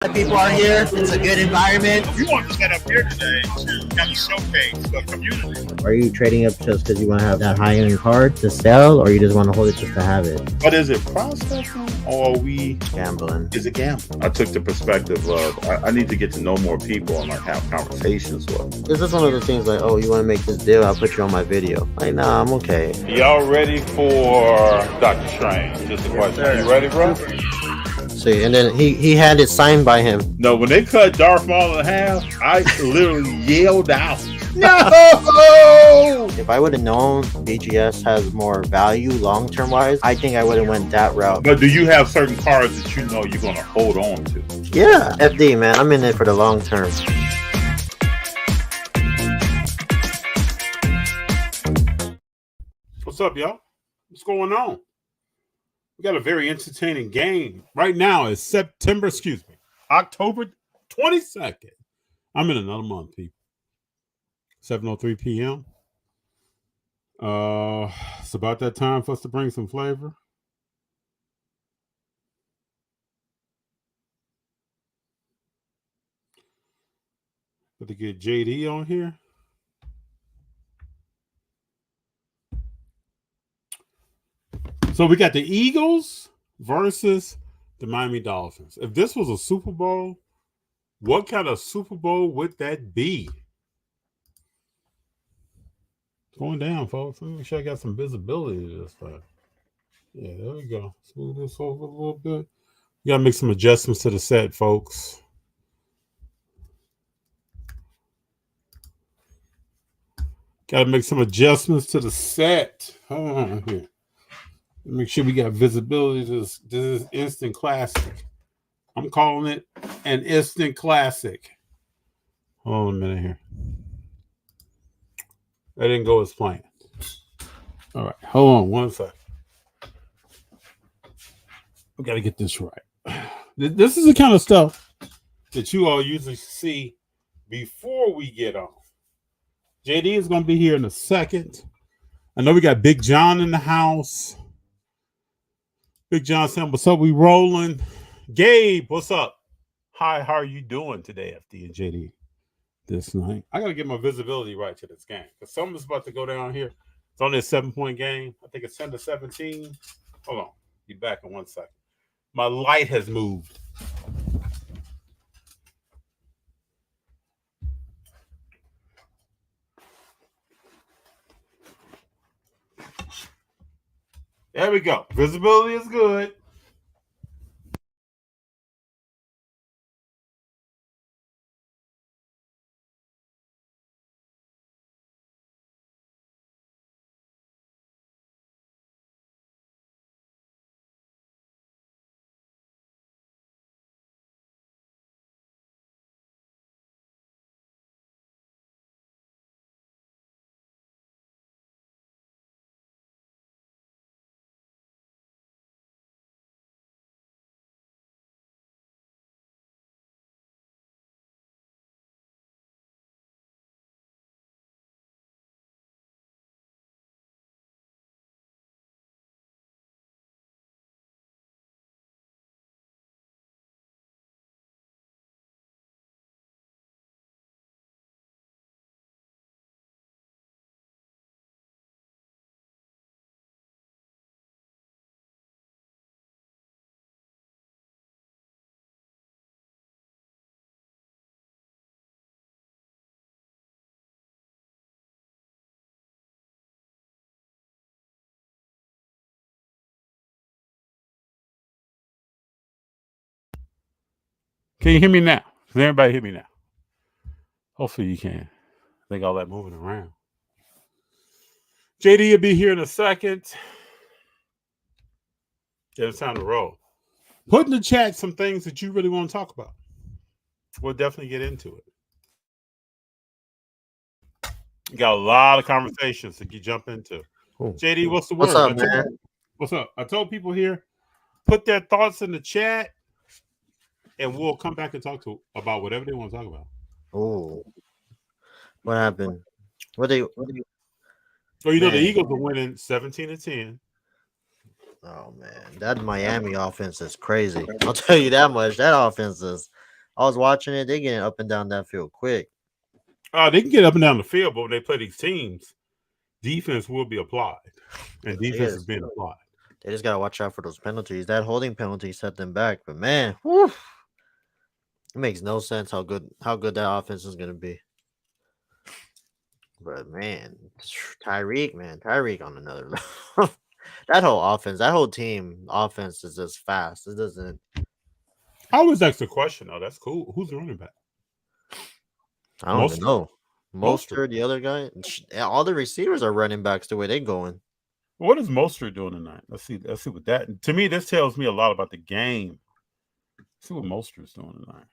People are here. It's a good environment. We want to set up here today to kind of showcase the community. Are you trading up just because you want to have that high-end card to sell, or you just want to hold it just to have it? But is it prospecting or are we Gambling. Is it gambling? I took the perspective of I need to get to know more people and like have conversations with them. Is this one of those things like, oh, you want to make this deal? I'll put you on my video. Like, nah, I'm okay. Y'all ready for Dr. Strange? Just a question. Are you ready, bro? See, and then he had it signed by him. No, when they cut Darth Maul in half, I literally yelled out, "No!" If I would have known BGS has more value long-term wise, I think I would have went that route. But do you have certain cards that you know you're going to hold on to? Yeah, FD, man. I'm in it for the long term. What's up, y'all? What's going on? We got a very entertaining game. Right now it's October 22nd. I'm in another month, people. 7:03 p.m. It's about that time for us to bring some flavor. But to get JD on here. So we got the Eagles versus the Miami Dolphins. If this was a Super Bowl, what kind of Super Bowl would that be? It's going down, folks. Let me make sure I got some visibility to this thing. Yeah, there we go. Smooth this over a little bit. You got to make some adjustments to the set, folks. Got to make some adjustments to the set. Hold on here. Make sure we got visibility. This is instant classic. I'm calling it an instant classic. Hold on a minute here. That didn't go as planned. All right, hold on one second. We got to get this right. This is the kind of stuff that you all usually see before we get on. JD is going to be here in a second. I know we got Big John in the house. Big John saying, what's up? We rolling. Gabe, what's up? Hi, how are you doing today, FD and JD? This night. I got to get my visibility right to this game because something's about to go down here. It's only a 7-point game. I think it's 10-17. Hold on. Be back in 1 second. My light has moved. There we go. Visibility is good. Can you hear me now? Can everybody hear me now? Hopefully you can. I think all that moving around. JD will be here in a second. Yeah, it's time to roll. Put in the chat some things that you really want to talk about. We'll definitely get into it. You got a lot of conversations that you jump into. Cool. JD, what's the word? What's up, man? What's up? I told people here, put their thoughts in the chat, and we'll come back and talk about whatever they want to talk about. Oh, what happened? What do you? So you know the Eagles are winning 17-10. Oh man, that Miami offense is crazy. I'll tell you that much. That offense is I was watching it. They getting up and down that field quick. They can get up and down the field, but when they play these teams, defense will be applied, and defense is being applied. They just gotta watch out for those penalties. That holding penalty set them back. But man, whew, it makes no sense how good that offense is gonna be. But man, Tyreek on another level. That whole offense, that whole team offense is just fast. It doesn't. I always ask the question, though. That's cool. Who's the running back? I don't even know. Mostert. Mostert, the other guy. All the receivers are running backs the way they going. What is Mostert doing tonight? Let's see what that. To me, this tells me a lot about the game. Let's see what Mostert's doing tonight.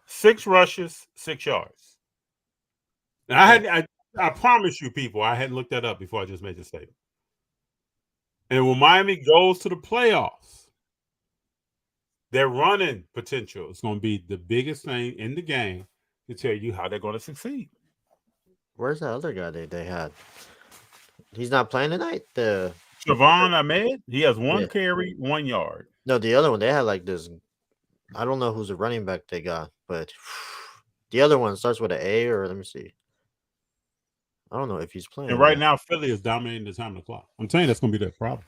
6 rushes, 6 yards. Now, I promise you, people, I hadn't looked that up before I just made this statement. And when Miami goes to the playoffs, their running potential is going to be the biggest thing in the game to tell you how they're going to succeed. Where's that other guy they had? He's not playing tonight. The Javon Ahmed, he has 1 carry, 1 yard. No, the other one they had like this. I don't know who's the running back they got, but the other one starts with an A, or let me see. I don't know if he's playing. And right now, Philly is dominating the time of the clock. I'm telling you, that's going to be their problem.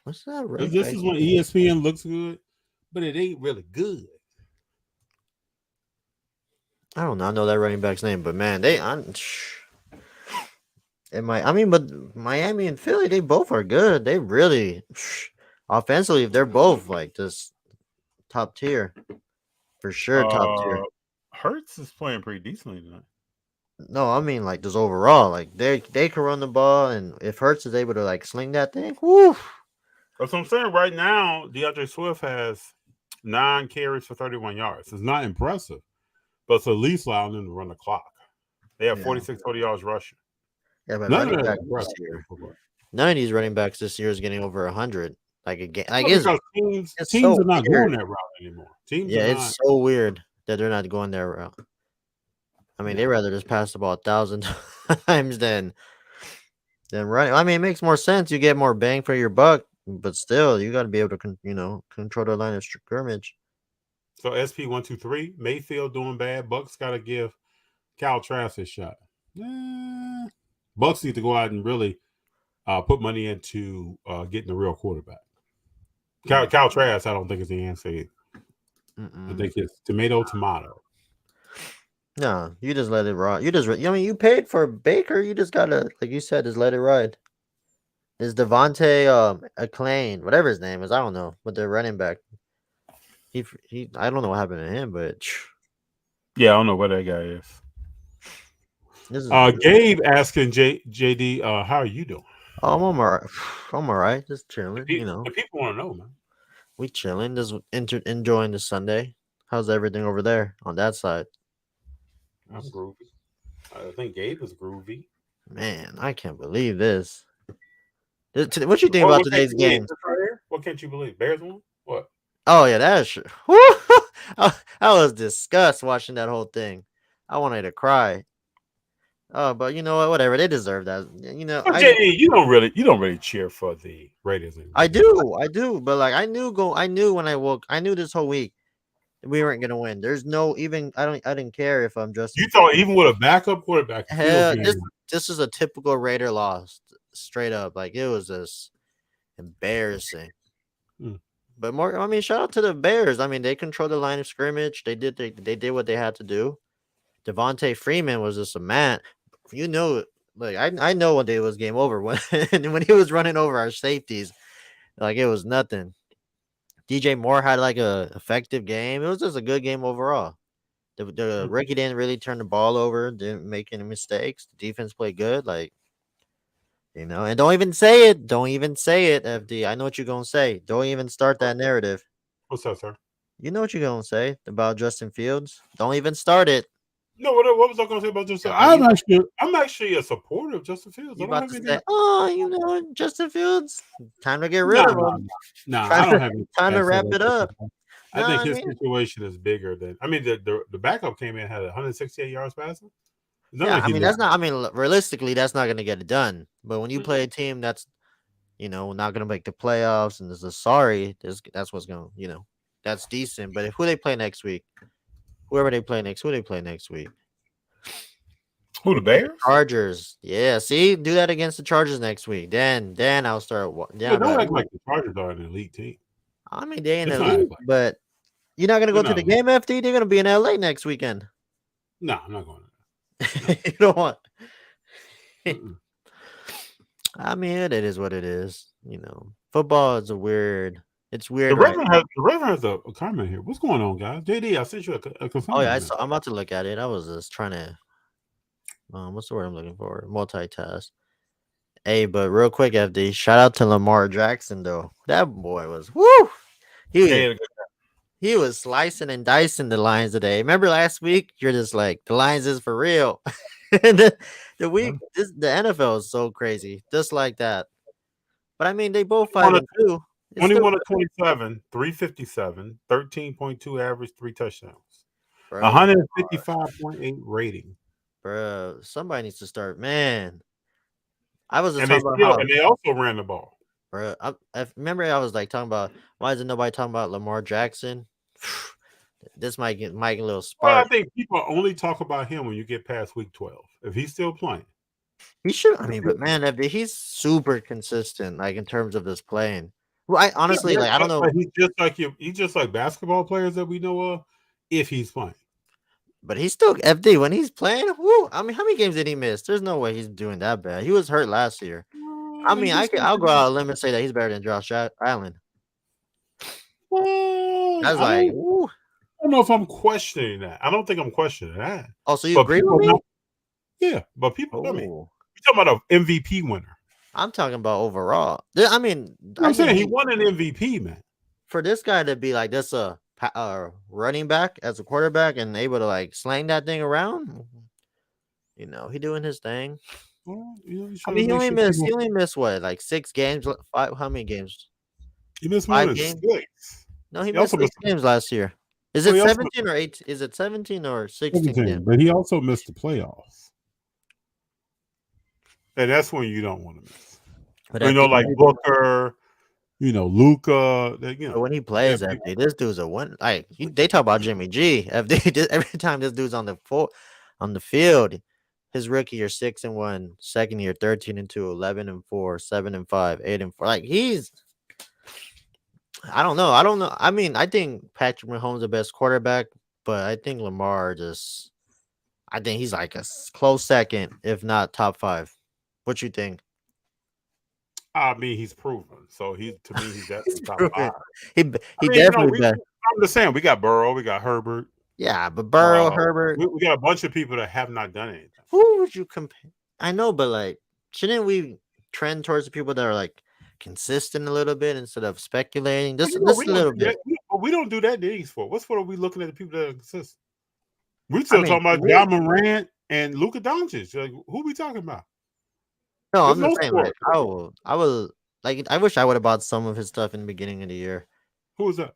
What's that? This is when ESPN looks good, but it ain't really good. I don't know. I know that running back's name, but man, but Miami and Philly, they both are good. They really offensively, they're both like just top tier for sure. Top tier. Hurts is playing pretty decently tonight. No, I mean like just overall, like they can run the ball, and if Hurts is able to like sling that thing, whoo. That's what I'm saying. Right now, DeAndre Swift has 9 carries for 31 yards. It's not impressive, but it's at least allowing them to run the clock. They have 46 total yards rushing. Yeah, but none of these running backs this year is getting over 100. Like again, teams are not going that route anymore. It's so weird that they're not going that route. I mean, they rather just pass the ball 1,000 times than running. I mean, it makes more sense. You get more bang for your buck, but still, you got to be able to, control the line of scrimmage. So SP123, Mayfield doing bad. Bucks got to give Cal Trask a shot. Bucks need to go out and really put money into getting a real quarterback. Cal Trask, I don't think is the answer either. I think it's tomato. No, you just let it ride. You paid for Baker. You just gotta, like you said, just let it ride. Is Devontae Acclaim, whatever his name is, I don't know, but the running back. He I don't know what happened to him, but yeah, I don't know what that guy is. Gabe asking JD, how are you doing? Oh, I'm all right. Just chilling. The people want to know, man. We chilling. Just enjoying the Sunday. How's everything over there on that side? I'm groovy. I think Gabe is groovy. Man, I can't believe this. What you think about today's game? What can't you believe? Bears won? What? Oh yeah, that's I was disgusted watching that whole thing. I wanted to cry. Oh, but you know what? Whatever, they deserve that. JD, you don't really cheer for the Raiders anymore. I do, but like I knew when I woke, I knew this whole week we weren't gonna win. There's no even I didn't care if I'm just. You thought even with a backup quarterback, this is a typical Raider loss, straight up. Like it was just embarrassing. But shout out to the Bears. I mean, they controlled the line of scrimmage. They did what they had to do. Devontae Freeman was just a man. I know one day it was game over when he was running over our safeties, like it was nothing. DJ Moore had like a effective game. It was just a good game overall. The rookie didn't really turn the ball over, didn't make any mistakes. The defense played good, and don't even say it. Don't even say it, FD. I know what you're gonna say. Don't even start that narrative. What's that, sir? You know what you're gonna say about Justin Fields. Don't even start it. No, what was I going to say about Justin? I'm actually a supporter of Justin Fields. You about to say, Justin Fields, time to get rid of him. I don't have any. Time to wrap it up. I think his situation is bigger than. I mean, the backup came in had 168 yards passing. Realistically, that's not going to get it done. But when you play a team that's not gonna make the playoffs, and this is sorry. That's what's gonna, that's decent. But who they play next week? Whoever they play next, who they play next week? Who, the Bears? Chargers. Yeah, see, do that against the Chargers next week. Then I'll start. Yeah, don't act like the Chargers are an elite team. I mean, they in the Let's not league, act like but you're not gonna go They're to the not game, FD. They're gonna be in LA next weekend. No, I'm not going You don't want. to. I mean, it is what it is. Football is It's weird. The Right? Reverend has a comment here. What's going on, guys? JD, I sent you a confirm. Oh yeah, I'm about to look at it. I was just trying to. What's the word I'm looking for? Multitask. Hey, but real quick, FD. Shout out to Lamar Jackson though. That boy was woo. He was slicing and dicing the Lions today. Remember last week? You're just like the Lions is for real. And the week, the NFL is so crazy, just like that. But I mean, they both 5-2. 21 to 27, 357, 13.2 average, 3 touchdowns, 155.8 rating. Bro, somebody needs to start. Man, I was just and talking about and they also ran the ball. Bro, I remember I was like talking about why isn't nobody talking about Lamar Jackson? This might get a little spark. Well, I think people only talk about him when you get past week 12. If he's still playing, he should. I mean, but man, he's super consistent, like in terms of this playing. Well, I honestly I don't know. He's just like you. He's just like basketball players that we know of. If he's playing, but he's still FD when he's playing. Woo! I mean, how many games did he miss? There's no way he's doing that bad. He was hurt last year. I mean, I'll go out on a limb and say that he's better than Josh Allen. Well, I was like, I don't know if I'm questioning that. I don't think I'm questioning that. Oh, so you agree with me? Yeah, but people, I mean, you're talking about an MVP winner. I'm talking about overall. I mean, I'm saying he won an MVP, man. For this guy to be like this, running back as a quarterback and able to like slang that thing around, he doing his thing. Well, I mean, he only missed what, like 6 games? 5? How many games? He missed more than 6. No, he missed 6 games last year. Is it 17 or 8? Is it 17 or 16? But he also missed the playoffs. And that's when you don't want to miss. But like Booker, Luka. But when he plays, FD, this dude's a win. Like they talk about Jimmy G. FD, every time this dude's on the field, his rookie year 6-1, second year 13-2, 11-4, 7-5, 8-4. Like he's. I don't know. I mean, I think Patrick Mahomes is the best quarterback, but I think Lamar I think he's like a close second, if not top 5. What you think? I mean, he's proven. So to me, he's definitely top 5. He definitely. I'm just saying, we got Burrow, we got Herbert. Yeah, but Burrow, Herbert. We got a bunch of people that have not done anything. Who would you compare? I know, but like, shouldn't we trend towards the people that are like consistent a little bit instead of speculating? Just a little bit. We don't do that to East for. What's for? Are we looking at the people that are consistent? We still talking about John Morant and Luka Doncic. Like, who are we talking about? No, I'm just saying. Like, I was like, I wish I would have bought some of his stuff in the beginning of the year. Who was that?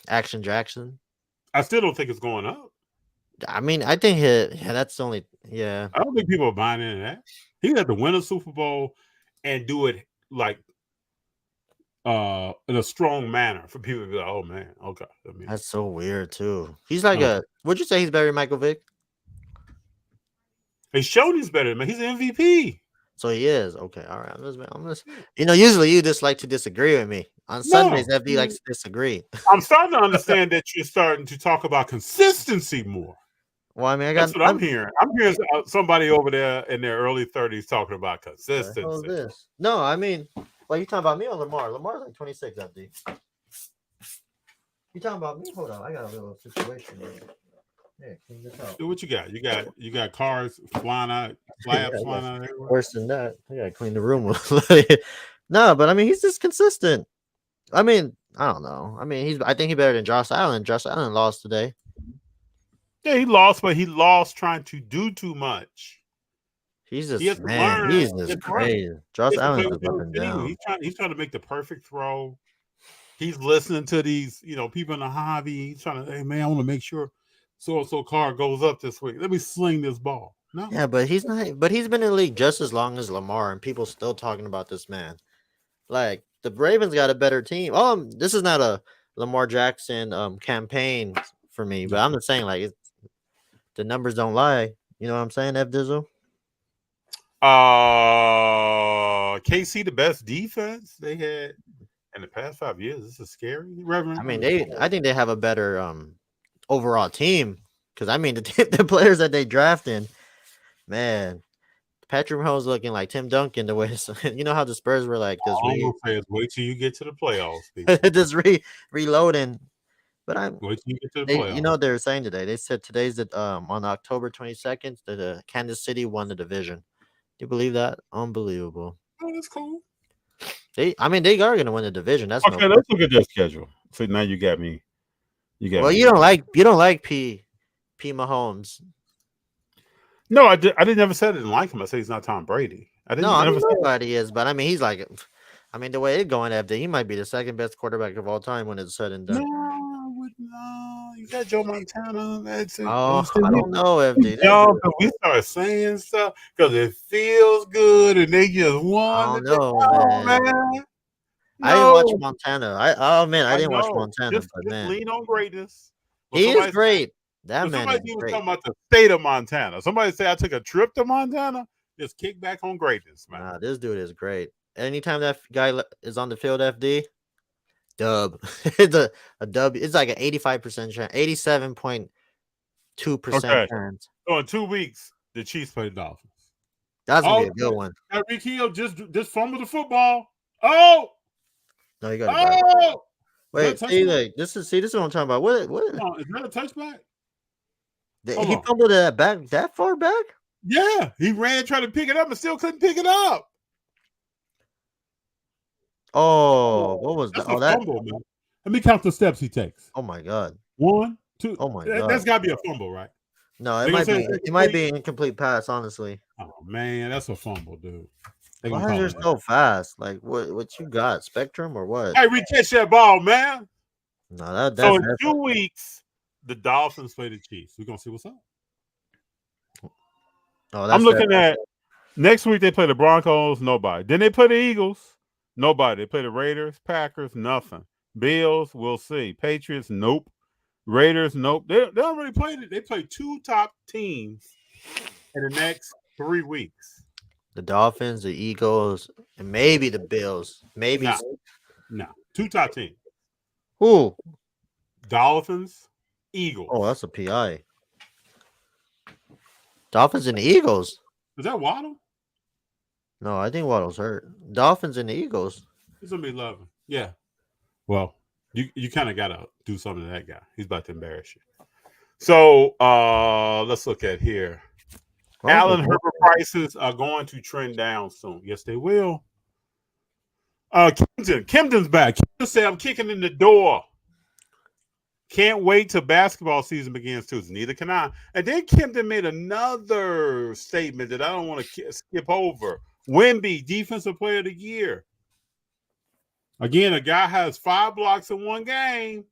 Action Jackson. I still don't think it's going up. I mean, I think that's the only. Yeah, I don't think people are buying into that. He had to win a Super Bowl and do it like in a strong manner for people to be like, oh man, okay. I mean, that's so weird too. He's like would you say he's better than Michael Vick? He's shown he's better, man. He's an MVP. So he is. Okay, all right. I'm just usually you just like to disagree with me. On Sundays, FD likes to disagree. I'm starting to understand that you're starting to talk about consistency more. Well, I mean, that's what I'm hearing. I'm hearing somebody over there in their early 30s talking about consistency. What the hell is this? No, I mean, you talking about me or Lamar? Lamar's like 26, FD. You talking about me? Hold on, I got a little situation here. Yeah, clean this out. What you got? You got cars flying out, slabs flying out everywhere. Worse than that. I gotta clean the room. No, but I mean, he's just consistent. I mean, I don't know. I mean, I think he's better than Josh Allen. Josh Allen lost today. Yeah, he lost, but he lost trying to do too much. He's just crazy. Josh Allen is up and down. He's trying to make the perfect throw. He's listening to these, people in the hobby. He's trying to, hey man, I want to make sure so car goes up this week. Let me sling this ball. No. Yeah, but he's not. But he's been in the league just as long as Lamar, and people still talking about this man. Like the Ravens got a better team. This is not a Lamar Jackson campaign for me, but I'm just saying like the numbers don't lie. You know what I'm saying, F Dizzle? KC the best defense they had in the past 5 years. This is scary, Reverend. I mean, I think they have a better overall team because I mean the players that they drafted, man. Patrick Mahomes looking like Tim Duncan the way you know how the Spurs were like this. All I'm gonna say is wait till you get to the playoffs, people. Just reloading. But wait till you get to the playoffs. You know what they were saying today? They said today's the on October 22nd the Kansas City won the division. Do you believe that? Unbelievable. Oh, that's cool. They are gonna win the division. That's okay. Let's look at their schedule. So now you got me. You got. Well, me. you don't like P Mahomes. No, I didn't ever say I didn't like him. I say he's not Tom Brady. I know what he is, but I mean he's like, I mean the way it's going after he might be the second best quarterback of all time when it's said and done. No, you got Joe Montana. That's it. I don't know, FD. We start saying stuff because it feels good and they just won. I don't know, man. No. I didn't watch Montana. I didn't watch Montana. Just lean on greatness. He is great. That man somebody was talking about the state of Montana. Somebody say I took a trip to Montana. Just kick back on greatness, man. Nah, this dude is great. Anytime that guy is on the field, FD, dub. It's a dub. It's like an 85% chance, 87.2% chance. So in 2 weeks, the Chiefs play the Dolphins. That's gonna be a good one. Tyreek Hill just fumbled the football. Oh, no, you got it. Oh, wait, this is what I'm talking about. What? Is that a touchback? He fumbled it that far back? Yeah, he ran trying to pick it up and still couldn't pick it up. Oh, what was that? Oh, that fumble, man. Let me count the steps he takes. Oh my god. 1, 2. Oh my god. That's gotta be a fumble, right? No, it might be an incomplete pass, honestly. Oh man, that's a fumble, dude. Why is it so fast? Like what you got? Spectrum or what? Hey, we catch that ball, man. No, that's so in 2 weeks, the Dolphins play the Chiefs. We're gonna see what's up. Oh, I'm looking at next week they play the Broncos, nobody. Then they play the Eagles, nobody. They play the Raiders, Packers, nothing. Bills, we'll see. Patriots, nope. Raiders, nope. They don't really play it. They play 2 top teams in the next 3 weeks. The Dolphins, the Eagles, and maybe the Bills. Maybe no. 2 top teams. Who? Dolphins, Eagles. Oh, that's a PI. Dolphins and the Eagles. Is that Waddle? No, I think Waddle's hurt. Dolphins and the Eagles. He's gonna be 11. Yeah. Well, you kind of gotta do something to that guy. He's about to embarrass you. So let's look at here. Allen Herbert prices are going to trend down soon. Yes, they will. Camden's back. Camden said, I'm kicking in the door. Can't wait till basketball season begins too. Neither can I. And then Camden made another statement that I don't want to skip over. Wemby, Defensive Player of the Year. Again, a guy has 5 blocks in 1 game.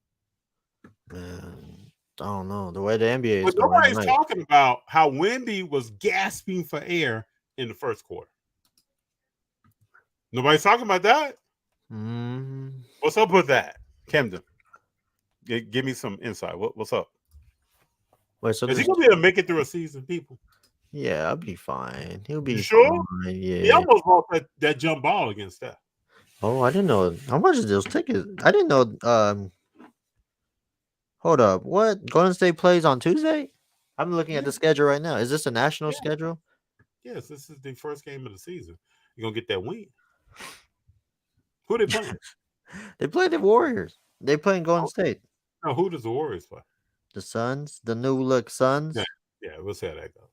Man, I don't know. The way the NBA is going. Nobody's talking about how Wemby was gasping for air in the first quarter. Nobody's talking about that. What's up with that, Camden? Give me some insight. What's up? Wait, so is he gonna be able to make it through a season, people? Yeah, I'll be fine. He'll be sure. Fine. Yeah, he almost lost that jump ball against that. Oh, I didn't know. How much is those tickets? I didn't know. Hold up. What? Golden State plays on Tuesday? I'm looking at the schedule right now. Is this a national schedule? Yes, this is the first game of the season. You're gonna get that win. Who are they playing? They play the Warriors. They play in Golden State. Now, who does the Warriors play? The Suns, the new look Suns. Yeah, we'll see how that goes.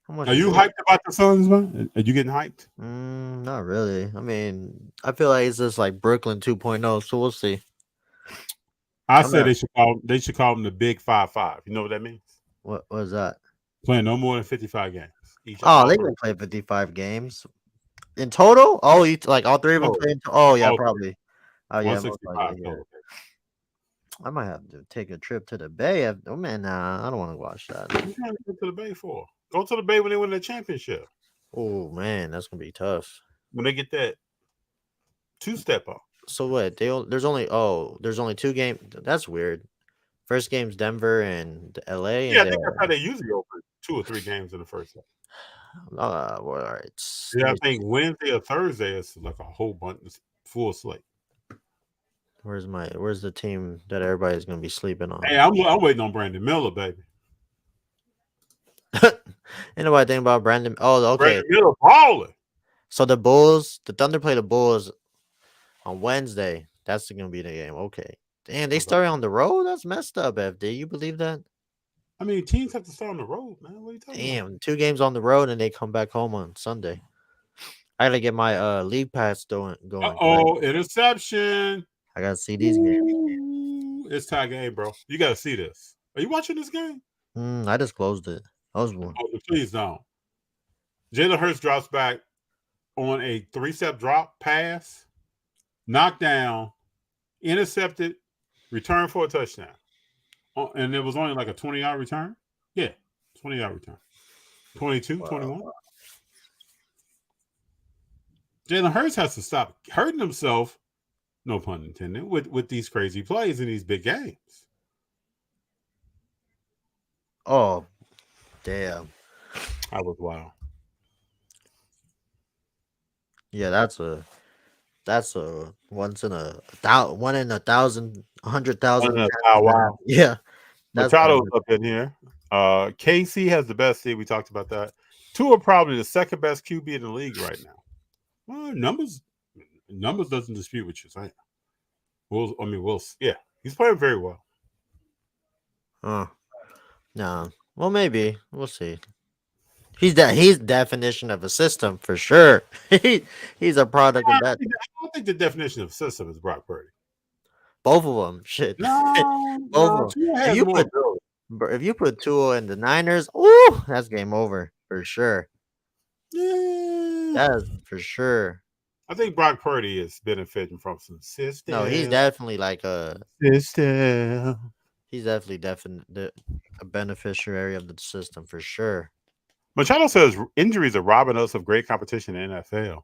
How much are you hyped about the Suns, man? Are you getting hyped? Not really. I mean, I feel like it's just like Brooklyn 2.0, so we'll see. I said they should call them the Big 5-5. You know what that means? What is that? Playing no more than 55 games. They can play 55 games in total. Oh, like all 3 of them playing. Oh yeah, probably. Oh yeah, I might have to take a trip to the Bay. Oh man, nah, I don't want to watch that. What are you trying to go to the Bay for? Go to the Bay when they win the championship. Oh man, that's gonna be tough. When they get that 2-step up. So what? There's only 2 games. That's weird. First game's Denver and LA, Yeah, I and think that's how they usually open 2 or 3 games in the first half. well, all right. Yeah, I think Wednesday or Thursday is like a whole bunch full slate. Where's the team that everybody's gonna be sleeping on? Hey, I'm waiting on Brandon Miller, baby. Ain't nobody think about Brandon. Oh, okay. Brandon Miller balling. So the Thunder play the Bulls on Wednesday. That's gonna be the game. Okay. Damn, they started on the road. That's messed up. FD, you believe that? I mean, teams have to start on the road, man. What are you talking about? Damn, 2 games on the road and they come back home on Sunday. I gotta get my league pass going. Interception. I gotta see these games. Ooh, it's tie game, bro. You gotta see this. Are you watching this game? I just closed it. I was one. Oh, please don't. Jalen Hurts drops back on a 3-step drop pass, knockdown, intercepted, return for a touchdown. And it was only like a 20-yard return? Yeah, 20-yard return. 22, 21. Jalen Hurts has to stop hurting himself, no pun intended, with these crazy plays in these big games. Oh, damn. That was wild. Yeah, that's a once in a thousand, 100,000. Wow. Yeah. Machado's up in here. KC has the best seed. We talked about that. Tua probably the second best QB in the league right now. Well, numbers doesn't dispute what you're saying. Yeah, he's playing very well. No. Well, maybe we'll see. He's definition of a system for sure. He's a product of that. I don't think the definition of system is Brock Purdy. Both of them, shit. Both of them. If you put Tua in the Niners, ooh, that's game over for sure. Yeah, that's for sure. I think Brock Purdy is benefiting from some system. No, he's definitely like a system. He's definitely a beneficiary of the system for sure. Machado says injuries are robbing us of great competition in the NFL.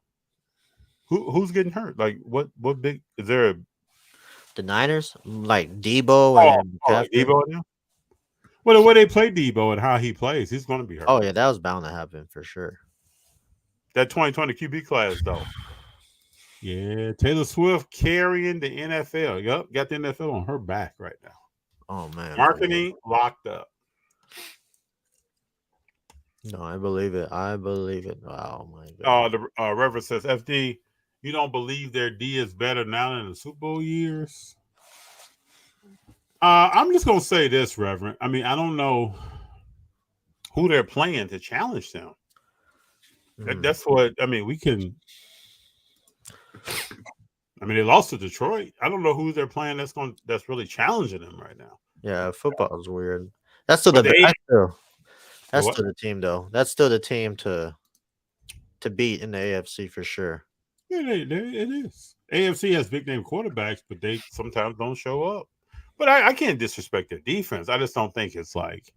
Who's getting hurt? Like what big is there? The Niners, like Debo and Debo now. Well, the way they play Debo and how he plays, he's going to be hurt. Oh yeah, that was bound to happen for sure. That 2020 QB class though. Yeah, Taylor Swift carrying the NFL. Yup, got the NFL on her back right now. Oh man, marketing locked up. No, I believe it. Oh my god. The Reverend says, FD, you don't believe their D is better now than the Super Bowl years? I'm just gonna say this, Reverend. I mean, I don't know who they're playing to challenge them. That's what I mean. We can. I mean, they lost to Detroit. I don't know who they're playing that's really challenging them right now. Yeah, football is weird. That's still that's still the team though. That's still the team to beat in the AFC for sure. Yeah, it is. AFC has big name quarterbacks, but they sometimes don't show up. But I can't disrespect their defense. I just don't think it's like.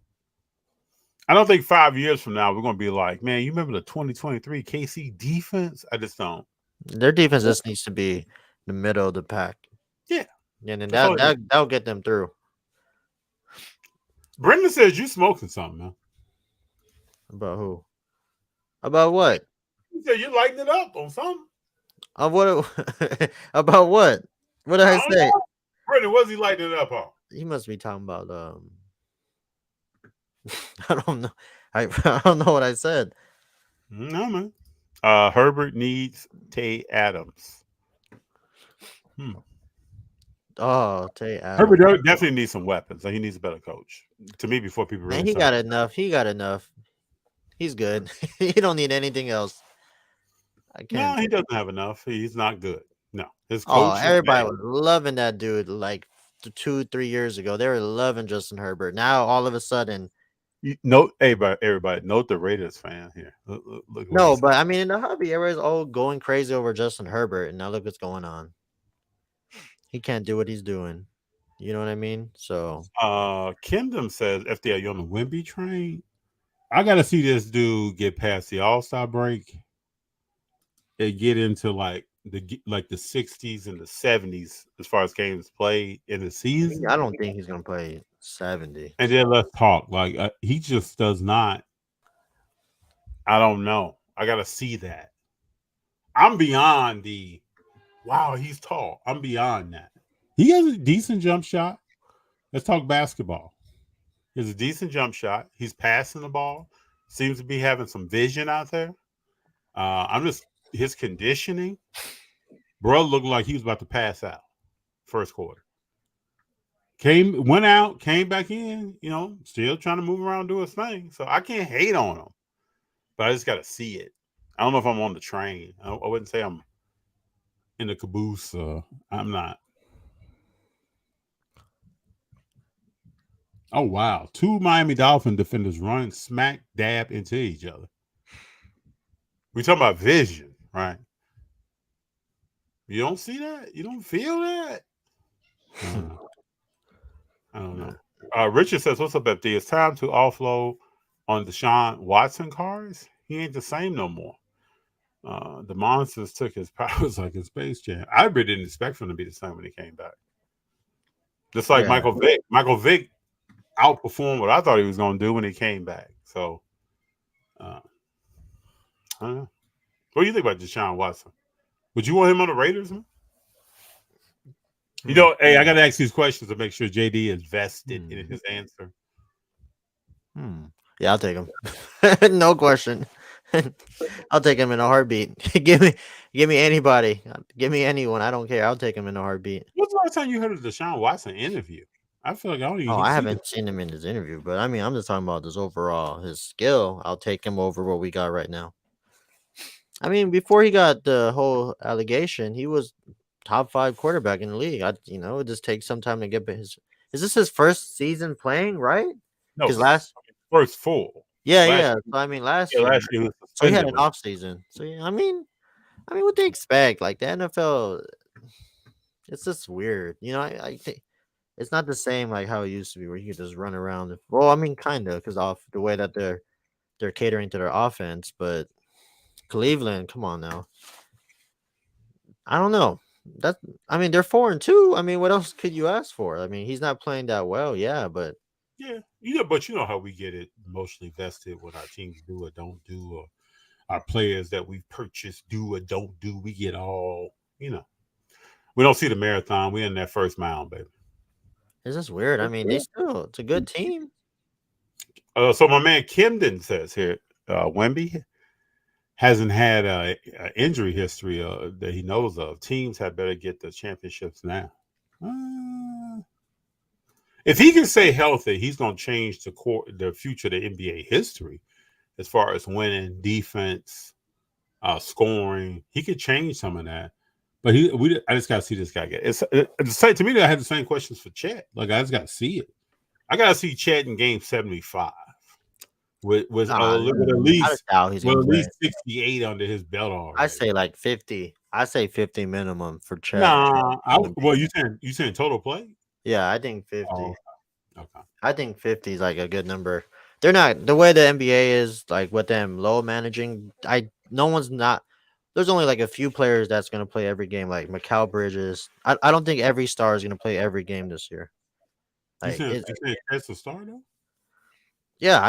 I don't think 5 years from now we're going to be like, man, you remember the 2023 KC defense? I just don't. Their defense just needs to be the middle of the pack. Yeah. And then that'll get them through. Brendan says you smoking something, man. About who? About what? He said you lighting it up on something. What? About what? What did I say? Know. Brendan, what's he lighting it up on? He must be talking about I don't know. I don't know what I said. No, man. Herbert needs Tay Adams. Oh, Tay Adams. Herbert definitely needs some weapons. He needs a better coach. To me, before people really. Man, he got enough. He's good. He don't need anything else. No, he doesn't have enough. He's not good. No, his coach. Oh, everybody was loving that dude like 2-3 years ago. They were loving Justin Herbert. Now all of a sudden. Everybody, note the Raiders fan here. Look no, but I mean, in the hobby, everybody's all going crazy over Justin Herbert, and now look what's going on. He can't do what he's doing. You know what I mean? So, Kendom says, "FD, you on the Wemby train? I got to see this dude get past the All-Star break and get into like the 60s and the 70s as far as games played in the season. I don't think he's gonna play 70. And then let's talk. He just does not. I don't know. I gotta see that. I'm beyond the wow, he's tall. I'm beyond that. He has a decent jump shot. Let's talk basketball. He has a decent jump shot. He's passing the ball. Seems to be having some vision out there. I'm just his conditioning. Bro looked like he was about to pass out first quarter. Went out, came back in, still trying to move around, do his thing. So I can't hate on him, but I just got to see it. I don't know if I'm on the train. I wouldn't say I'm in the caboose. I'm not. Oh, wow. 2 Miami Dolphin defenders run smack dab into each other. We talking about vision, right? You don't see that? You don't feel that? I don't know. Richard says, what's up, FD? It's time to offload on Deshaun Watson cars. He ain't the same no more. The monsters took his powers like in Space Jam. I really didn't expect him to be the same when he came back. Just like Michael Vick. Michael Vick outperformed what I thought he was going to do when he came back. So, I don't know. What do you think about Deshaun Watson? Would you want him on the Raiders, man? Hey, I got to ask these questions to make sure JD is vested in his answer. Yeah, I'll take him. No question. I'll take him in a heartbeat. give me anybody. Give me anyone. I don't care. I'll take him in a heartbeat. What's the last time you heard of Deshaun Watson interview? I feel like I don't even. I haven't seen him in his interview, but I mean, I'm just talking about his overall his skill. I'll take him over what we got right now. I mean, before he got the whole allegation, he was top 5 quarterback in the league. It just takes some time to get his. Is this his first season playing? Right? No, because first full. Yeah. So, I mean, last year so he had an off season. So yeah, I mean, what they expect? Like the NFL, it's just weird. I think it's not the same like how it used to be, where you could just run around. Well, I mean, kind of, because off the way that they're catering to their offense, but Cleveland, come on now. I don't know. They're 4-2. I mean, what else could you ask for? I mean, he's not playing that well, but but you know how we get it emotionally vested when our teams do or don't do, or our players that we've purchased do or don't do. We get all, we don't see the marathon. We're in that first mile, baby. It's just weird. I mean, it's a good team. So my man Kimden says here, Wemby hasn't had an injury history that he knows of. Teams had better get the championships now. If he can stay healthy, he's going to change the future of the NBA history as far as winning, defense, scoring. He could change some of that. But I just got to see this guy get it. To me, I had the same questions for Chet. Like, I just got to see it. I got to see Chet in game 75 with at least 68 under his belt already. I say like 50. I say 50 minimum for Chet. You saying total play? Yeah, I think 50. Oh, okay. I think 50 is like a good number. They're not the way the NBA is, like with them low managing. There's only like a few players that's gonna play every game, like Mikal Bridges. I don't think every star is gonna play every game this year. Like, you saying that's a star though? Yeah,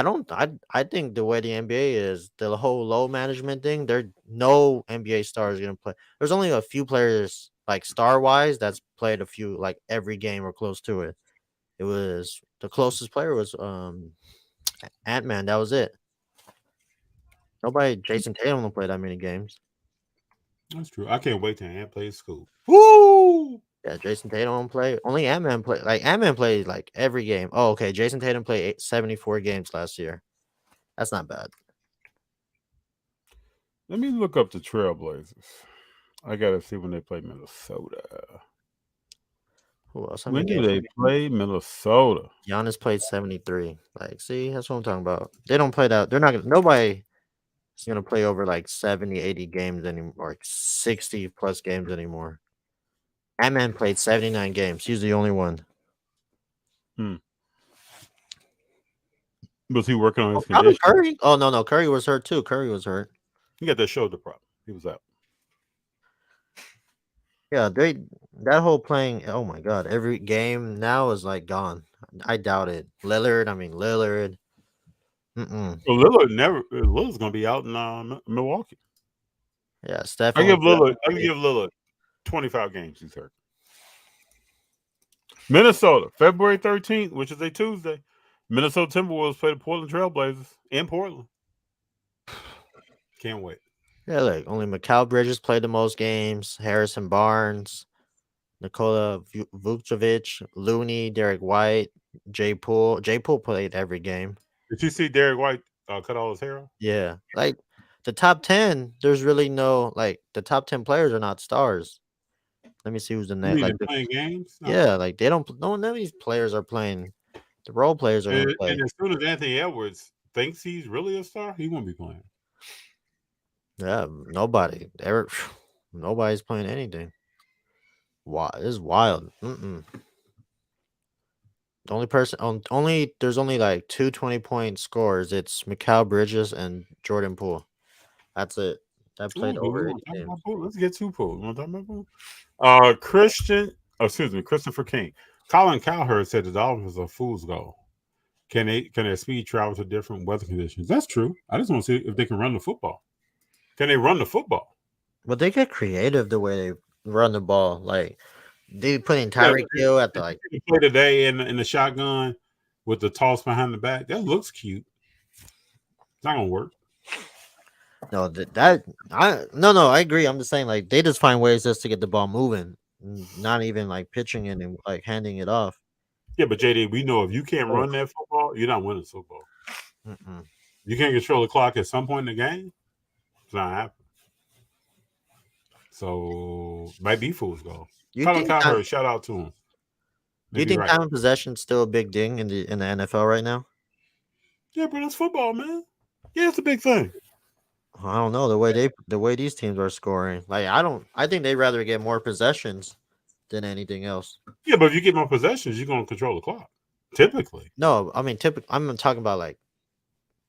I think the way the NBA is, the whole low management thing, no NBA stars gonna play. There's only a few players like star wise that's played a few like every game or close to it. It was the closest player was Ant-Man. That was it. Nobody. Jason Tatum don't play that many games. That's true. I can't wait till Ant plays school. Woo! Yeah, Jason Tatum don't play. Only Ant-Man play. Like Ant-Man played like every game. Oh, okay. Jason Tatum played 74 games last year. That's not bad. Let me look up the Trailblazers. I gotta see when they play Minnesota. Who else? When do they play Minnesota? Giannis played 73. Like, see, that's what I'm talking about. They don't play that. They're not gonna. Nobody is gonna play over like 70, 80 games anymore, or 60 plus games anymore. Ant-Man played 79 games. He's the only one. Was he working on his condition? Curry? Oh, no. Curry was hurt too. He got that shoulder problem. He was out. Yeah, that whole playing. Oh my god, every game now is like gone. I doubt it. Lillard. Mm-mm. Well, Lillard's gonna be out in Milwaukee. Yeah, Steph only I give Lillard 25 games. He's hurt. Minnesota, February 13th, which is a Tuesday. Minnesota Timberwolves play the Portland Trailblazers in Portland. Can't wait. Yeah, look, only Mikal Bridges played the most games. Harrison Barnes, Nikola Vucevic, Looney, Derek White, Jay Poole. Jay Poole played every game. Did you see Derek White cut all his hair off? Yeah, like the top 10. There's really no like the top 10 players are not stars. Let me see who's the You next. mean Like they're playing games? No. yeah, like they don't. No, none of these players are playing. The role players are going to play. And as soon as Anthony Edwards thinks he's really a star, he won't be playing. Yeah, nobody. Nobody's playing anything. Wow, this is wild. The only person there's only like 2 20-point scores. It's Mikal Bridges and Jordan Poole. That's it. That played over 80 games. Let's get to Poole. You want to talk about Poole? Christopher King. Colin Cowherd said the Dolphins are fool's gold. Can their speed travel to different weather conditions? That's true. I just want to see if they can run the football. Can they run the football? But they get creative the way they run the ball. Like they putting Tyreek Hill at the like play today in the shotgun with the toss behind the back. That looks cute. It's not gonna work. No, I agree. I'm just saying like they just find ways just to get the ball moving, not even like pitching it and like handing it off. Yeah, but JD, we know if you can't run that football, you're not winning football. You can't control the clock at some point in the game. It's not happening. So might be fool's gold. Colin Cowherd, shout out to him. Do you think time of possession is still a big thing in the NFL right now? Yeah, but it's football, man. Yeah, it's a big thing. I don't know the way these teams are scoring. Like I think they'd rather get more possessions than anything else. Yeah, but if you get more possessions, you're gonna control the clock. Typically. No, I mean I'm talking about like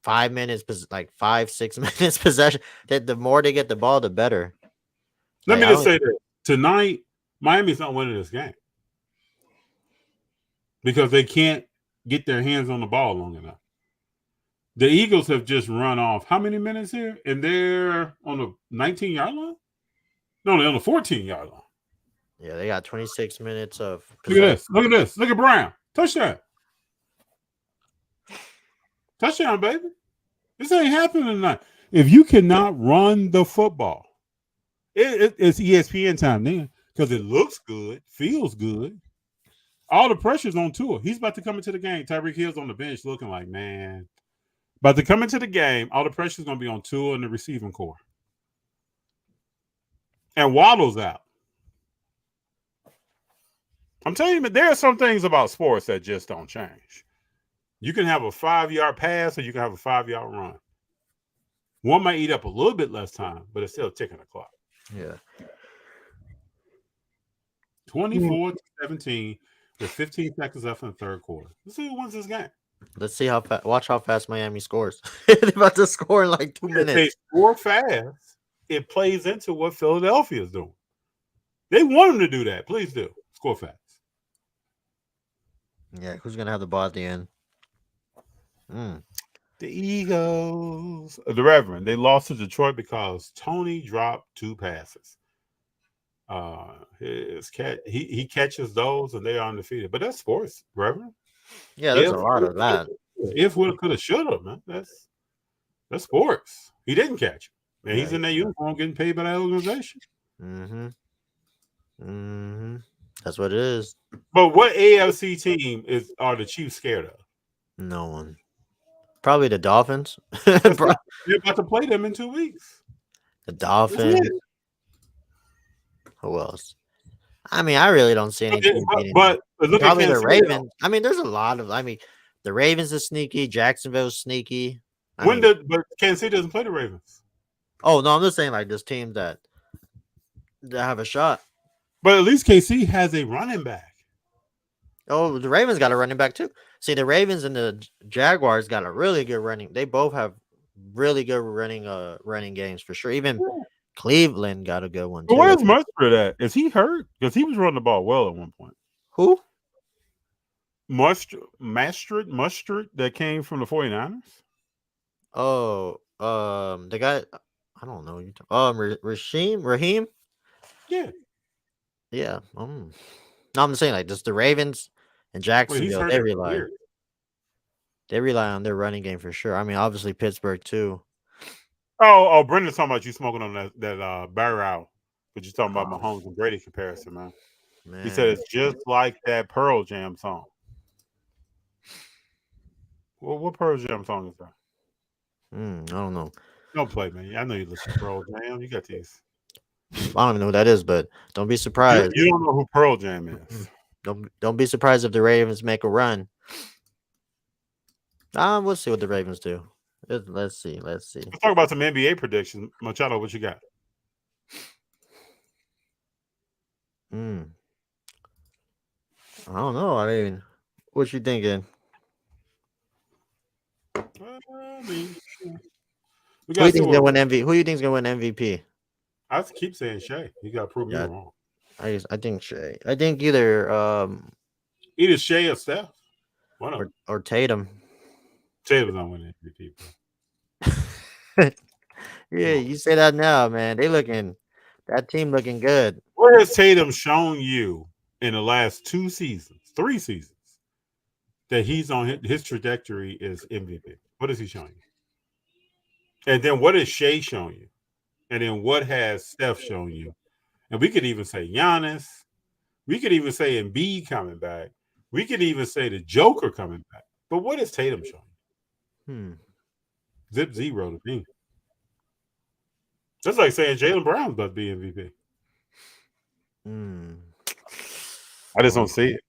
5 minutes, like 5-6 minutes possession. That the more they get the ball, the better. Let me just say that tonight, Miami's not winning this game because they can't get their hands on the ball long enough. The Eagles have just run off how many minutes here? And they're on the 19-yard line? No, they're on the 14-yard line. Yeah, they got 26 minutes of possession. Look at this. Look at this. Look at Brown. Touchdown. Touchdown, baby. This ain't happening tonight. If you cannot run the football, it's ESPN time then because it looks good, feels good. All the pressure's on Tua. He's about to come into the game. Tyreek Hill's on the bench looking like, man. About to come into the game, all the pressure's going to be on Tua and the receiving core. And Waddle's out. I'm telling you, there are some things about sports that just don't change. You can have a 5-yard pass or you can have a 5-yard run. One might eat up a little bit less time, but it's still ticking the clock. Yeah. 24-17 with 15 seconds left in the third quarter. Let's see who wins this game. Let's see watch how fast Miami scores. They're about to score in like 2 minutes. If they score fast, it plays into what Philadelphia is doing. They want them to do that. Please do. Score fast. Yeah, who's going to have the ball at the end? The Eagles. The Reverend. They lost to Detroit because Tony dropped 2 passes. He catches those and they are undefeated. But that's sports, Reverend. Yeah, there's a lot of that. If woulda, coulda, shoulda, man. That's sports. He didn't catch it. And he's in that uniform getting paid by that organization. That's what it is. But what AFC team are the Chiefs scared of? No one. Probably the Dolphins. They're about to play them in 2 weeks. The Dolphins. Who else? I mean, I really don't see any team beating. But look probably at the Ravens. I mean, there's a lot of. I mean, the Ravens is sneaky. Jacksonville's sneaky. But Kansas City doesn't play the Ravens. Oh no, I'm just saying like this team that have a shot. But at least KC has a running back. Oh, the Ravens got a running back too. See, the Ravens and the Jaguars got a really good running. They both have really good running games for sure. Even Cleveland got a good one But too. where's Mustard at? Is he hurt? Because he was running the ball well at one point. Who? Mustard that came from the 49ers? Oh, the guy. I don't know. Raheem. Yeah. Yeah. No, I'm saying like just the Ravens and Wait, he's Jacksonville. hurt They every rely. year. They rely on their running game for sure. I mean, obviously Pittsburgh too. Oh, Brendan's talking about you smoking on that barrel. But you're talking about Mahomes and Brady comparison, man. He said it's just like that Pearl Jam song. Well, what Pearl Jam song is that? I don't know. Don't play, man. I know you listen to Pearl Jam. You got these. I don't even know who that is, but don't be surprised. You don't know who Pearl Jam is. Don't be surprised if the Ravens make a run. We'll see what the Ravens do. Let's see. Let's talk about some NBA predictions. Machado, what you got? I don't know. I mean, what you thinking? Who do you think's gonna win MVP? Who do you think's gonna win MVP? I keep saying Shea. You gotta prove me wrong. I think Shea. I think either Shea or Steph. Or Tatum. Tatum's not winning MVP. Yeah, you say that now, man. That team looking good. What has Tatum shown you in the last 3 seasons, that he's on his trajectory is MVP? What has he shown you? And then what has Shea shown you? And then what has Steph shown you? And we could even say Giannis. We could even say Embiid coming back. We could even say the Joker coming back. But what has Tatum shown you? Zip zero to me. That's like saying Jaylen Brown's about to be MVP. I just don't see it.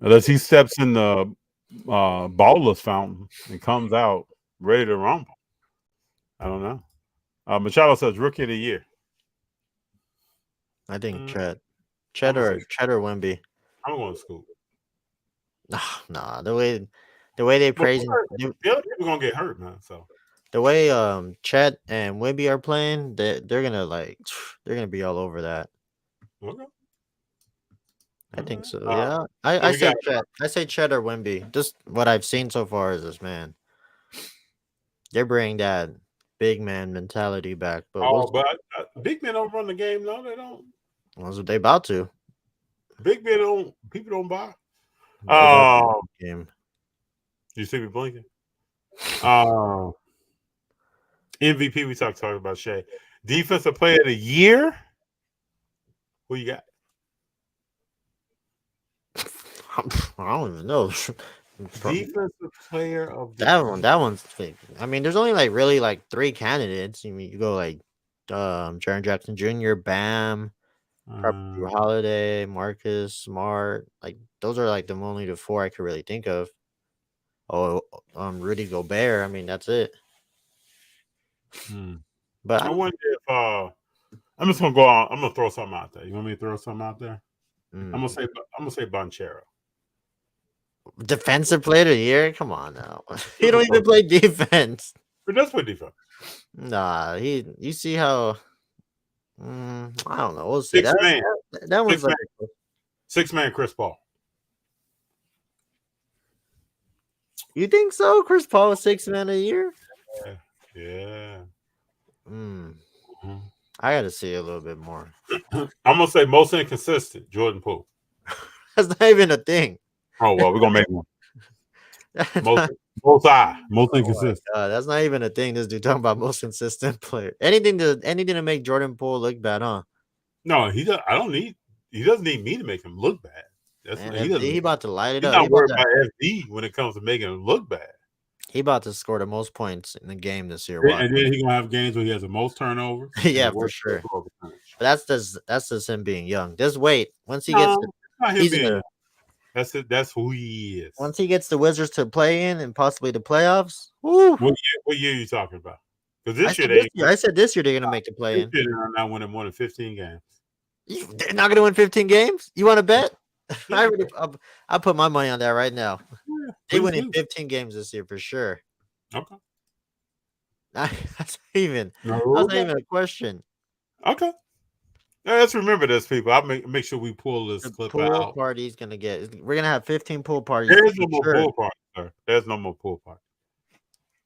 Unless he steps in the ballless fountain and comes out ready to rumble. I don't know. Machado says rookie of the year. I think Chet or Wemby. I'm going to Scoop. Nah, the way they praise him, the other people gonna get hurt, man. So the way Chet and Wemby are playing, they're gonna be all over that. Okay. I think so. Yeah, I say Chet. I say Chet or Wemby. Just what I've seen so far is this man. They're bringing that big man mentality back. But big men don't run the game. No, they don't. That's what they about to. Big men don't. People don't buy. Game. You see me blinking? MVP. We talked about Shea. Defensive player of the year. Who you got? I don't even know. Defensive player of the year. That one's fake. I mean, there's only really 3 candidates. You go Jaren Jackson Jr., Bam, Holiday, Marcus Smart. Those are only the 4 I could really think of. Rudy Gobert. I mean, that's it. But I wonder if I'm just gonna go on. I'm gonna throw something out there. You want me to throw something out there? I'm gonna say Banchero. Defensive player of the year? Come on now. He don't even play defense. He does play defense. Nah, you see how I don't know. We'll see. That one's six-man Chris Paul. You think so? Chris Paul is 6th man of the year? Yeah. I gotta see a little bit more. I'm gonna say most inconsistent, Jordan Poole. That's not even a thing. Oh well, we're gonna make one. most inconsistent. That's not even a thing. This dude talking about most consistent player. Anything to make Jordan Poole look bad, huh? No, he does. He doesn't need me to make him look bad. He about to light it up. He's not worried about FD when it comes to making him look bad. He about to score the most points in the game this year. And then he's gonna have games where he has the most turnovers. Yeah, for sure. But that's just him being young. Just wait. Once he gets that's who he is. Once he gets the Wizards to play in and possibly the playoffs. Woo. What year are you talking about? Because I said this year they're gonna make the play in. They're not winning more than 15 games. They're not gonna win 15 games? You want to bet? I put my money on that right now. They winning 15 games this year for sure. Okay. That's even. No, That's not even a question. okay. Now, let's remember this, people. I'll make sure we pull this The clip pool out. party's gonna get. We're gonna have 15 pool parties. There's no more sure. pool party, sir. There's no more pool party.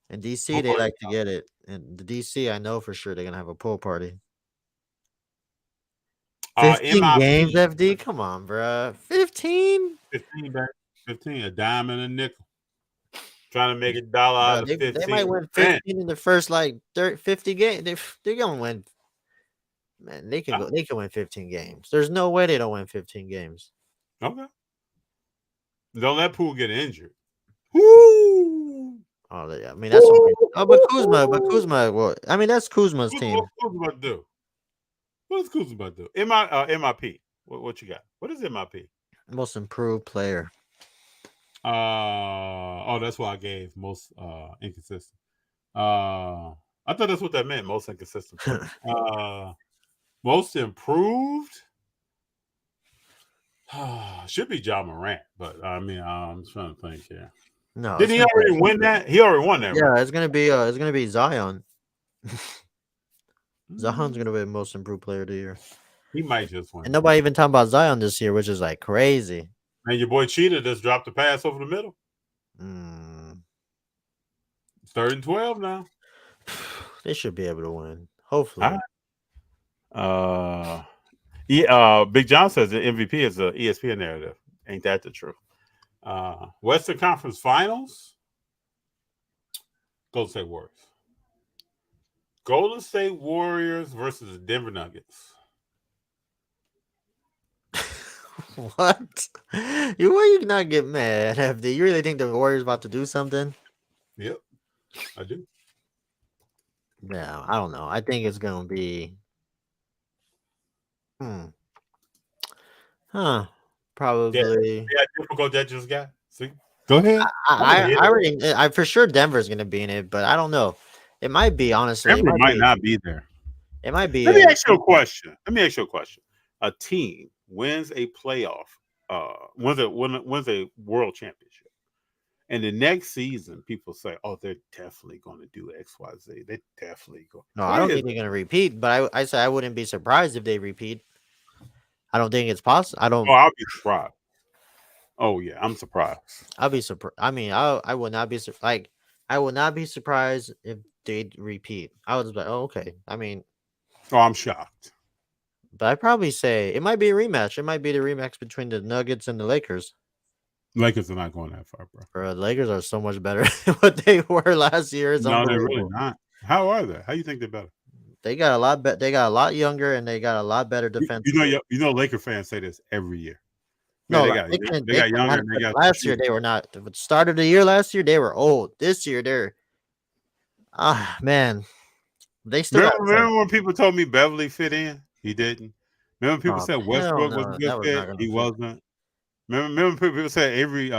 In DC, they like to get it. And the DC, I know for sure they're gonna have a pool party. 15 games, FD. Come on, bro. 15. 15 back. 15. A dime and a nickel. Trying to make $1 out of 15. They might win 15 in the first 50 games. They're gonna win. Man, they can go. They can win 15 games. There's no way they don't win 15 games. Okay. Don't let Poole get injured. Woo! Oh yeah, I mean that's. But Kuzma. Well, I mean that's Kuzma's team. What's Kuzma about to do? What is Kuzma about to do? MIP. What you got? What is MIP? Most improved player. That's why I gave most inconsistent. I thought that's what that meant. Most inconsistent. Most improved. Should be John Morant, but I mean, I'm trying to think here. No, didn't he already win that? He already won that. Yeah, right? it's gonna be Zion. Zion's gonna be the most improved player of the year. He might just win. And nobody even talking about Zion this year, which is like crazy. And your boy Cheetah just dropped the pass over the middle. It's 3rd and 12 now. They should be able to win. Hopefully. Big John says the MVP is the ESPN narrative. Ain't that the truth? Western Conference Finals. Golden State Warriors. Golden State Warriors versus the Denver Nuggets. What? You not get mad, FD? You really think the Warriors about to do something? Yep, I do. Yeah, I don't know. I think it's gonna be. Probably. Yeah, difficult that just got. See, go ahead. I for sure Denver's gonna be in it, but I don't know. It might be honestly. Denver might not be there. It might be. Let me ask you a question. A team wins a playoff, wins a world championship, and the next season people say, "Oh, they're definitely going to do X, Y, Z. They're definitely going." No, I don't think they're going to repeat. But I say I wouldn't be surprised if they repeat. I don't think it's possible. I don't. Oh, I'll be surprised. Oh yeah, I'm surprised. I'll be surprised. I mean, I would not be I would not be surprised if they repeat. I was like, oh, okay. I mean, I'm shocked. But I'd probably say it might be a rematch. It might be the rematch between the Nuggets and the Lakers. Lakers are not going that far, bro. Bro, the Lakers are so much better than what they were last year. It's no, they're really not. How are they? How do you think they're better? They got a lot They got a lot younger, and they got a lot better defense. You know, Laker fans say this every year. Man, no, they got younger. And they got last year they were not. At the start of the year last year they were old. This year they're man. They still remember when people told me Beverly fit in? He didn't. Remember people said Westbrook was a good fit? He wasn't. Remember people said Avery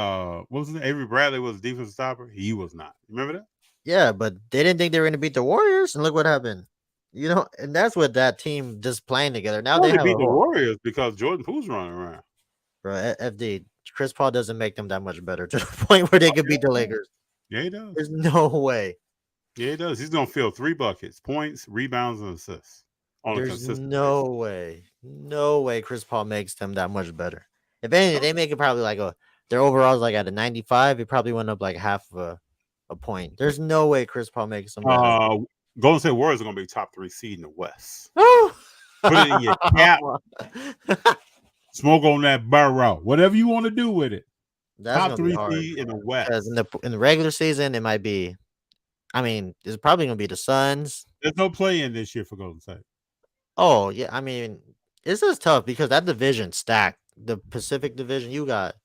Bradley was a defensive stopper? He was not. Remember that? Yeah, but they didn't think they were going to beat the Warriors, and look what happened. You know, and that's what that team just playing together. Now they beat the Warriors because Jordan Poole's running around. Bro, FD, Chris Paul doesn't make them that much better to the point where they could beat the Lakers. Yeah, he does. There's no way. Yeah, he does. He's gonna fill 3 buckets: points, rebounds, and assists. There's no way. No way Chris Paul makes them that much better. If anything, they make it probably like their overalls like at a 95. It probably went up like half of a point. There's no way Chris Paul makes them better. Golden State Warriors are gonna be top 3 seed in the West. Put it in your cap. Smoke on that barrel. Whatever you want to do with it. That's top 3 seed in the West. Because in the regular season, it might be. I mean, it's probably gonna be the Suns. There's no play-in this year for Golden State. Oh yeah, I mean, this is tough because that division stacked. The Pacific Division, you got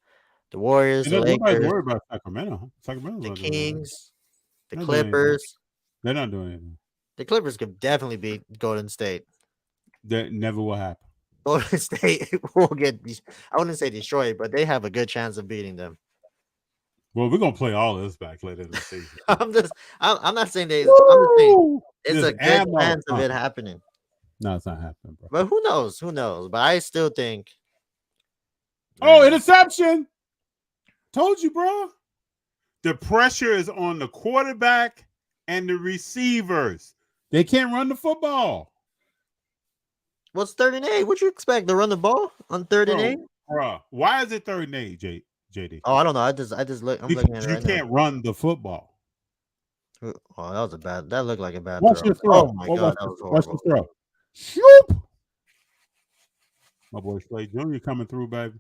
the Warriors, the Lakers. Nobody's worried about Sacramento. The Kings, the Clippers. They're not doing anything. The Clippers could definitely beat Golden State. That never will happen. Golden State will get. I wouldn't say destroyed, but they have a good chance of beating them. Well, we're gonna play all this back later in the season. I'm not saying they. I'm just saying it's a good chance of it happening. No, it's not happening, bro. But who knows? Who knows? But I still think. Oh, interception! Told you, bro. The pressure is on the quarterback and the receivers. They can't run the football. What's 3rd and 8? What you expect to run the ball on 3rd and 8? Bruh, why is it 3rd and 8, JD? Oh, I don't know. I just look. I'm Because looking at it you right can't run the football. now. Oh, that was a bad. That looked like a bad Watch throw. your throw. Oh my god, that was Watch horrible. the throw. Shoop. My boy Slade Jr. coming through, baby.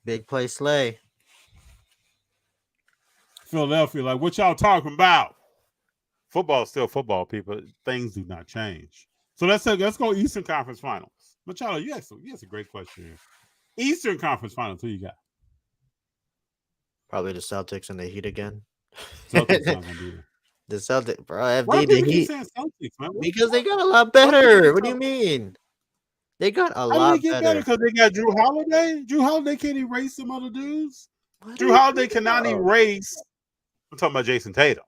Big play, Slay. Philadelphia, like, what y'all talking about? Football is still football, people. Things do not change. So let's go Eastern Conference Finals. Machado, you asked a great question here. Eastern Conference Finals, who you got? Probably the Celtics and the Heat again. Celtics not gonna be there. The Celtics, bro. Why do FD, the people keep Heat, saying Celtics, man? because they got a lot better. What do you mean? They got a How do lot they get better? Because they got Drew Holiday. Drew Holiday can't erase some other dudes. What Drew are you Holiday talking cannot about? erase. I'm talking about Jason Tatum.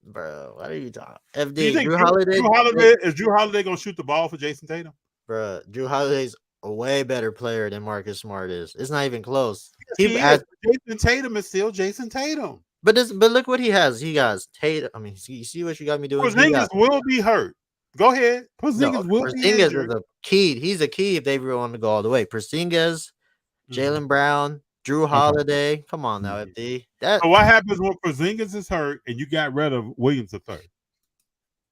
Bro, what are you talking? Do you FD, think Drew Holiday, is Drew Holiday gonna shoot the ball for Jason Tatum? bro. Drew Holiday's a way better player than Marcus Smart is. It's not even close. Yes, Jason Tatum is still Jason Tatum. But look what he has. He got Tatum. I mean, you see what you got me doing? Porzingis will be hurt. Go ahead. Porzingis will be Porzingis injured. is a key. He's a key if they really want to go all the way. Porzingis, Jalen Brown, Drew Holiday. Come on now, FD. So what happens when Porzingis is hurt and you got rid of Williams III?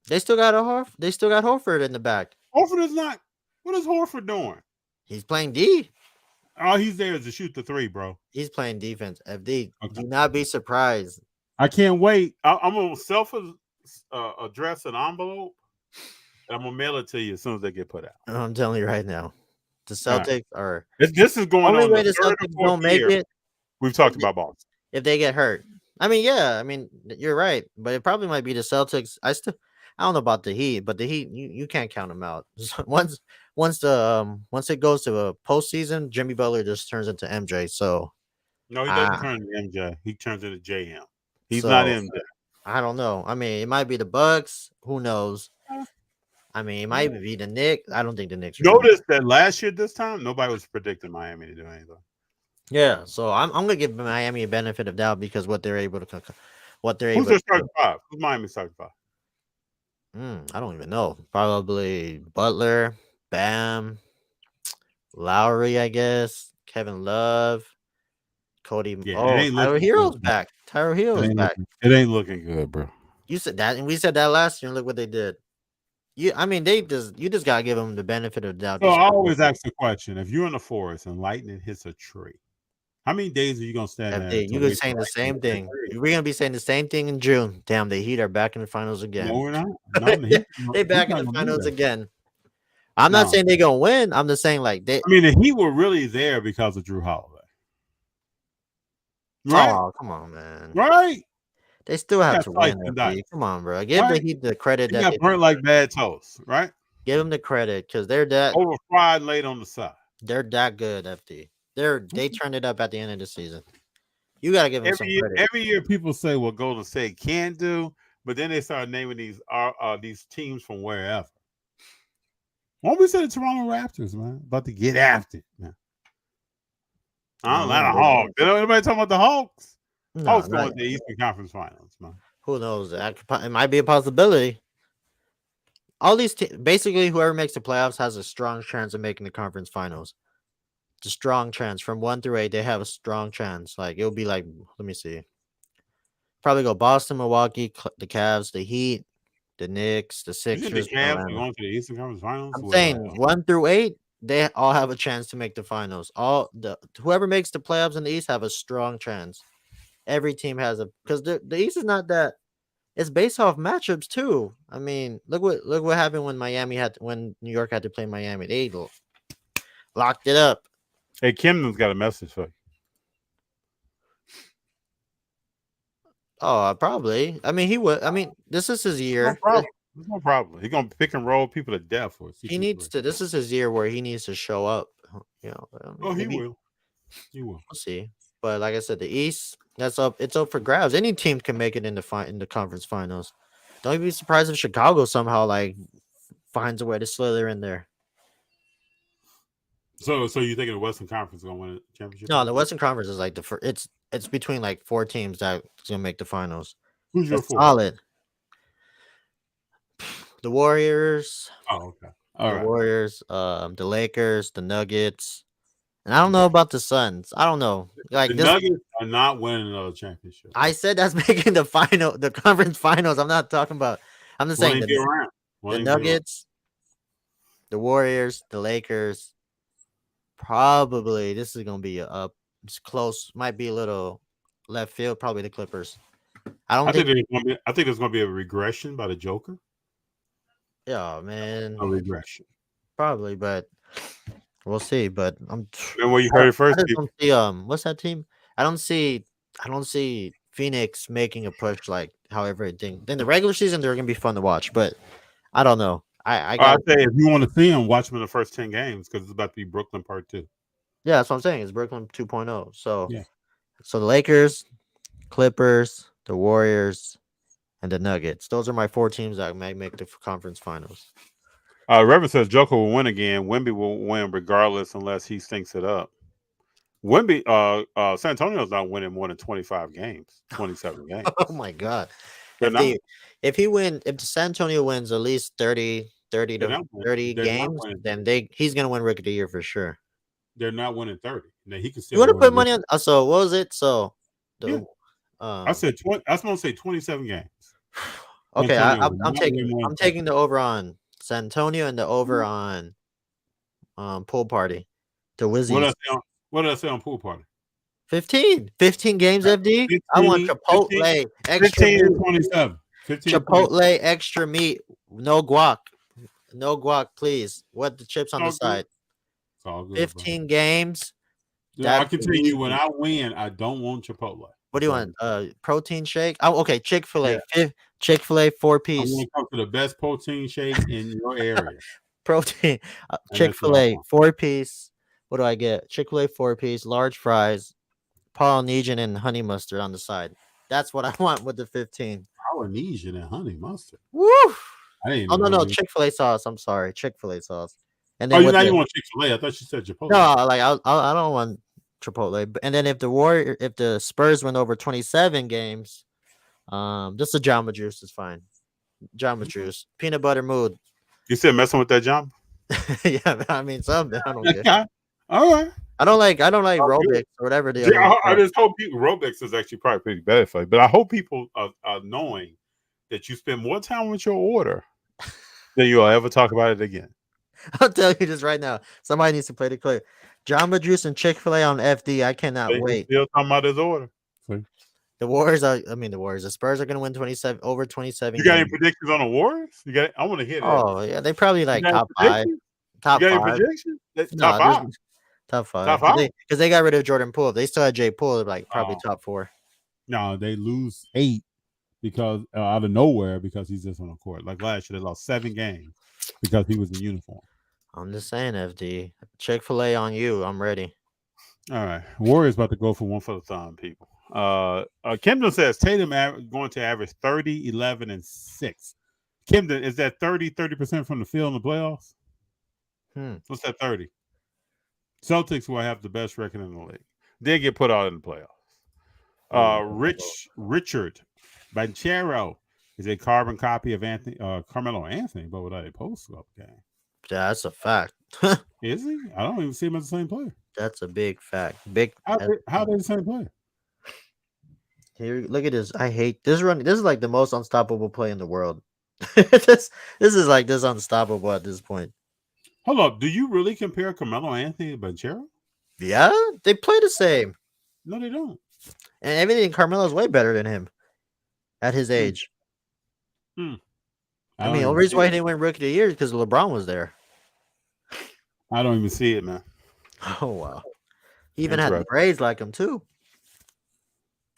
They still got Horford in the back. Horford is not. What is Horford doing? He's playing D. All he's there is to shoot the 3, bro. He's playing defense. FD, do not be surprised. I can't wait. I'm gonna address an envelope. And I'm gonna mail it to you as soon as they get put out. I'm telling you right now, the Celtics are. This is going only on way the the Celtics don't make it. We've talked about Boston. If they get hurt, I mean, you're right, but it probably might be the Celtics. I don't know about the Heat, but the Heat, you can't count them out. Once it goes to a postseason, Jimmy Butler just turns into MJ. So no, he doesn't turn into MJ. He turns into JM. He's not MJ. I don't know. I mean, it might be the Bucks. Who knows? I mean, it might be the Knicks. I don't think the Knicks. Notice that last year, this time, nobody was predicting Miami to do anything. Yeah, so I'm gonna give Miami a benefit of doubt because what they're able to. Who's their starting 5? Who's Miami's starting 5? I don't even know. Probably Butler, Bam, Lowry, I guess. Kevin Love, Cody. Tyler Hero's back. Tyler Hero's back. It ain't looking good, bro. You said that, and we said that last year. And look what they did. You just gotta give them the benefit of the doubt. So I always ask the question: if you're in the forest and lightning hits a tree, how many days are you gonna stand there? You guys saying the same thing. We're gonna be saying the same thing in June. Damn, the Heat are back in the finals again. No, we're not. No, they back in the finals again. I'm not saying they're gonna win. I'm just saying the Heat were really there because of Drew Holiday. Right? Oh, come on, man. Right? They still have to win. Come on, bro. Give the Heat the credit that they burnt like bad toast, right? Give them the credit because they're that over fried late on the side. They're that good, FD. They turned it up at the end of the season. You gotta give them some credit. Every year, people say what Golden State can't do, but then they start naming these teams from wherever. Won't we say the Toronto Raptors, man? About to get after it, man. I don't like the Hawks. Anybody talking about the Hawks? No, Hawks going to the Eastern Conference Finals, man. Who knows? It might be a possibility. All these basically, whoever makes the playoffs has a strong chance of making the conference finals. It's a strong chance from 1 through 8. They have a strong chance. Like it'll be like, let me see. Probably go Boston, Milwaukee, the Cavs, the Heat, the Knicks, the Sixers. The Cavs are going to the Eastern Conference Finals. I'm saying 1 through 8, they all have a chance to make the finals. Whoever makes the playoffs in the East have a strong chance. Every team has because the East is not that. It's based off matchups too. I mean, look what happened when when New York had to play Miami. They locked it up. Hey, Kim's got a message for you. Oh, probably. I mean, he would. I mean, this is his year. No problem. He's gonna pick and roll people to death for. He needs to. This is his year where he needs to show up. You know. He will. He will. We'll see. But like I said, the East, that's up. It's up for grabs. Any team can make it in the conference finals. Don't be surprised if Chicago somehow finds a way to slither in there. So you thinking the Western Conference is gonna win a championship? No, the Western Conference is it's between 4 teams that's gonna make the finals. Who's your 4? Solid. the Warriors, Oh, okay. All the right. Warriors, the Lakers, the Nuggets, and I don't know about the Suns. I don't know. Like The this, Nuggets are not winning another championship. I said that's making the conference finals. I'm not talking about. I'm just Won't saying even be around. the Won't even be around. Nuggets, the Warriors, the Lakers. Probably this is gonna be up. It's close. Might be a little left field. Probably the Clippers. I think there's gonna be a regression by the Joker. Yeah, man. A regression. Probably, but we'll see. But And where you heard it first, I just don't see what's that team? I don't see Phoenix making a push like however it did. Then the regular season they're gonna be fun to watch, but I don't know. I got say if you want to see them, watch them in the first 10 games because it's about to be Brooklyn Part 2. Yeah, that's what I'm saying. It's Brooklyn 2.0. So Yeah. So the Lakers, Clippers, the Warriors, and the Nuggets. Those are my 4 teams that might make the conference finals. Reverend says Joker will win again. Wemby will win regardless unless he stinks it up. Wemby, San Antonio's not winning more than 25 games, 27 games. Oh my God! They're If San Antonio wins at least 30 games, then he's gonna win Rookie of the Year for sure. They're not winning 30. Now he can still. You want to put money on? So what was it? So I said 20. I was going to say 27 games. Okay, I'm taking the over on San Antonio and the over on Pool Party. The Wizards. What did I say on Pool Party? 15 games, FD. 15, I want Chipotle extra 15 and 27. 15 Chipotle extra meat, no guac, please. What the chips on the side? It's all good. 15 bro. Games. I can tell you when I win, I don't want Chipotle. What do you want? Protein shake? Oh, okay. Chick-fil-A. Yeah. Chick-fil-A 4-piece. I'm going to come to the best protein shake in your area. Protein. Chick-fil-A 4-piece. What do I get? Chick-fil-A 4-piece, large fries, Polynesian and honey mustard on the side. That's what I want with the 15. Polynesian and honey mustard. Woo! No. Chick-fil-A sauce. I'm sorry. Chick-fil-A sauce. And then you want Chick-fil-A. I thought you said Chipotle. No, like I don't want Chipotle. And then if the Spurs win over 27 games, just the Jamba Juice is fine. Jamba Juice, peanut butter mood. You said messing with that Jamba? Yeah, I mean something. I don't get. All right. I don't like Robix or whatever the other. I just hope Robix is actually probably pretty bad for you. But I hope people are knowing that you spend more time with your order than you'll ever talk about it again. I'll tell you this right now. Somebody needs to play the clip. Jamba Juice and Chick-fil-A on FD. I cannot wait. Still talking about his order. See? The Warriors. The Spurs are going to win over 27. You got any predictions on the Warriors? I want to hear that. Oh yeah, they probably like top 5. Top 5. Prediction? Top 5. Top 5. Because they got rid of Jordan Poole. If they still had Jay Poole, they're like probably top 4. No, they lose 8 because out of nowhere because he's just on the court. Like last year, they lost 7 games because he was in uniform. I'm just saying, FD. Chick-fil-A on you. I'm ready. All right. Warriors about to go for one for the thumb, people. Camden says Tatum going to average 30, 11, and 6. Camden, is that 30% from the field in the playoffs? What's that 30? Celtics will have the best record in the league. They get put out in the playoffs. Richard Banchero is a carbon copy of Carmelo Anthony, but without a post-up game. Yeah, that's a fact. Is he? I don't even see him as the same player. That's a big fact. How are they the same player? Here, look at this. I hate this run. This is like the most unstoppable play in the world. this is like this unstoppable at this point. Hold up. Do you really compare Carmelo Anthony to Banchero? Yeah, they play the same. No, they don't. And everything, Carmelo's way better than him at his age. I mean, the only reason why he didn't win Rookie of the Year is because LeBron was there. I don't even see it, man. Oh, wow. He even had the braids like him, too.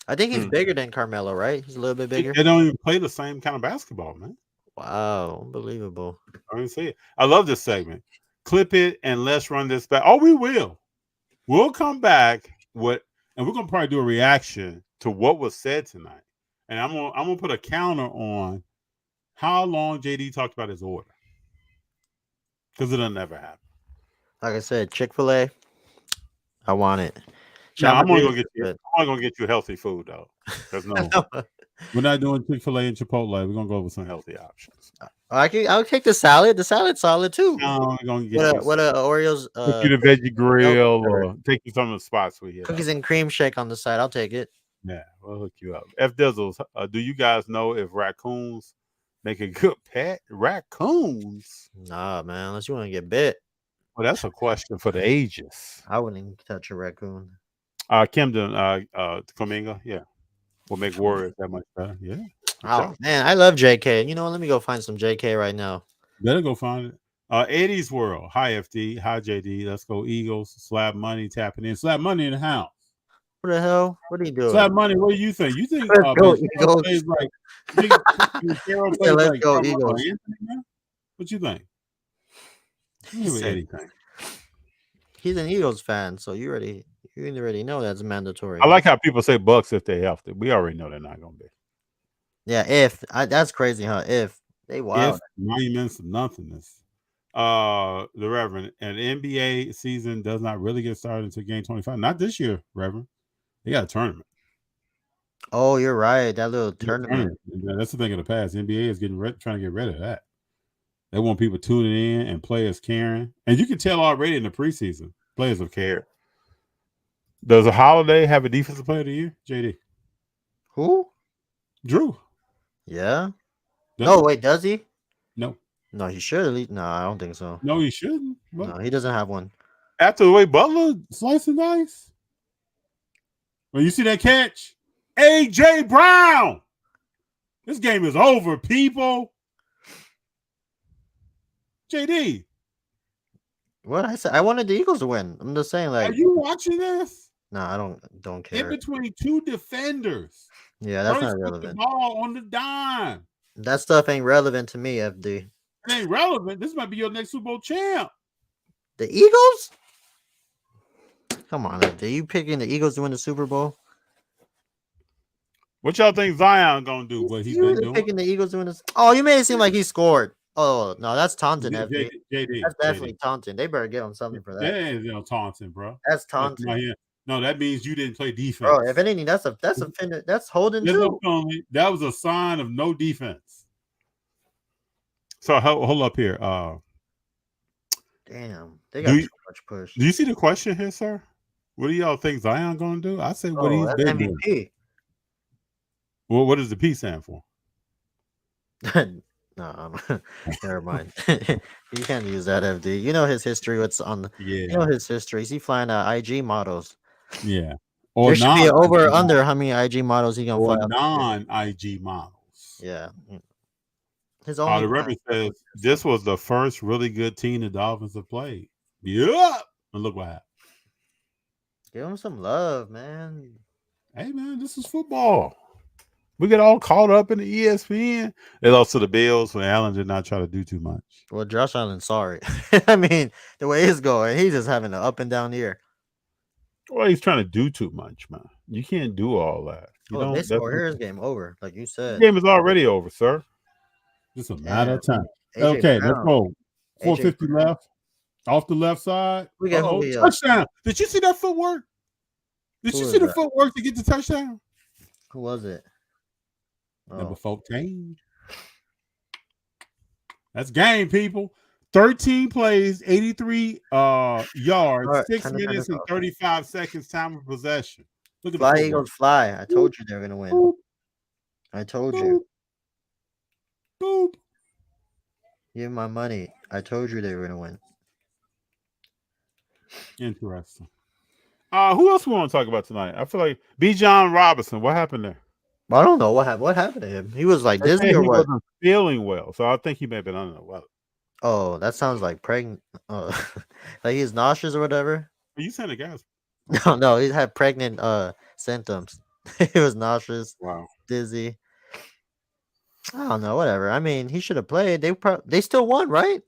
I think he's bigger than Carmelo, right? He's a little bit bigger. They don't even play the same kind of basketball, man. Wow, unbelievable. I don't see it. I love this segment. Clip it and let's run this back. Oh, we will. We'll come back and we're gonna probably do a reaction to what was said tonight. And I'm gonna put a counter on how long JD talked about his order. Because it'll never happen. Like I said, Chick-fil-A, I want it. No, I'm only gonna get you healthy food though. There's no We're not doing Chick-fil-A and Chipotle. We're gonna go with some healthy options. I'll take the salad. The salad's solid too. No, we're gonna get you. What a Oreos Take you to Veggie Grill or or take you some of the spots we hit. cookies and cream shake on the side. I'll take it. Yeah, we'll hook you up. F Dizzles, do you guys know if raccoons make a good pet? Raccoons? Nah, man. Unless you want to get bit, Well, that's a question for the ages. I wouldn't even touch a raccoon. Camden, Flamingo, yeah. Will make Warriors that much better. Yeah. Oh man, I love JK. You know what? Let me go find some JK right now. Better go find it. Eddie's World. Hi, FD. Hi, JD. Let's go Eagles. Slab Money tapping in. Slab Money in the house. What the hell? What are you doing? Slab Money, what do you think? You think Let's go Eagles. plays like, Let's go Eagles. What you think? He's an Eagles fan, so you already know that's mandatory. I like how people say Bucks if they healthy. We already know they're not gonna be. Yeah, that's crazy, huh? If they wild. If 90 minutes of nothingness. The Reverend, an NBA season does not really get started until game 25. Not this year, Reverend. They got a tournament. Oh, you're right. That little tournament. That's the thing of the past. NBA is trying to get rid of that. They want people tuning in and players caring. And you can tell already in the preseason, players have cared. Does a Holiday have a defensive player of the year, JD? Who? Drew. Yeah. No, wait, does he? No. No, he should at least. No, I don't think so. No, he shouldn't. No, he doesn't have one. After the way Butler sliced and dice. Well, you see that catch? A.J. Brown. This game is over, people. JD. What I said? I wanted the Eagles to win. I'm just saying, like. Are you watching this? No, I don't care. In between two defenders. Yeah, that's First not relevant. The ball on the dime. That stuff ain't relevant to me, FD. It ain't relevant. This might be your next Super Bowl champ. The Eagles? Come on, FD. You picking the Eagles to win the Super Bowl? What y'all think Zion gonna do? What he's been doing? Picking the Eagles to win this? Oh, you made it seem like he scored. Oh no, that's taunting, FD. JD, that's definitely taunting. They better give him something for that. That ain't taunting, bro. That's taunting. No, that means you didn't play defense. Bro, if anything, that's holding too. That was a sign of no defense. So hold up here. Damn, they got too much push. Do you see the question here, sir? What do y'all think Zion gonna do? I say what he's been MVP. doing. Well, what does the P stand for? No, never mind. You can't use that, FD. You know his history. What's on the? Yeah. You know his history. Is he flying IG models? Yeah. Or there should be over or under how many IG models he gonna fly. Non-IG models. Yeah. His own. The reference says this was the first really good team the Dolphins have played. Yeah. And look what happened. Give him some love, man. Hey, man, this is football. We get all caught up in the ESPN. They lost to the Bills when Allen did not try to do too much. Well, Josh Allen, sorry. I mean, the way he's going, he's just having an up and down year. Well, he's trying to do too much, man. You can't do all that. They score here, is game over, like you said. The game is already over, sir. Just a matter of time. Okay, let's go. 4:50 left. Off the left side. We got touchdown. Did you see that footwork? Did you see the footwork to get the touchdown? Who was it? Number 14. That's game, people. 13 plays, 83 yards, 6 minutes and 35 seconds time of possession. Look at fly, Eagles, fly. I told you they were going to win. Boop. I told you. Boop. Give my money. I told you they were going to win. Interesting. Who else we want to talk about tonight? I feel like B. John Robinson. What happened there? I don't know what happened to him. He was like dizzy or what? He wasn't feeling well, so I think he may have been under the weather. Oh, that sounds like pregnant. Like he's nauseous or whatever. Are you saying the guy's? No, he had pregnant symptoms. He was nauseous. Wow. Dizzy. I don't know. Whatever. I mean, he should have played. They still won, right?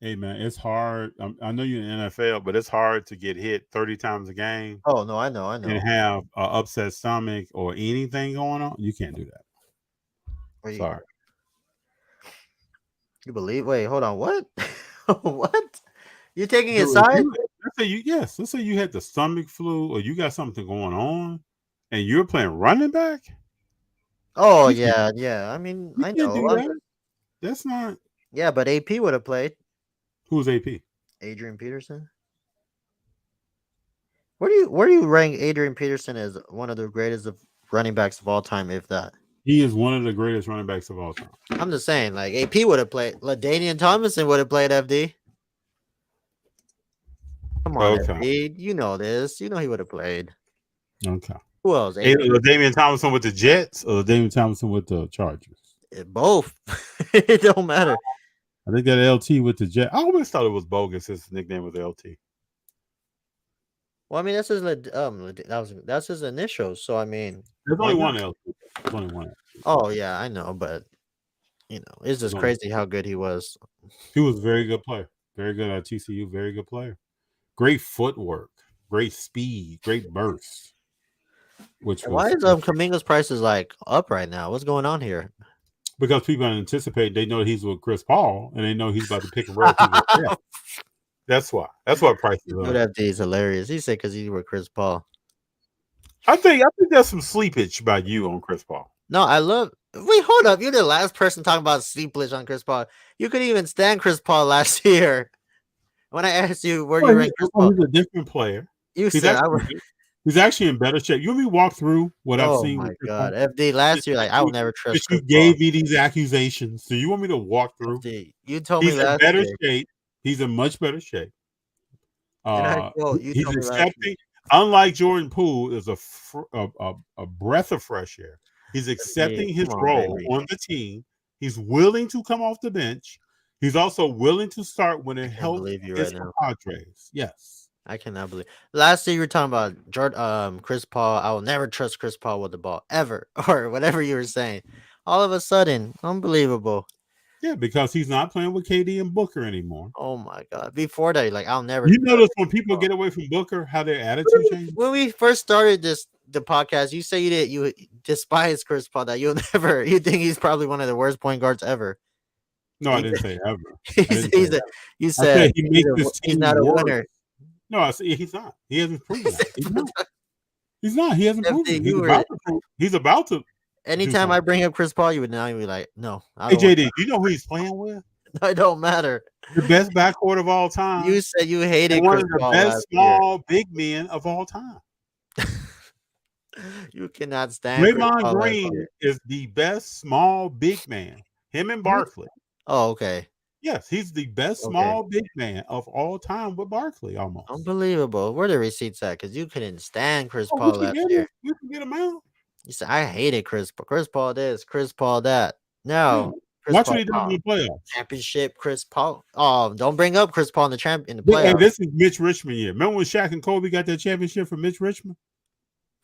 Hey man, it's hard. I know you're in the NFL, but it's hard to get hit 30 times a game. Oh no, I know. And have an upset stomach or anything going on. You can't do that. Sorry. You believe? Wait, hold on. What? What? You taking his side? Let's say you had the stomach flu or you got something going on, and you're playing running back. Oh You can't, yeah. I mean, you I can't know. do that. That's not. Yeah, but AP would have played. Who's AP? Adrian Peterson. Where do you rank Adrian Peterson as one of the greatest of running backs of all time, if that? He is one of the greatest running backs of all time. I'm just saying, like AP would have played. LaDainian Tomlinson would have played FD. Come on, Okay. FD. You know this. You know he would have played. Okay. Who else? Hey, AP? Damian Thompson with the Jets or Damian Thompson with the Chargers? Both. It don't matter. I think that LT with the Jets. I always thought it was bogus. His nickname was LT. Well, I mean that's that's his initials. So I mean, There's why only not? one LT. There's only one. Oh yeah, I know, but it's just crazy how good he was. He was a very good player. Very good at TCU. Very good player. Great footwork. Great speed. Great burst. Why is Kaminga's price is like up right now? What's going on here? Because people anticipate they know he's with Chris Paul and they know he's about to pick a roll. That's why. That's why price is up. FD is hilarious. He said because he with Chris Paul. I think there's some sleepage by you on Chris Paul. No, I love. Wait, hold up. You're the last person talking about sleepless on Chris Paul. You couldn't even stand Chris Paul last year. When I asked you where you rank Chris Paul, he's a different player. You said he's actually in better shape. You want me to walk through what I've seen? Oh my god, FD last year, like I would never trust. You gave me these accusations, so you want me to walk through? FD, you told me he's last in better year. shape. He's in much better shape. He's accepting. Unlike Jordan Poole, is a breath of fresh air. He's accepting his role on the team. He's willing to come off the bench. He's also willing to start when it helps his Padres. Yes. I cannot believe. Last year you were talking about Chris Paul. I will never trust Chris Paul with the ball ever, or whatever you were saying. All of a sudden, unbelievable. Yeah, because he's not playing with KD and Booker anymore. Oh my god! Before that, like I'll never. You notice when people get away from Booker, how their attitude changes. When we first started the podcast, you say you despise Chris Paul. That you think he's probably one of the worst point guards ever. No, I didn't say ever. You said he's not a winner. No, I said he's not. He hasn't proven that. He's not. He hasn't proven it. He's about to. Anytime I bring up Chris Paul, you would now be like, no. Hey, JD, do you know who he's playing with? It don't matter. The best backcourt of all time. You said you hated one Chris of the Paul best small big men of all time. You cannot stand Draymond Green is the best small big man. Him and Barkley. Oh, okay. Yes, he's the best small big man of all time with Barkley almost. Unbelievable. Where are the receipts at? Because you couldn't stand Chris Paul last year. We can get him out. You said I hated Chris Paul this, Chris Paul that. No. Watch what he does in the playoffs. Championship, Chris Paul. Oh, don't bring up Chris Paul in the playoffs. Hey, this is Mitch Richmond year. Remember when Shaq and Kobe got that championship from Mitch Richmond?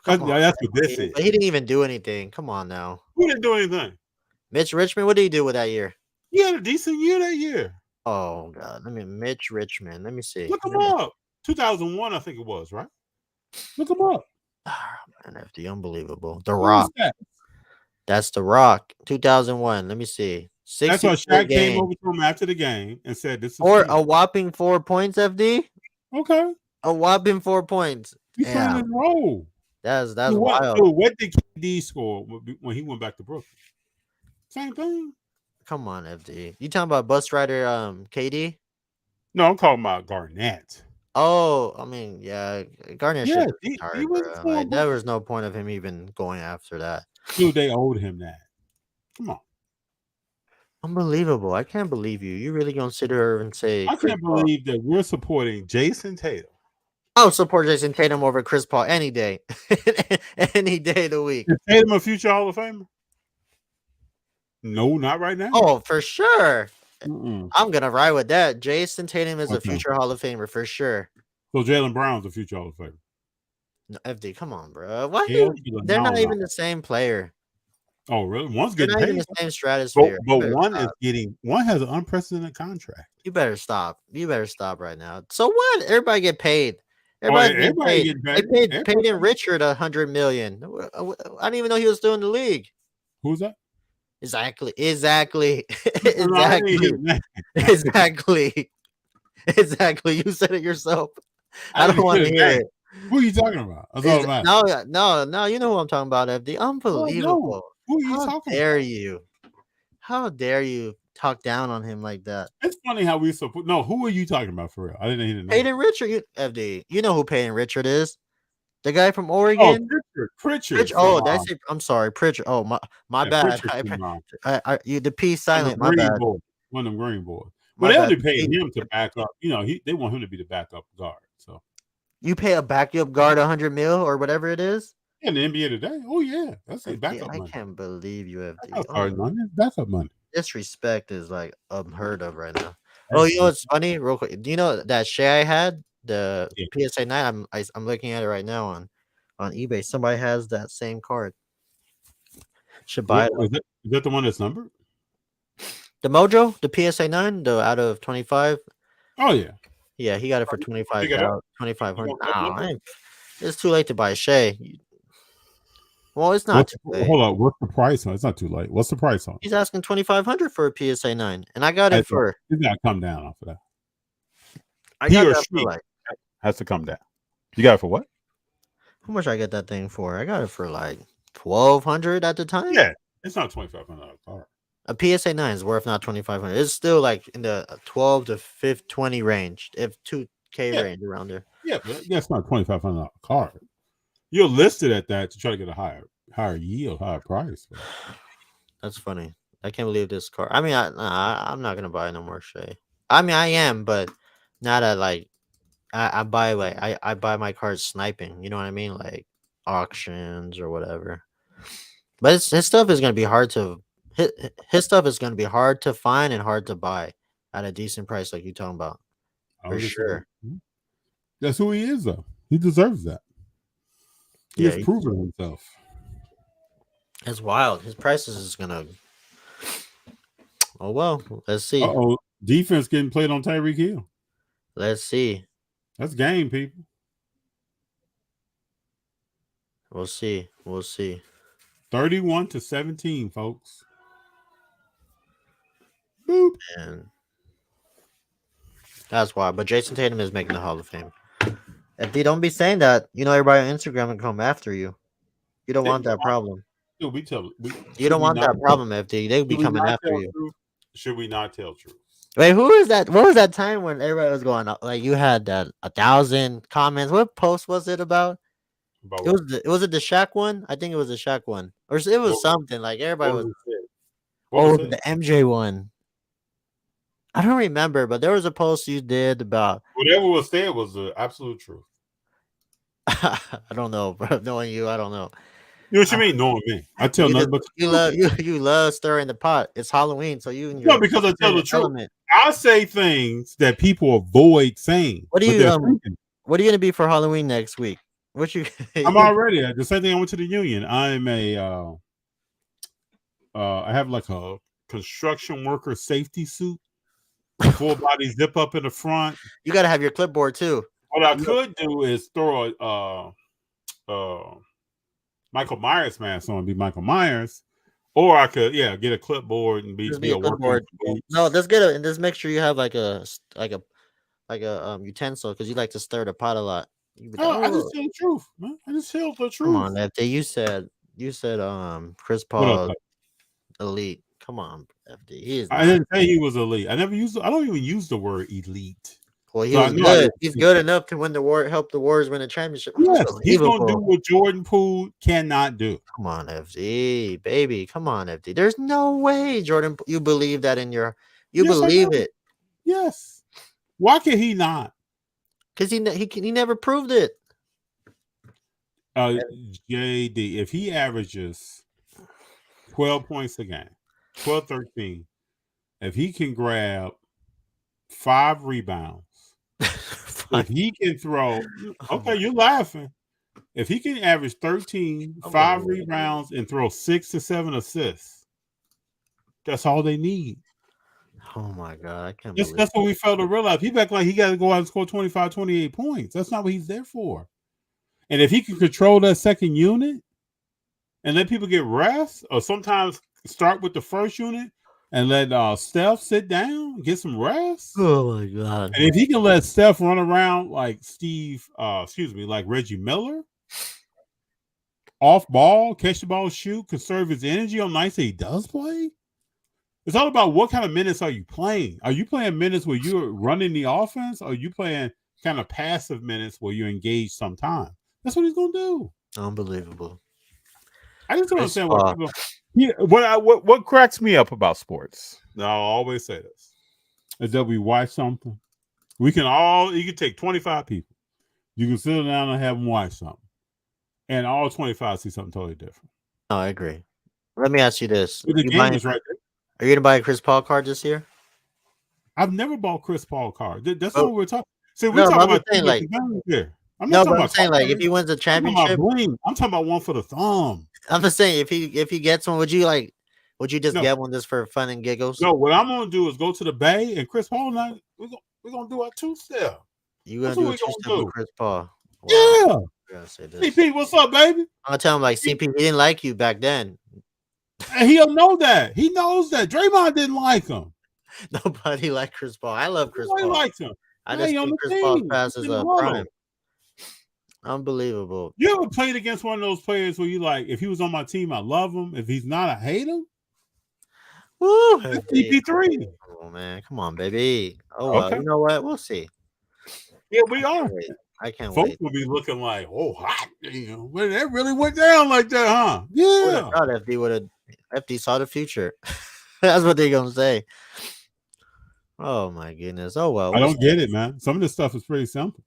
That's what this is. But he didn't even do anything. Come on now. Who didn't do anything? Mitch Richmond, what did he do with that year? He had a decent year that year. Oh God. Mitch Richmond. Let me see. Look him up. 2001, I think it was, right? Look him up. Man, FD, unbelievable. The Rock. That's The Rock. 2001. Let me see. That's why Shaq came over to him after the game and said, "This is a whopping 4 points." FD. Okay. A whopping 4 points. He's playing his role. That's wild. So what did KD score when he went back to Brooklyn? Same thing. Come on, FD. You talking about bus rider KD? No, I'm talking about Garnett. Oh, I mean, yeah, Garnett should have retired, bro. Like, there was no point of him even going after that. Dude, they owed him that. Come on. Unbelievable. I can't believe you. You really gonna sit here and say I can't believe that we're supporting Jason Tatum. I'll support Jason Tatum over Chris Paul any day. Any day of the week. Is Tatum a future Hall of Famer? No, not right now. Oh, for sure. I'm gonna ride with that. Jason Tatum is a future Hall of Famer for sure. So Jaylen Brown's a future Hall of Famer. No, FD, come on, bro. Why? They're not even the same player. Oh, really? One's getting paid. In the same stratosphere. But one has an unprecedented contract. You better stop. You better stop right now. So what? Everybody get paid. Everybody get paid. They paid in Richard $100 million. I didn't even know he was still in the league. Who's that? Exactly. Exactly. You said it yourself. I don't want to hear it. Who are you talking about? That's all No. You know who I'm talking about, FD. Unbelievable. Who are you How talking dare about? you? How dare you talk down on him like that? It's funny how we support. No, who are you talking about for real? I didn't even know. Peyton Richard, FD. You know who Peyton Richard is? The guy from Oh, Oregon. Pritchard Oh, from did I say? I'm sorry, Pritchard. Oh, my yeah, bad. Pritchard from You the P one of silent. them My Green bad. Boys. One of them Green Boys. But My they bad. only paid him to back up. You know, they want him to be the backup guard. So You pay a backup guard 100 mil or whatever it is. in the NBA today, oh yeah, that's a backup I money. can't believe you, FD. That's hard money. Backup money. Disrespect is like unheard of right now. Yeah, Oh, you know what's funny? Real quick, do you know that Shea I had the Yeah. PSA 9? I'm looking at it right now on eBay. Somebody has that same card. Should buy it. Is that the one that's numbered? The Mojo, the PSA 9, the out of 25. Oh yeah. Yeah, he got it for Pick it up. 2,500. You want It's too late to buy Shea. Well, it's not too late. Hold on. What's the price on? It's not too late. What's the price on? He's asking 2,500 for a PSA 9, and I got it for. He's got to come down off of that. I He got or that for she like. has to come down. You got it for what? How much I get that thing for? I got it for like 1,200 at the time. Yeah, it's not $2,500 car. A PSA 9 is worth not 2,500. It's still like in the 12 to 20 range, if 2K range around there. Yeah, but that's not $2,500 car. You're listed at that to try to get a higher yield, higher price. That's funny. I can't believe this car. I mean, I'm not gonna buy no more Shea. I mean, I am, but not at like I buy like I buy my cars sniping. You know what I mean? Like auctions or whatever. But his stuff is gonna be hard to his stuff is gonna be hard to find and hard to buy at a decent price, like you talking about. For sure. That's who he is, though. He deserves that. He has proven himself. It's wild. His prices is gonna. Oh well, let's see. Defense getting played on Tyreek Hill. Let's see. That's game, people. We'll see. 31-17, folks. Boop. And that's why. But Jason Tatum is making the Hall of Fame. If they don't be saying that, everybody on Instagram will come after you. You don't want that problem. You don't want that problem, FD. They will be coming after you. Should we not tell truth? Wait, who is that? What was that time when everybody was going up? Like you had that 1,000 comments. What post was it about? Was it the Shaq one? I think it was the Shaq one, or it was something like everybody was. The MJ one. I don't remember, but there was a post you did about whatever was said was the absolute truth. I don't know, bro. Knowing you, I don't know. You know what you mean? Knowing me, I tell nothing but you love stirring the pot. It's Halloween, so you and your because I tell the truth. I say things that people avoid saying. What are you gonna be for Halloween next week? What you? I'm already the same thing. I went to the union. I'm a I have like a construction worker safety suit, full body zip up in the front. You got to have your clipboard too. What I could do is throw a Michael Myers mask on, be Michael Myers, or I could get a clipboard and be a clipboard. No, let's get it and just make sure you have like a utensil because you like to stir the pot a lot. I just tell the truth, man. I just tell the truth. Come on, FD. You said Chris Paul elite. Come on, FD. I didn't say he was elite. I don't even use the word elite. Well, he was good. He's good enough to win help the Warriors win a championship. Yes, he's gonna do what Jordan Poole cannot do. Come on, FD, baby. Come on, FD. There's no way, Jordan. You believe that in your. You believe it. Yes. Why can he not? Because he never proved it. JD, if he averages 12 points a game, 12, 13, if he can grab 5 rebounds, if he can throw, okay, you're laughing. If he can average 13, 5 rebounds, and throw 6 to 7 assists, that's all they need. Oh my God, I can't believe that's what we failed to realize. He back like he got to go out and score 25, 28 points. That's not what he's there for. And if he can control that second unit and let people get rest, or sometimes start with the first unit and let Steph sit down, get some rest. Oh my God. And if he can let Steph run around like like Reggie Miller, off ball, catch the ball, shoot, conserve his energy on nights that he does play. It's all about what kind of minutes are you playing. Are you playing minutes where you're running the offense, or are you playing kind of passive minutes where you're engaged sometime? That's what he's gonna do. Unbelievable. I just don't understand what people. What cracks me up about sports? No, I always say this: is that we watch something. You can take 25 people. You can sit down and have them watch something, and all 25 see something totally different. No, I agree. Let me ask you this: But the game is right there. Are you gonna buy a Chris Paul card this year? I've never bought Chris Paul card. That's what we're talking. See, we're No, talking I'm about saying, like, here. I'm no, not but talking I'm saying like cards. if he wins a I'm talking championship, about bling. I'm talking about one for the thumb. I'm just saying if he gets one, would you just No. get one just for fun and giggles? No, what I'm gonna do is go to the Bay and Chris Paul and I, we're gonna do our two-step. You gonna That's do what a we gonna two-step with do. Chris Paul? Wow. Yeah. I gotta say this. CP, what's up, baby? I'm gonna tell him like CP, he didn't like you back then. And he'll know that. He knows that. Draymond didn't like him. Nobody liked Chris Paul. I love Chris Nobody Paul. liked him. I Now just he on think the Chris Paul's team. past He's is in the a huddle. prime. Unbelievable. You ever played against one of those players where you like, if he was on my team, I love him. If he's not, I hate him? Woo! That's CP3. Oh man, come on, baby. Oh well, Okay. you know what? We'll see. Yeah, we are. I can't Folks wait. will be looking like, oh, hot. Well, that really went down like that, huh? Who would Yeah. have thought FD saw the future? That's what they're gonna say. Oh my goodness. Oh well. I don't get it, man. Some of this stuff is pretty simple.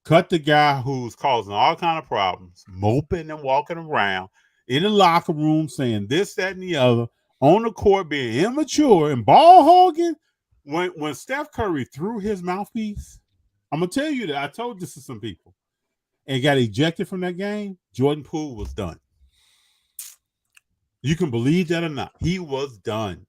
Cut the guy who's causing all kind of problems, moping and walking around in the locker room saying this, that, and the other, on the court being immature and ball hogging. When Steph Curry threw his mouthpiece, I'm gonna tell you that I told this to some people and got ejected from that game. Jordan Poole was done. You can believe that or not. He was done.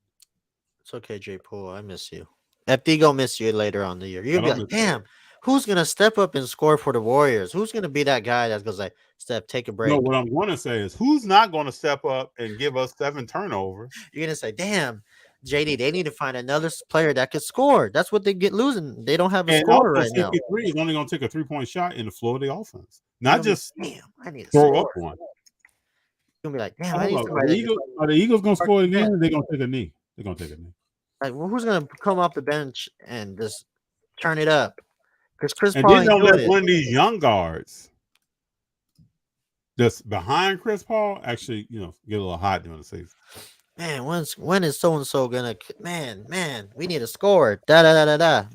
It's okay, J. Poole. I miss you. FD gonna miss you later on in the year. You're gonna be like, damn, who's gonna step up and score for the Warriors? Who's gonna be that guy that's gonna say, Steph, take a break? No, what I'm gonna say is who's not gonna step up and give us 7 turnovers? You're gonna say, damn, JD, they need to find another player that could score. That's what they get losing. They don't have a scorer right now. CP3 is only gonna take a 3-point shot in the flow of the offense, not just damn. I need to throw score. up one. You're gonna be like, damn, I need Are the Eagles gonna score again? Or they're gonna take a knee. They're gonna take a knee. Like, well, who's gonna come off the bench and just turn it up? Because Chris And Paul then don't ain't let doing one it. of these young guards that's behind Chris Paul actually, get a little hot during the season. Man, when is so and so gonna? Man, we need a score. Da da da da da.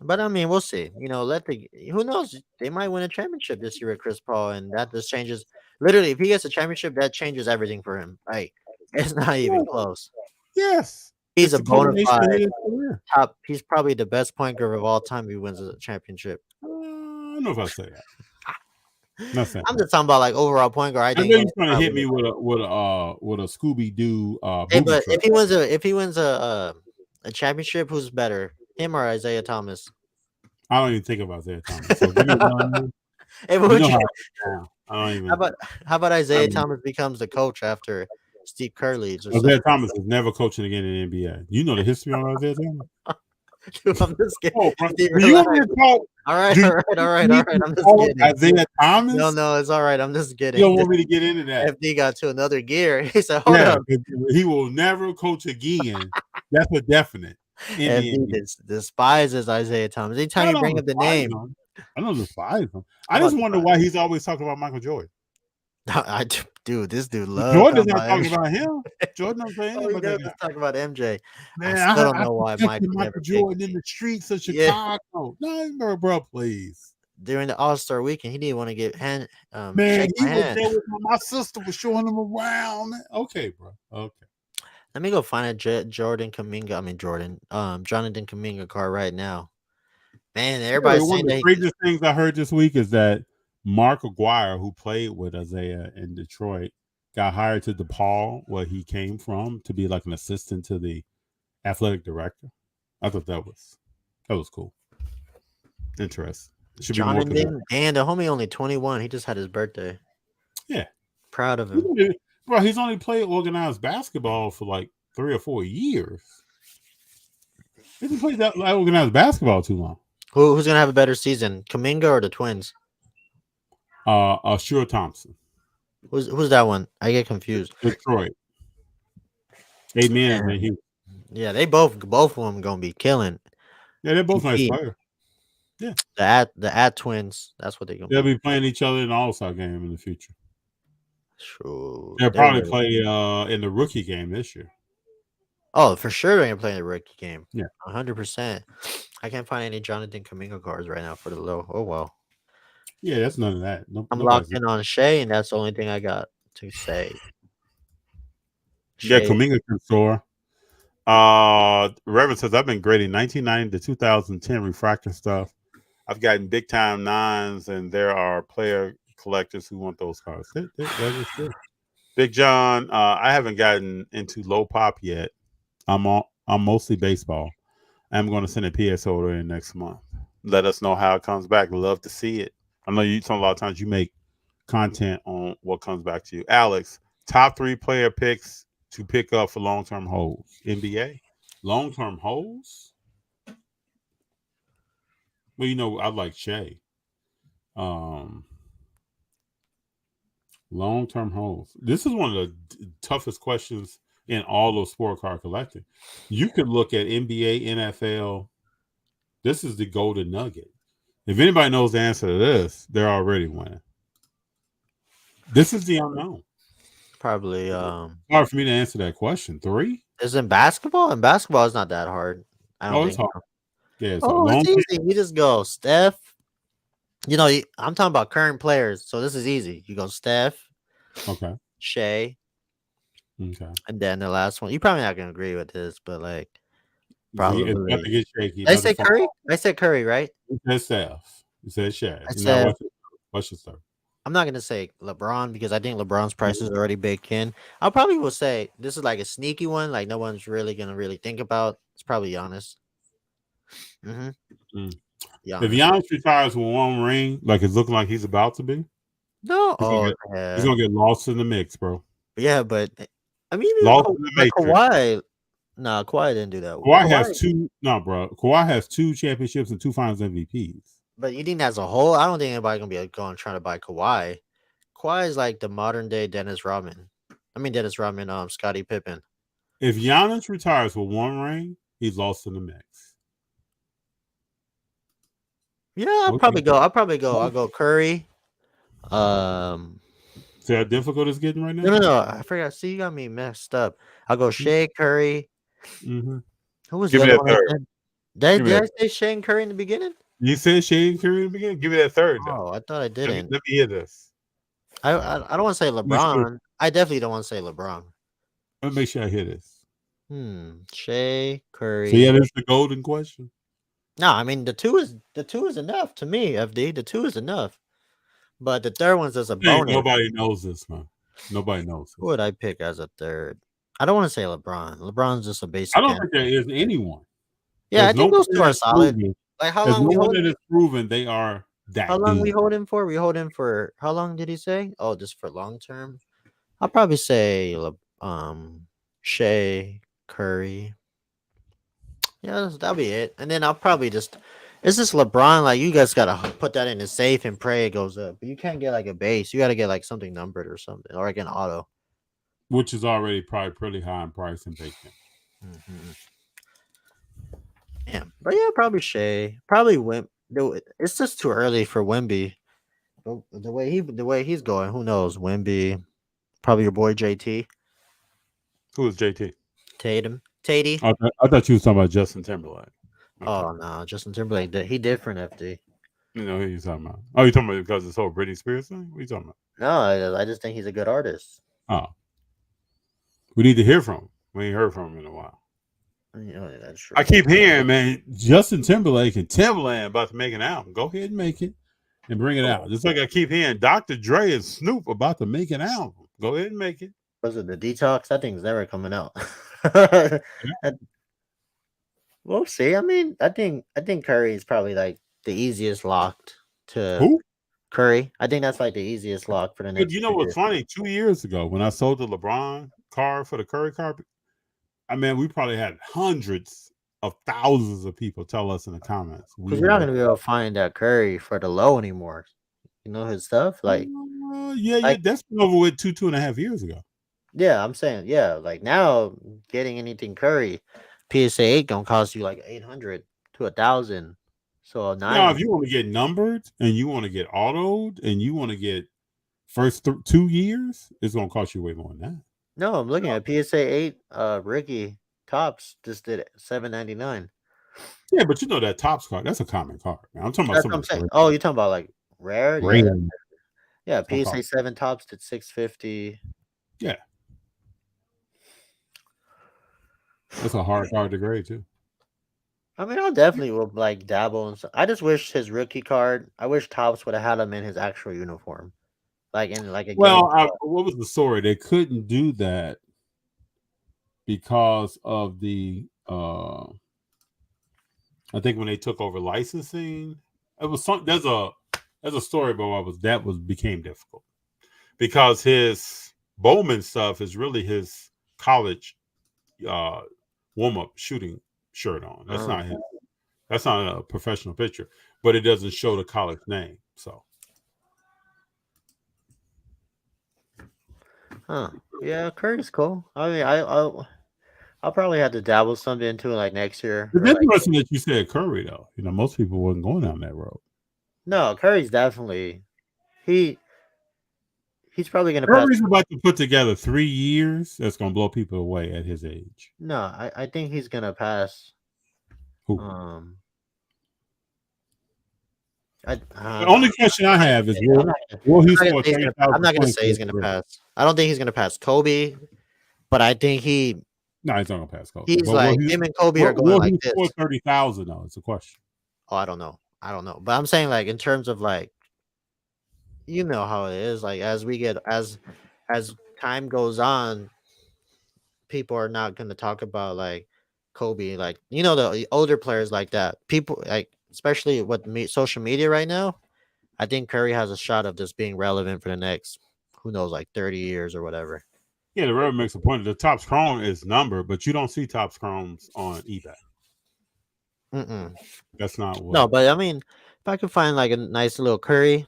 But I mean, we'll see. Who knows? They might win a championship this year with Chris Paul, and that just changes. Literally, if he gets a championship, that changes everything for him. Like, it's not even close. Yes. He's a bona fide top. He's probably the best point guard of all time if he wins a championship. I don't know if I say that. Nothing. I'm just talking about like overall point guard. I know you're trying to hit me with a Scooby Doo. Hey, but if he wins a championship, who's better, him or Isaiah Thomas? I don't even think about Isaiah Thomas. So give me one. Hey, what would you? I don't even. How about Isaiah Thomas becomes the coach after Steve Kerr leaves? Isaiah Thomas is never coaching again in the NBA. You know the history on Isaiah Thomas. Dude, I'm just kidding. Oh, all right. I'm just kidding. Isaiah Thomas? No, it's all right. I'm just kidding. You don't want me to get into that. FD got to another gear. He said, "Hold up, he will never coach again." That's a definite. FD despises Isaiah Thomas. Anytime you bring up the name, I don't despise him. I just wonder why he's always talking about Michael Jordan. Dude, this dude loves Jordan's not talking about him. Jordan don't say anything about that. He's talking about MJ. Man, I still don't know why Michael Jordan in the streets of Chicago. No, bro, please. During the All-Star weekend, he didn't want to get hand. Man, he was there with my sister was showing him around. Man. Okay, bro. Okay. Let me go find a Jonathan Kuminga card right now. Man, everybody's saying one of the craziest things I heard this week is that Mark Aguirre, who played with Isaiah in Detroit, got hired to DePaul, where he came from, to be like an assistant to the athletic director. I thought that was cool. Interesting. Should Jonathan, be more and the homie only 21. He just had his birthday. Yeah. Proud of him. Bro, he's only played organized basketball for like 3 or 4 years. He hasn't played that organized basketball too long. Who's gonna have a better season, Kuminga or the Twins? Sure Thompson. Who's that one? I get confused. Detroit. 8 men. Yeah, yeah, they both of them gonna be killing. Yeah, they're both nice EP. players. Yeah, The at twins. That's what they gonna they'll be. be playing each other in the All-Star game in the future. Sure. They'll probably play in the rookie game this year. Oh, for sure they're gonna play the rookie game. Yeah. 100%. I can't find any Jonathan Kaminga cards right now for the low. Oh well. Yeah, that's none of that. I'm locked in on Shea, and that's the only thing I got to say. Yeah, Shea. Kuminga can score. Reverend says I've been grading 1990 to 2010 refractor stuff. I've gotten big time nines, and there are player collectors who want those cards. That is true. Big John, I haven't gotten into low pop yet. I'm mostly baseball. I'm going to send a PS order in next month. Let us know how it comes back. Love to see it. I know you a lot of times you make content on what comes back to you. Alex, top 3 player picks to pick up for long-term holds. NBA long-term holds. Well, you know, I like Shea. Long-term holds. This is one of the toughest questions in all of sport card collecting. You could look at NBA, NFL. This is the golden nugget. If anybody knows the answer to this, they're already winning. This is the unknown. Probably Hard for me to answer that question. 3? is in basketball? And basketball is not that hard. I don't it's think. hard. Yeah, it's It's easy. You just go Steph. You know, I'm talking about current players, so this is easy. You go Steph, Okay. Shea, Okay. and then the last one. You're probably not gonna agree with this, but like probably. It's about to get shaky. I said Curry. I said Curry, right? You said Steph. You said Shea. I said. What's your start? I'm not gonna say LeBron because I think LeBron's price is already baked in. I probably will say this is like a sneaky one, like no one's really gonna think about. It's probably Giannis. If Giannis. Giannis retires with 1 ring, like it's looking like he's about to be, No, he's gonna get lost in the mix, bro. Yeah, but I mean, Lost in the matrix. Kawhi. Nah, Kawhi didn't do that. Kawhi has 2. No, bro. Kawhi has 2 championships and 2 Finals MVPs. But you think as a whole? I don't think anybody gonna be going trying to buy Kawhi. Kawhi is like the modern day Dennis Rodman. Scottie Pippen. If Giannis retires with 1 ring, he's lost in the mix. Yeah, I'll probably go. I'll go Curry. See how difficult it's getting right now? No. I forgot. See, you got me messed up. I'll go Shea, Curry. Mm-hmm. Who was Give the me other that one? third. Did I say Shea and Curry in the beginning? You said Shea and Curry in the beginning? Give me that third. Oh, I thought I didn't. Let me hear this. I don't want to say LeBron. I definitely don't want to say LeBron. Let me make sure I hear this. Shea, Curry. So yeah, that's the golden question. No, I mean the two is enough to me, FD. The 2 is enough. But the third one's just a bonus. Nobody knows this, man. Nobody knows this. Who would I pick as a third? I don't want to say LeBron. LeBron's just a basic. I don't think there is anyone. Yeah, I think those 2 are solid. Like how long we hold it is proven they are that. How long we hold him for? We hold him for how long did he say? Oh, just for long term. I'll probably say Shea, Curry. Yeah, that'll be it. And then I'll probably it's just LeBron. Like you guys gotta put that in the safe and pray it goes up. But you can't get like a base. You gotta get like something numbered or something, or like an auto, which is already probably pretty high in price and baked in. Yeah, but yeah, probably Shea. Probably Wimby. It's just too early for Wimby. The way he's going, who knows? Wimby. Probably your boy JT. Who is JT? Tatum. I thought you was talking about Justin Timberlake. Okay. Oh no, Justin Timberlake. He different, FD. You know who you talking about? Oh, you talking about because this whole Britney Spears thing? What are you talking about? No, I just think he's a good artist. Oh, we need to hear from him. We ain't heard from him in a while. Yeah, that's true. I keep hearing, man, Justin Timberlake and Timbaland about to make an album. Go ahead and make it and bring it out. Just like I keep hearing Dr. Dre and Snoop about to make an album. Go ahead and make it. Was it the Detox? That thing's never coming out. We'll see. I mean, I think Curry is probably like the easiest locked to who? Curry. I think that's like the easiest lock for the next. You know what's funny? 2 years ago, when I sold the LeBron card for the Curry card, I mean, we probably had hundreds of thousands of people tell us in the comments. Because you're not going to be able to find that Curry for the low anymore. You know his stuff? Like, Yeah. That's been over with 2.5 years ago. Yeah, I'm saying, yeah, like now getting anything Curry, PSA 8 gonna cost you like 800 to 1,000. So a Now, 9, if you want to get numbered and you want to get autoed and you want to get first 2 years, it's gonna cost you way more than that. no, I'm looking at PSA 8 Ricky Tops just did it $7.99. Yeah, but you know that Topps card, that's a common card. Man. I'm talking about That's what I'm something saying. Oh, you're talking about like rare? Yeah, rare. yeah. Don't PSA cost. 7 Tops did 650. Yeah, that's a hard card to grade too. I mean, I'll definitely will like dabble and I just wish his rookie card. I wish Tops would have had him in his actual uniform, like in like a game. Well, what was the story? They couldn't do that because of the I think when they took over licensing, it was some there's a story about what became difficult because his Bowman stuff is really his college warm-up shooting shirt on. That's not a professional picture, but it doesn't show the college name. So Huh. Yeah, Curry's cool. I mean, I'll probably have to dabble something into it like next year. it's Or like, interesting that you said Curry though. You know, most people wasn't going down that road. no, Curry's definitely he's probably gonna pass. Curry's about to put together 3 years that's gonna blow people away at his age. No, I think he's gonna pass. Who? The only question I have is will he score 20,000 I'm not gonna points say he's this gonna year? pass. I don't think he's gonna pass Kobe, but I think No, he's not gonna pass Kobe. he's But like him and Kobe are going will like he this. score 30,000 though? It's a question. Oh, I don't know. But I'm saying like in terms of like, you know how it is. Like as time goes on, people are not gonna talk about like Kobe, like the older players like that. People like especially with social media right now. I think Curry has a shot of just being relevant for the next, who knows, like 30 years or whatever. Yeah, the Reverend makes a point. The Topps Chrome is numbered, but you don't see Topps Chromes on eBay. That's not what. No, but I mean, if I could find like a nice little Curry,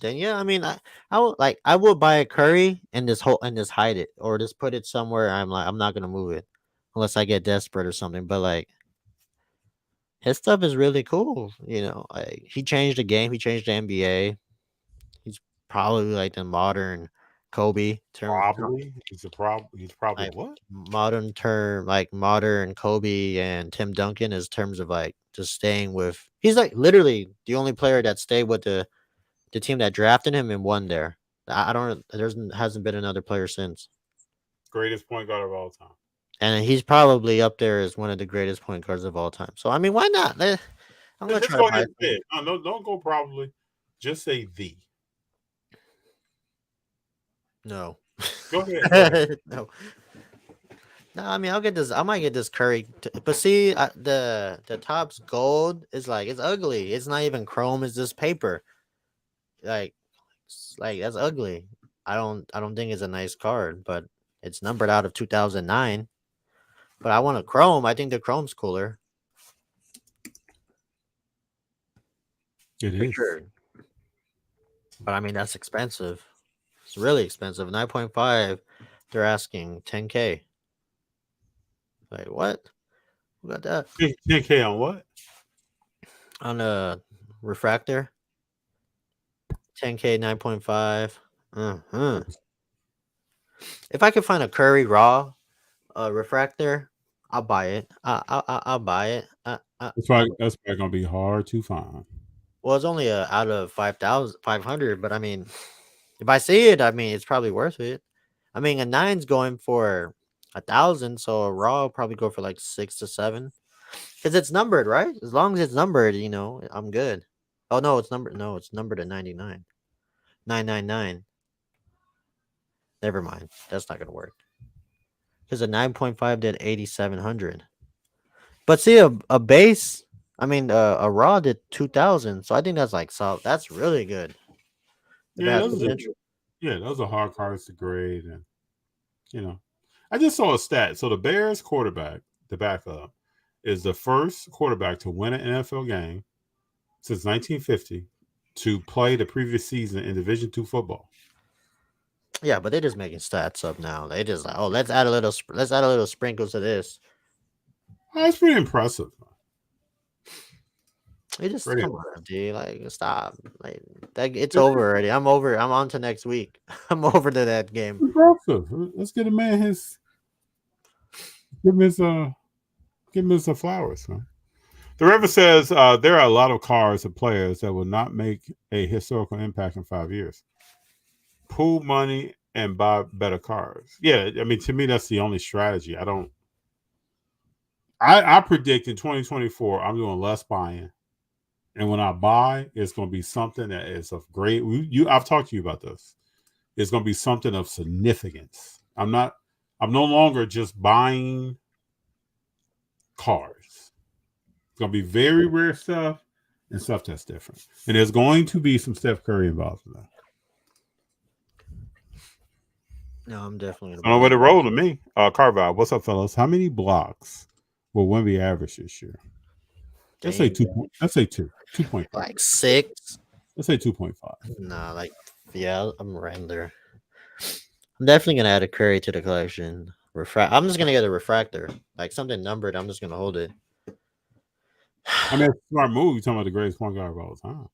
then yeah, I mean, I would buy a Curry and just hide it or just put it somewhere. I'm not gonna move it unless I get desperate or something. But like his stuff is really cool. Like he changed the game. He changed the NBA. He's probably like the modern Kobe Probably he's probably like what modern Kobe and Tim Duncan is terms of like just staying with. He's like literally the only player that stayed with the team that drafted him and won there. I don't. Hasn't been another player since. Greatest point guard of all time. And he's probably up there as one of the greatest point guards of all time. So I mean, why not? I'm gonna try to buy it. No, don't go probably. Just say the. No. Go ahead. No. No, I mean, I'll get this. I might get this Curry, but see, the Topps gold is like it's ugly. It's not even chrome. It's just paper. Like that's ugly. I don't think it's a nice card, but it's numbered out of 2009. But I want a chrome. I think the chrome's cooler. It is. Sure. But I mean, that's expensive. It's really expensive. 9.5. They're asking 10K. Like what? Who got that? 10K on what? On a refractor. 10K 9.5. If I could find a Curry raw refractor, I'll buy it. I'll buy it. That's probably gonna be hard to find. Well, it's only out of 5,500, but I mean, if I see it, I mean, it's probably worth it. I mean, a 9's going for 1,000, so a raw will probably go for like 6 to 7 because it's numbered, right? As long as it's numbered, I'm good. Oh no, it's numbered. No, it's numbered at 99. 999. Never mind. That's not gonna work. Because a 9.5 did 8,700. But see, a base, I mean, a raw did 2,000. So I think that's like solid. That's really good. Yeah, those are hard cards to grade, and I just saw a stat. So the Bears quarterback, the backup, is the first quarterback to win an NFL game since 1950 to play the previous season in Division II football. Yeah, but they're just making stats up now. They just like, oh, let's add a little sprinkles to this. Oh, that's pretty impressive. They just Pretty come on, dude. Like, stop. Like that. It's over already. I'm over. I'm on to next week. I'm over to that game. Impressive. Let's get a man his. Give him his flowers, man. The River says there are a lot of cars and players that will not make a historical impact in 5 years. Pool money and buy better cars. Yeah, I mean, to me, that's the only strategy. I predict in 2024, I'm doing less buying. And when I buy, it's going to be something that is of great. I've talked to you about this. It's going to be something of significance. I'm no longer just buying cars. It's going to be very rare stuff and stuff that's different. And there's going to be some Steph Curry involved in that. No, I'm definitely On the way to roll to me. Carval, what's up, fellas? How many blocks will Wemby average this year? Let's say 2. Let's say 2. 2.5. Like 6. Let's say 2.5. Nah, like I'm right there. I'm definitely gonna add a Curry to the collection. I'm just gonna get a refractor, like something numbered. I'm just gonna hold it. I mean, it's a smart move. You're talking about the greatest point guard of all time.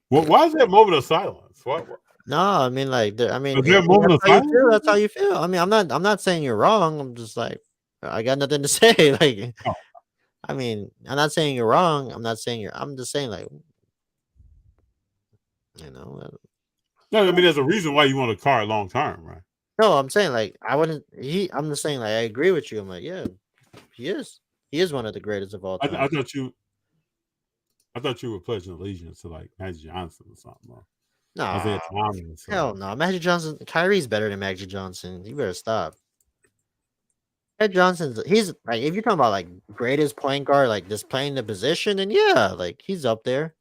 Well, why is there a moment of silence? What? No, I mean, like, I mean, Is there a moment of silence? That's how you feel. I mean, I'm not saying you're wrong. I'm just like, I got nothing to say. Like, Oh. I mean, I'm not saying you're wrong. I'm just saying, like, you know. No, I mean, there's a reason why you want a car long term, right? No, I'm saying, like, I'm just saying, like, I agree with you. I'm like, yeah, he is. He is one of the greatest of all time. I thought you were pledging allegiance to like Magic Johnson or something. Or no, Isaiah Thomas. hell no. Magic Johnson, Kyrie's better than Magic Johnson. You better stop. Magic he's like, if you're talking about like greatest point guard, like just playing the position, and yeah, like he's up there.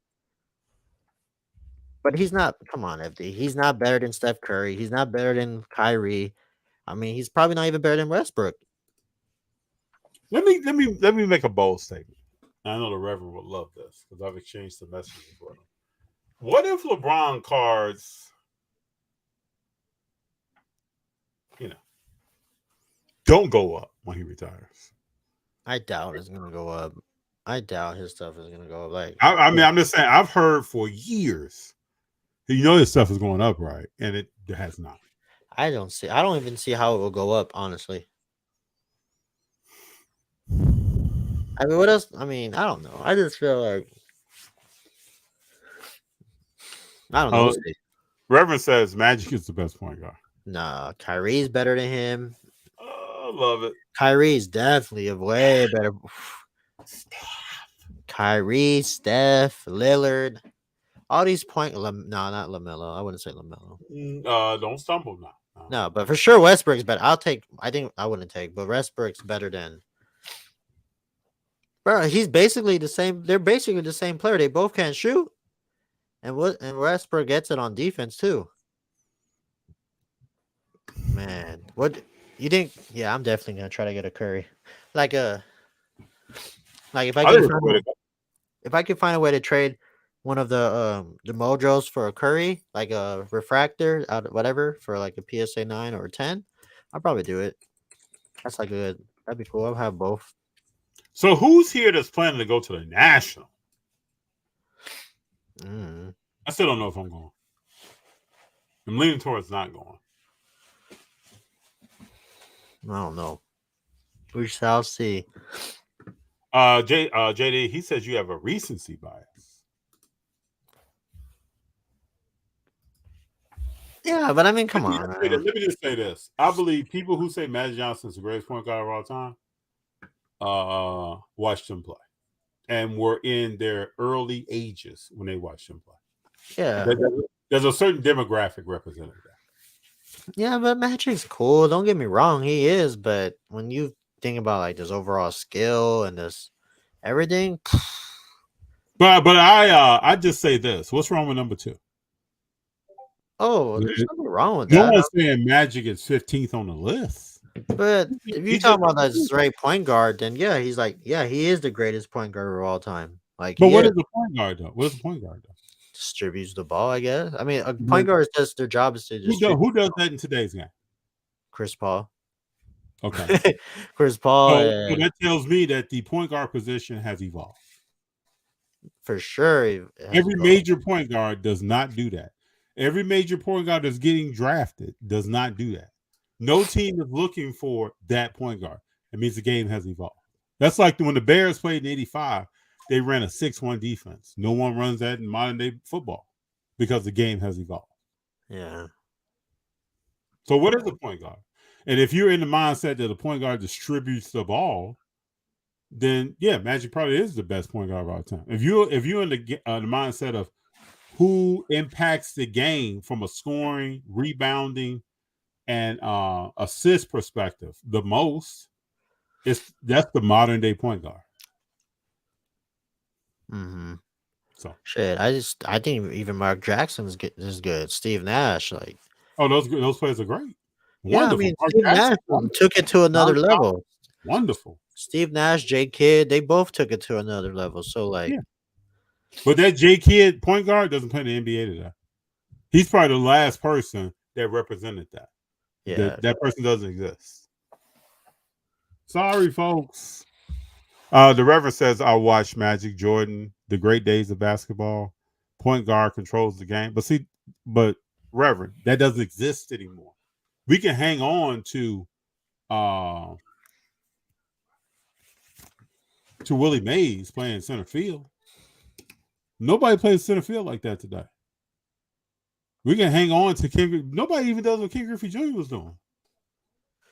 But he's not. Come on, FD. He's not better than Steph Curry. He's not better than Kyrie. I mean, he's probably not even better than Westbrook. Let me make a bold statement. I know the Reverend would love this because I've exchanged some messages with him. What if LeBron cards, don't go up when he retires? I doubt it's gonna go up. I doubt his stuff is gonna go up. Like, I mean, I'm just saying. I've heard for years, his stuff is going up, right? And it has not. I don't even see how it will go up, honestly. I mean, what else? I mean, I don't know. I just feel like I don't know. Reverend says Magic is the best point guard. Nah, Kyrie's better than him. Oh, I love it. Kyrie's definitely a way better. Kyrie, Steph, Lillard, all these no, not LaMelo. I wouldn't say LaMelo. Don't stumble now. No, but for sure Westbrook's better. I wouldn't take, but Westbrook's better than. Bro, he's basically the same. They're basically the same player. They both can't shoot, and Westbrook gets it on defense too. Man, what you think? Yeah, I'm definitely gonna try to get a Curry, like if I could find a way to trade one of the Mojos for a Curry, like a refractor out whatever for like a PSA 9 or 10, I'll probably do it. That's that'd be cool. I'll have both. So who's here that's planning to go to the National? I still don't know if I'm going. I'm leaning towards not going. I don't know. We shall see. JD, he says you have a recency bias. Yeah, but I mean, come on. Let me just say this. I believe people who say Magic Johnson is the greatest point guard of all time watched him play and were in their early ages when they watched him play. Yeah. There's a certain demographic represented there. Yeah, but Magic's cool. Don't get me wrong, he is. But when you think about like this overall skill and this everything, but I just say this: what's wrong with number 2? Oh, there's nothing wrong with that. No one's saying Magic is 15th on the list. But if you talk about that straight point guard, then he is the greatest point guard of all time. Like, But what is the point guard though? What is the point guard though? Distributes the ball, I guess. I mean, a point guard is just their job is to distribute. Who does that in today's game? Chris Paul. Okay. Chris Paul. So that tells me that the point guard position has evolved. For sure. Every major point guard does not do that. Every major point guard that's getting drafted does not do that. No team is looking for that point guard. It means the game has evolved. That's like when the Bears played in '85, they ran a 6-1 defense. No one runs that in modern day football because the game has evolved. Yeah. So what is a point guard? And if you're in the mindset that the point guard distributes the ball, then yeah, Magic probably is the best point guard of all time. If you're in the mindset of who impacts the game from a scoring, rebounding, and assist perspective the most, that's the modern day point guard. Mm-hmm. So shit, I think even Mark Jackson's is good. Steve Nash, like, those players are great. Yeah, I mean, Steve Nash took it to another level. Wonderful. Steve Nash, J Kidd, they both took it to another level. So, like, yeah. But that J Kidd point guard doesn't play in the NBA today. He's probably the last person that represented that. Yeah, that person doesn't exist. Sorry, folks. The Reverend says, I watch Magic Jordan, the great days of basketball. Point guard controls the game. But Reverend, that doesn't exist anymore. We can hang on to Willie Mays playing center field. Nobody plays center field like that today. We can hang on to King. Nobody even does what King Griffey Jr. was doing.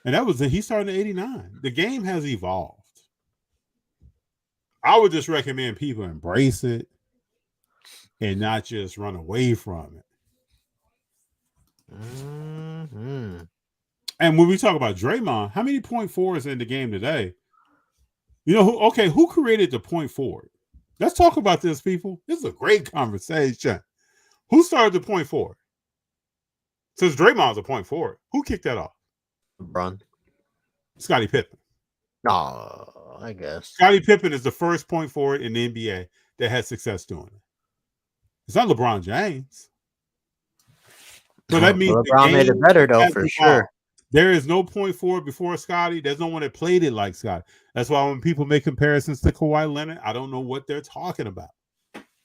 And he started in '89. The game has evolved. I would just recommend people embrace it and not just run away from it. Mm-hmm. And when we talk about Draymond, how many point forwards in the game today? You know who created the point forward? Let's talk about this, people. This is a great conversation. Who started the point forward? Since Draymond's a point forward, who kicked that off? LeBron. Scottie Pippen. No, I guess. Scottie Pippen is the first point forward in the NBA that had success doing it. It's not LeBron James. But that means LeBron made it better, though, for sure. There is no point forward before Scottie. There's no one that played it like Scottie. That's why when people make comparisons to Kawhi Leonard, I don't know what they're talking about.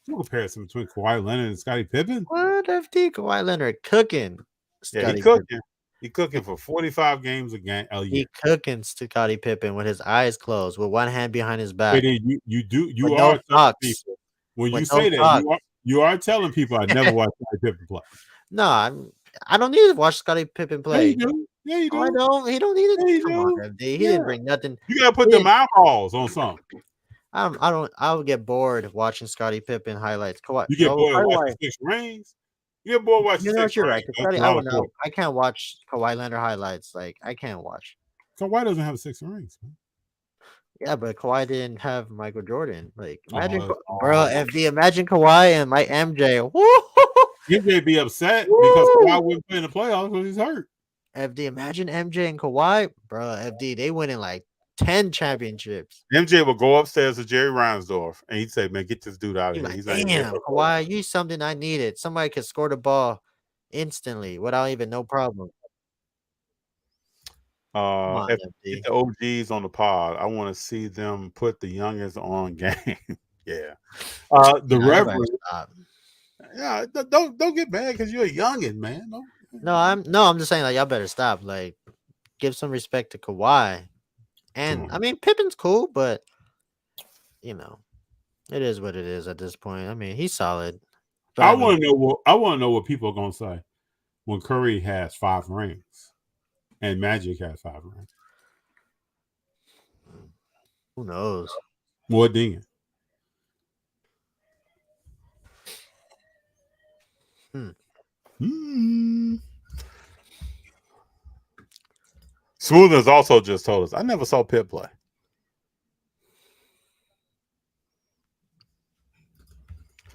No comparison between Kawhi Leonard and Scottie Pippen. What FD Kawhi Leonard cooking? Yeah, he cooking. He cooking for 45 games a year. He cooking Scottie Pippen with his eyes closed, with one hand behind his back. You are telling people, when you say that, you are telling people I never watched Scottie Pippen play. No, I don't need to watch Scottie Pippen play. Yeah, you do. Yeah, you do. I don't. He don't need it. Yeah, Come on, FD. He didn't bring nothing. You gotta put them eyeballs on something. I would get bored watching Scottie Pippen highlights. You get bored watching 6 rings. You get bored watching. You know what? You're right. I can't watch Kawhi Leonard highlights. Like, I can't watch. Kawhi doesn't have 6 rings, man. Yeah, but Kawhi didn't have Michael Jordan. Like, imagine, bro, FD, imagine Kawhi and my MJ. MJ be upset because Kawhi wouldn't play in the playoffs because he's hurt. FD, imagine MJ and Kawhi, bro. FD, they winning like 10 championships. MJ would go upstairs to Jerry Reinsdorf and he'd say, "Man, get this dude out of here." He's like, "Damn, Kawhi, you something I needed. Somebody could score the ball instantly without even no problem." If the OGs on the pod, I want to see them put the youngest on game. Yeah, the Reverend. Yeah, don't get mad because you're a youngin, man. I'm just saying, like, y'all better stop. Like, give some respect to Kawhi. And I mean, Pippen's cool, but you know, it is what it is at this point. I mean, he's solid. I want to know what people are gonna say when Curry has 5 rings and Magic has 5 rings. Who knows? What then? Smooth has also just told us, I never saw Pitt play.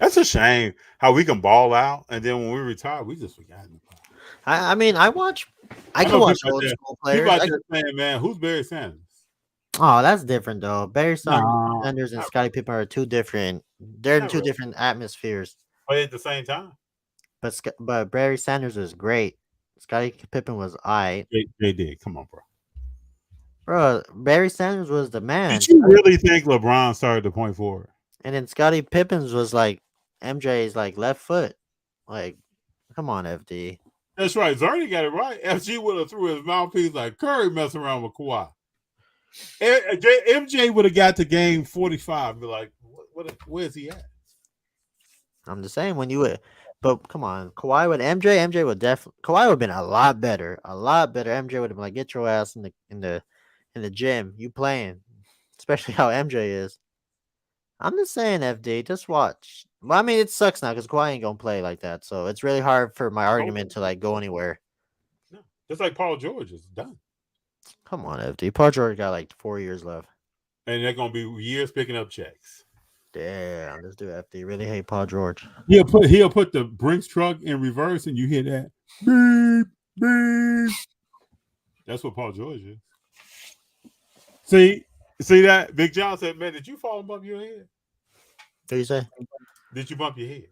That's a shame how we can ball out, and then when we retire, we just forgot. I mean, I can watch old school players. People out there saying, man, who's Barry Sanders? Oh, that's different though. Barry No, Sanders and not Scottie Pippen are two different. They're in not two really. different atmospheres. Play at the same time. But Barry Sanders was great. Scottie Pippen was I. They did. Come on, bro. Bro, Barry Sanders was the man. Did you really think LeBron started the point forward? And then Scottie Pippens was like MJ's like left foot. Like, come on, FD. That's right. Zerny got it right. FG would have threw his mouthpiece like Curry messing around with Kawhi. MJ would have got to game 45 and be like, where's he at? I'm just saying when you would, but come on, Kawhi with MJ would definitely Kawhi would have been a lot better. MJ would have been like, get your ass in the gym. You playing. Especially how MJ is. I'm just saying, FD, just watch. Well, I mean, it sucks now because Kawhi ain't gonna play like that, so it's really hard for my argument to like go anywhere. No, just like Paul George is done. Come on, FD. Paul George got like 4 years left, and they're gonna be years picking up checks. Damn, this dude FD really hate Paul George. He'll put the Brinks truck in reverse, and you hear that beep beep. That's what Paul George is. See that? Big John said, "Man, did you fall and bump your head?" What you say? Did you bump your head?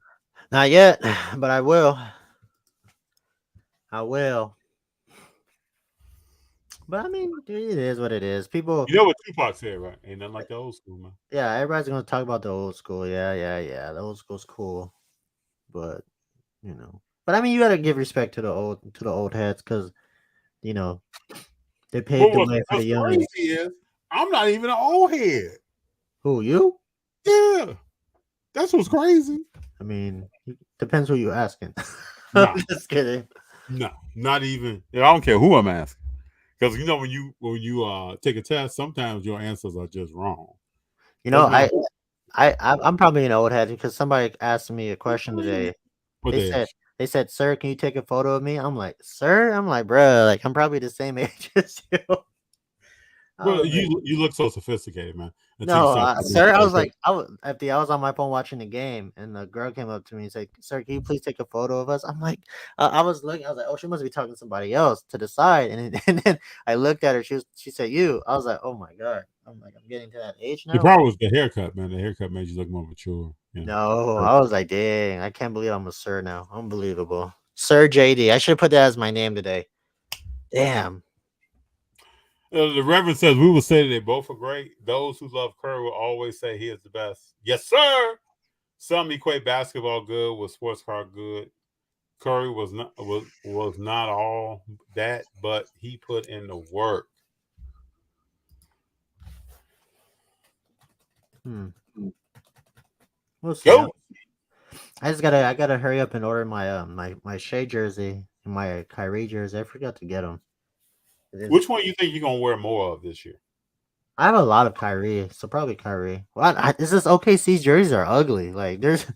Not yet, but I will. But I mean, it is what it is. People, you know what Tupac said, right? Ain't nothing like the old school, man. Yeah, everybody's gonna talk about the old school. Yeah. The old school's cool, but But I mean, you gotta give respect to the old heads because they paved the way for the young. I'm not even an old head. Who, you? Yeah, that's what's crazy. I mean, depends who you asking. No. I'm just kidding. No, not even. I don't care who I'm asking, because when you take a test, sometimes your answers are just wrong. I'm probably an old head because somebody asked me a question today. They said, "Sir, can you take a photo of me?" I'm like, "Sir?" I'm like, "Bro, like I'm probably the same age as you." Well, you look so sophisticated, man. No, sir, I was like, I was on my phone watching the game, and the girl came up to me and said, "Sir, can you please take a photo of us?" I'm like, I was looking, I was like, "Oh, she must be talking to somebody else to the side." And then I looked at her. She said, "You." I was like, "Oh my god." I'm like, I'm getting to that age now. The problem was the haircut, man. The haircut made you look more mature. No, I was like, dang, I can't believe I'm a sir now. Unbelievable, Sir JD. I should have put that as my name today. Damn. The Reverend says we will say that they both are great. Those who love Curry will always say he is the best. Yes, sir. Some equate basketball good with sports car good. Curry was not all that, but he put in the work. We'll see. Go. I gotta hurry up and order my my Shea jersey and my Kyrie jersey. I forgot to get them. Which one you think you're gonna wear more of this year? I have a lot of Kyrie, so probably Kyrie. This OKC's jerseys are ugly. Like there's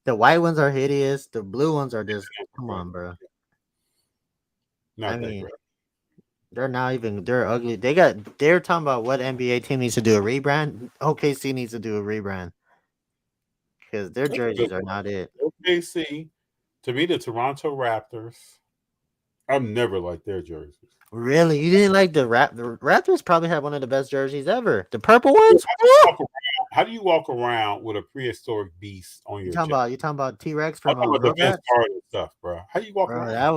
the white ones are hideous. The blue ones are just come on, bro. They're ugly. They're talking about what NBA team needs to do a rebrand. OKC needs to do a rebrand because their jerseys are not it. OKC, to me, the Toronto Raptors. I've never liked their jerseys. Really? You didn't like the Raptors? Probably have one of the best jerseys ever. The purple ones. How do you walk around with a prehistoric beast on your chest? You talking about T-Rex from the best part of stuff, bro? How do you walk around? That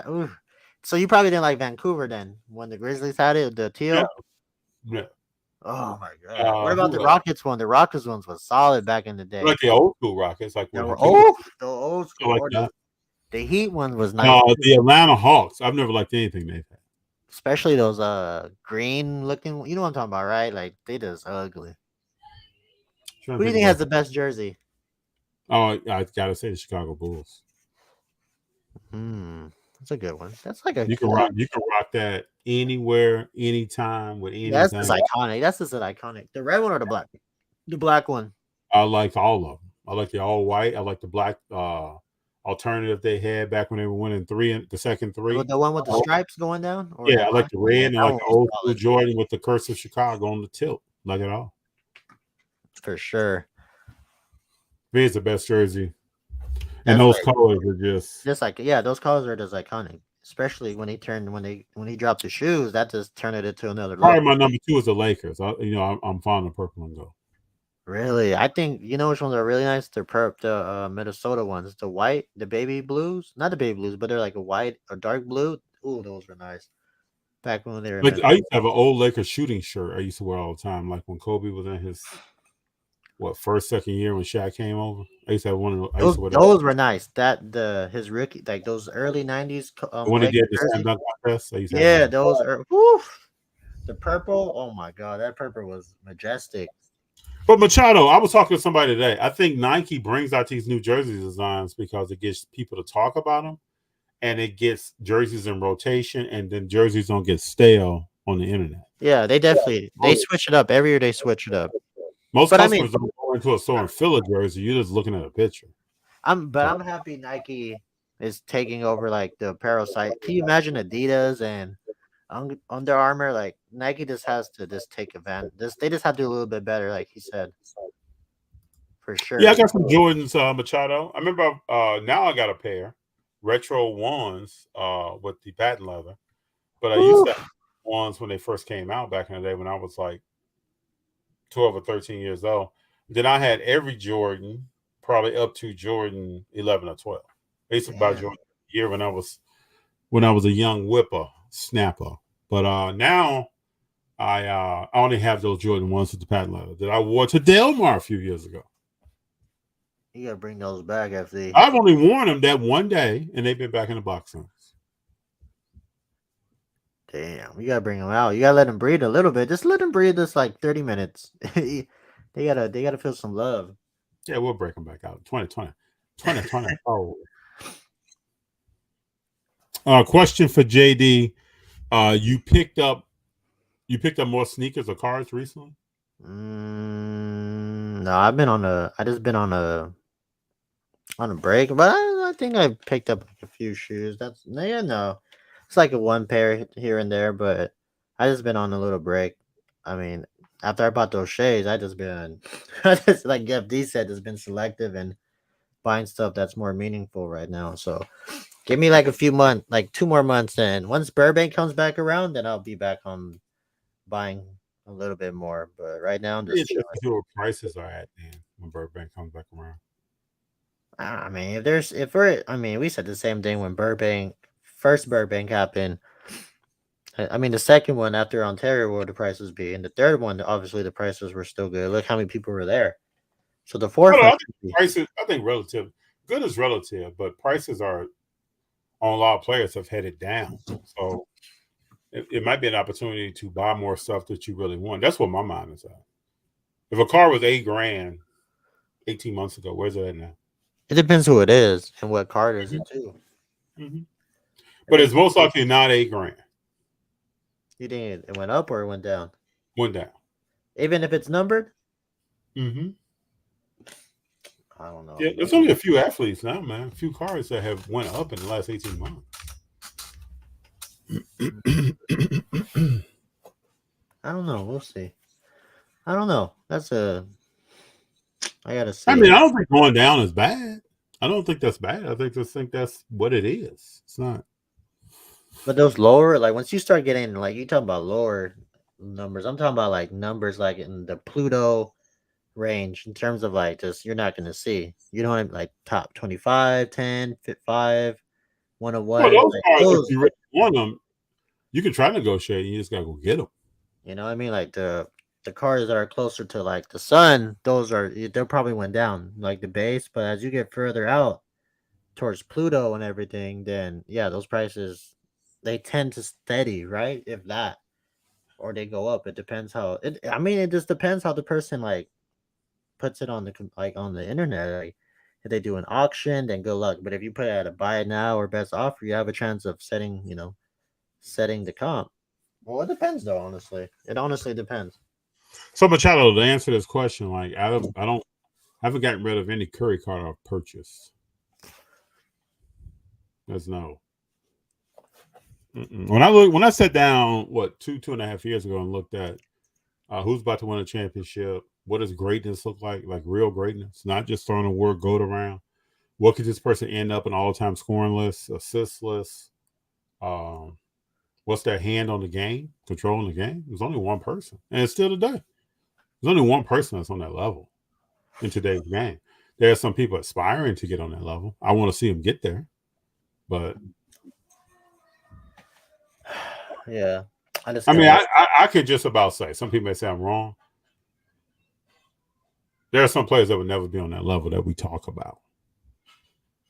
was So you probably didn't like Vancouver then when the Grizzlies had it, the teal. Yeah. Oh my god! What about the Rockets one? The Rockets ones was solid back in the day. Like the old school Rockets, like the old school. Like the Heat one was nice. No, the Atlanta Hawks. I've never liked anything they've had. Especially those green looking. You know what I'm talking about, right? Like they just ugly. Who do you think has the best jersey? Oh, I gotta say the Chicago Bulls. That's a good one. That's like you can rock that anywhere, anytime with anything. That's just iconic. That's just an iconic. The red one or the black? The black one. I like all of them. I like the all white. I like the black alternative they had back when they were winning the second three. The one with the stripes going down? I like the red and I like the old school Jordan with the curse of Chicago on the tilt. Like it all. For sure. It's the best jersey. And those colors are just like, those colors are just iconic. especially when he dropped the shoes, that just turned it into another Probably look. my number 2 is the Lakers. I'm fond of purple and gold. Really, I think you know which ones are really nice. The Minnesota ones, the white, the baby blues, not the baby blues, but they're like a white or dark blue. Ooh, those were nice. Back when they were in Like I Minnesota. used to have an old Lakers shooting shirt I used to wear all the time. Like when Kobe was in his first, second year when Shaq came over. I used to have one of those. I used to wear that. Those were nice. His rookie, like those early '90s When he Lakers did the slam jerseys. dunk contest, I used to have Yeah, one. those are. Woof. The purple. Oh my god, that purple was majestic. But Machado, I was talking to somebody today. I think Nike brings out these new jersey designs because it gets people to talk about them, and it gets jerseys in rotation, and then jerseys don't get stale on the internet. Yeah, they switch it up every year. They switch it up. Most But I customers mean, don't go into a store and fill a jersey. You're just looking at a picture. I'm happy Nike is taking over like the apparel site. Can you imagine Adidas and Under Armour? Like Nike just has to just take advantage. They just have to do a little bit better, like he said, for sure. Yeah, I got some Jordans, Machado. I remember now I got a pair retro ones with the patent leather, but I used to have ones when they first came out back in the day when I was like 12 or 13 years old. Then I had every Jordan, probably up to Jordan 11 or 12. I used to buy Jordan a year when I was a young whipper snapper. But now I only have those Jordan ones with the patent leather that I wore to Delmar a few years ago. You gotta bring those back, FD. I've only worn them that one day, and they've been back in the box since. Damn, you gotta bring them out. You gotta let them breathe a little bit. Just let them breathe just like 30 minutes. they gotta feel some love. Yeah, we'll break them back out. 2020. Oh. Question for JD. You picked up more sneakers or cards recently? No, I just been on a break, but I think I picked up a few shoes. No. It's like a one pair here and there, but I just been on a little break. I mean, after I bought those shades, I just like Jeff D said, just been selective and buying stuff that's more meaningful right now. So give me like a few months, like 2 more months, and once Burbank comes back around, then I'll be back on buying a little bit more. But right now, I'm just chilling. See what prices are at then when Burbank comes back around. I mean, we said the same thing when first Burbank happened. I mean, the second one after Ontario, where the prices be, and the third one, obviously the prices were still good. Look how many people were there. So the fourth one, prices, I think relative, good is relative, but prices are on a lot of players have headed down. So it might be an opportunity to buy more stuff that you really want. That's what my mind is at. If a car was $8,000 18 months ago, where's it at now? It depends who it is and what card is it too. Mm-hmm. But it's most likely not $8,000. You think it went up or it went down? Went down. Even if it's numbered? Mm-hmm. I don't know. Yeah, there's only a few athletes now, man. A few cars that have went up in the last 18 months. I don't know. We'll see. I don't know. I gotta see. I mean, I don't think going down is bad. I don't think that's bad. I think that's what it is. It's not. But those lower, like once you start getting like you talking about lower numbers, I'm talking about like numbers like in the Pluto range in terms of like just you're not gonna see. You don't have like top 25, 10, 5, 101. Well, those like cars, those, if you really want them, you can try to negotiate. You just gotta go get them. you know what I mean? Like the cars that are closer to like the sun, they probably went down like the base. But as you get further out towards Pluto and everything, then yeah, those prices they tend to steady, right? If that, or they go up. It depends how it. I mean, it just depends how the person like puts it on the internet. Like if they do an auction, then good luck. But if you put it at a buy it now or best offer, you have a chance of setting the comp. Well, it depends though. Honestly, it honestly depends. So, Machado, to answer this question, like I haven't gotten rid of any Curry card I've purchased. That's no. Mm-mm. When I sat down, 2.5 years ago, and looked at who's about to win a championship, what does greatness look like real greatness, not just throwing a word goat around. What could this person end up an all-time scoring list, assist list, what's their hand on the game, controlling the game. There's only one person, and it's still today. There's only one person that's on that level in today's game. There are some people aspiring to get on that level. I want to see them get there, but Yeah, I mean, I could just about say, some people may say I'm wrong. There are some players that would never be on that level that we talk about.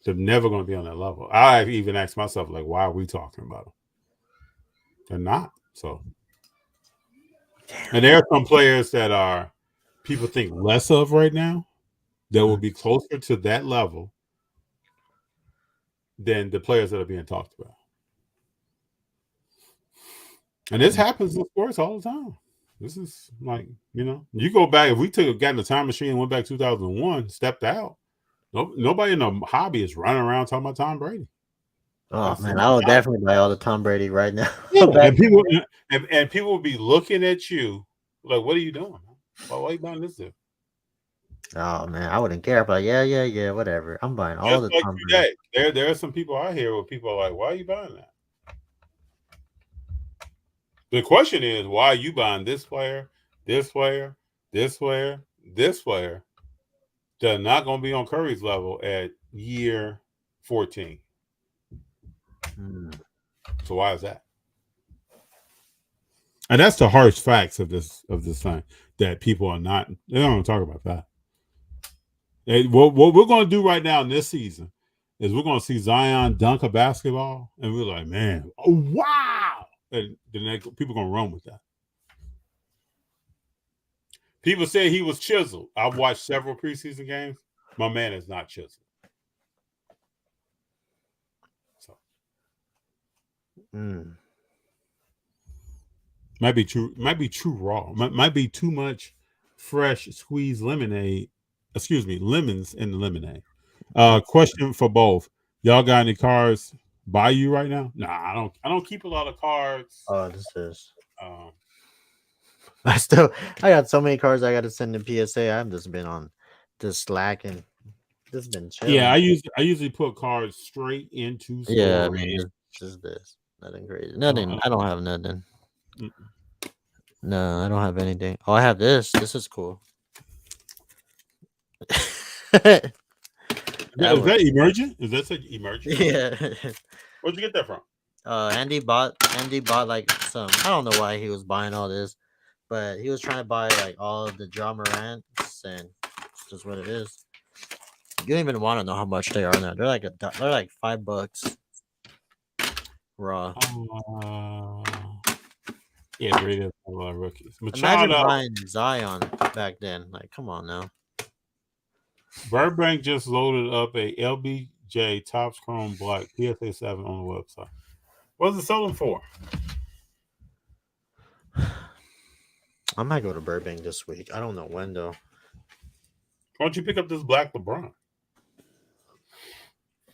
They're never going to be on that level. I even asked myself, like, why are we talking about them? They're not. So, and there are some players that are people think less of right now that will be closer to that level than the players that are being talked about. And this happens in sports all the time. This is like, you go back, if we got in the time machine and went back 2001, stepped out, nobody in the hobby is running around talking about Tom Brady. Oh man, I would definitely buy all the Tom Brady right now. Yeah, and people will be looking at you like, "What are you doing? Why are you buying this dude?" Oh man, I wouldn't care. But yeah, whatever. I'm buying all the Tom Brady. There are some people out here where people are like, "Why are you buying that?" The question is, why are you buying this player, this player, this player, this player? They're not going to be on Curry's level at year 14. So why is that? And that's the harsh facts of this thing, that people are not. They don't want to talk about that. What we're going to do right now in this season is we're going to see Zion dunk a basketball, and we're like, man, oh, wow! And then people are going to run with that. People say he was chiseled. I've watched several preseason games. My man is not chiseled. So. Might be too raw. Might be too much fresh squeezed lemonade. Excuse me, lemons in the lemonade. Question for both. Y'all got any cards by you right now? Nah, I don't keep a lot of cards. Oh, this is. I got so many cards I got to send in PSA. I've just been on this Slack and just been chilling. Yeah, I usually put cards straight into storage. Yeah, I mean, just this. Nothing crazy. Nothing. I don't have nothing. No, I don't have anything. Oh, I have this. This is cool. Is that emergent? Is that emergent? Yeah. Where'd you get that from? Andy bought like some. I don't know why he was buying all this, but he was trying to buy like all of the Ja Morants, and it's just what it is. You don't even want to know how much they are now. They're like $5 raw. Yeah, Brady has a lot of rookies. Imagine buying Zion back then. Like, come on now. Burbank just loaded up a LBJ Topps Chrome Black PSA 7 on the website. What's it selling for? I might go to Burbank this week. I don't know when though. Why don't you pick up this black LeBron? I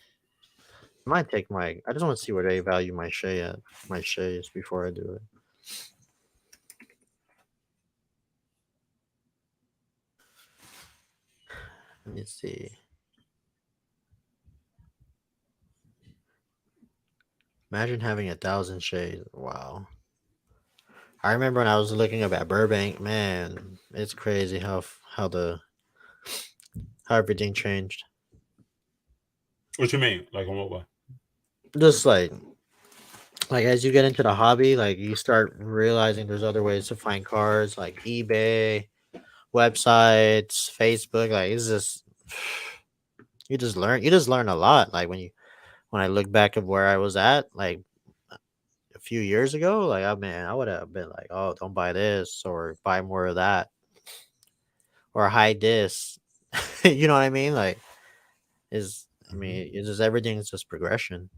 might take I just want to see where they value my Shea at. My Shays before I do it. Let me see. Imagine having 1,000 Shays. Wow. I remember when I was looking up at Burbank, man, it's crazy how everything changed. What you mean? Like in what way? Just like as you get into the hobby, like you start realizing there's other ways to find cards, like eBay, websites, Facebook. Like it's just you just learn a lot. Like when I look back of where I was at, like a few years ago, like I would have been like, oh, don't buy this or buy more of that or hide this. You know what I mean? Like it's just everything's just progression.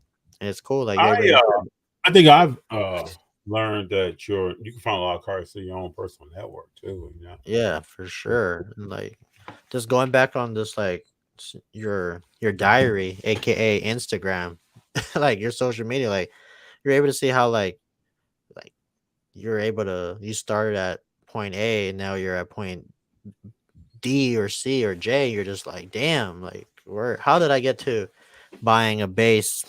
And it's cool. Like I think I've learned that you can find a lot of cards through your own personal network too. You know? Yeah, for sure. And like just going back on this, like your diary, aka Instagram, like your social media, like you're able to see how like you started at point A and now you're at point D or C or J. You're just like, damn, like how did I get to buying a base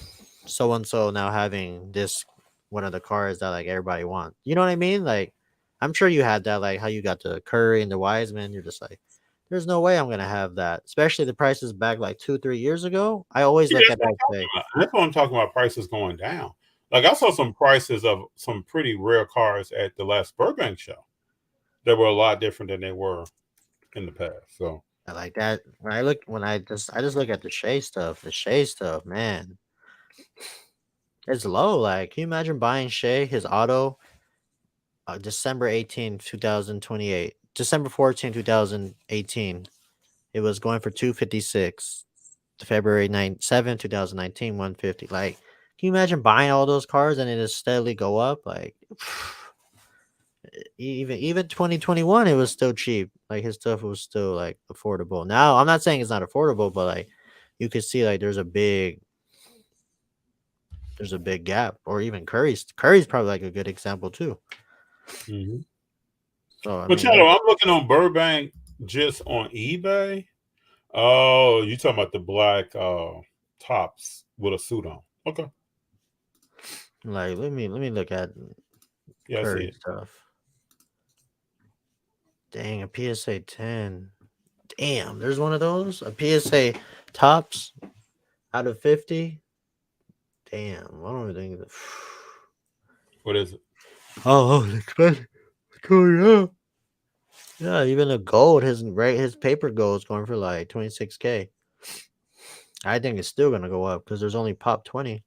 so and so now having this one of the cars that like everybody wants. You know what I mean? Like, I'm sure you had that, like how you got the Curry and the Wiseman. You're just like, there's no way I'm gonna have that, especially the prices back like 2-3 years ago. I always Yeah, look at that and say, that's what I'm talking about. Prices going down. Like I saw some prices of some pretty rare cars at the last Burbank show that were a lot different than they were in the past. So I like that. When I just look at the Shea stuff. The Shea stuff, man, it's low. Like, can you imagine buying Shea his auto December 18th, 2028, December 14th, 2018. It was going for 256. February 2019, 150. Like, can you imagine buying all those cars and it just steadily go up? Like, even 2021, it was still cheap. Like, his stuff was still like affordable. Now, I'm not saying it's not affordable, but like, you could see like there's a big gap. Or even Curry's probably like a good example too. So I mean, Machado, I'm looking on Burbank just on eBay. Oh, you talking about the black tops with a suit on? Okay, like let me look at yeah, I see Curry it. stuff. Dang, a PSA 10. Damn, there's one of those. A PSA tops out of 50. Damn, I don't even think. What is it? Oh, it's expensive. It's going up. Yeah, even the gold, his paper gold is going for like 26K. I think it's still gonna go up because there's only pop 20.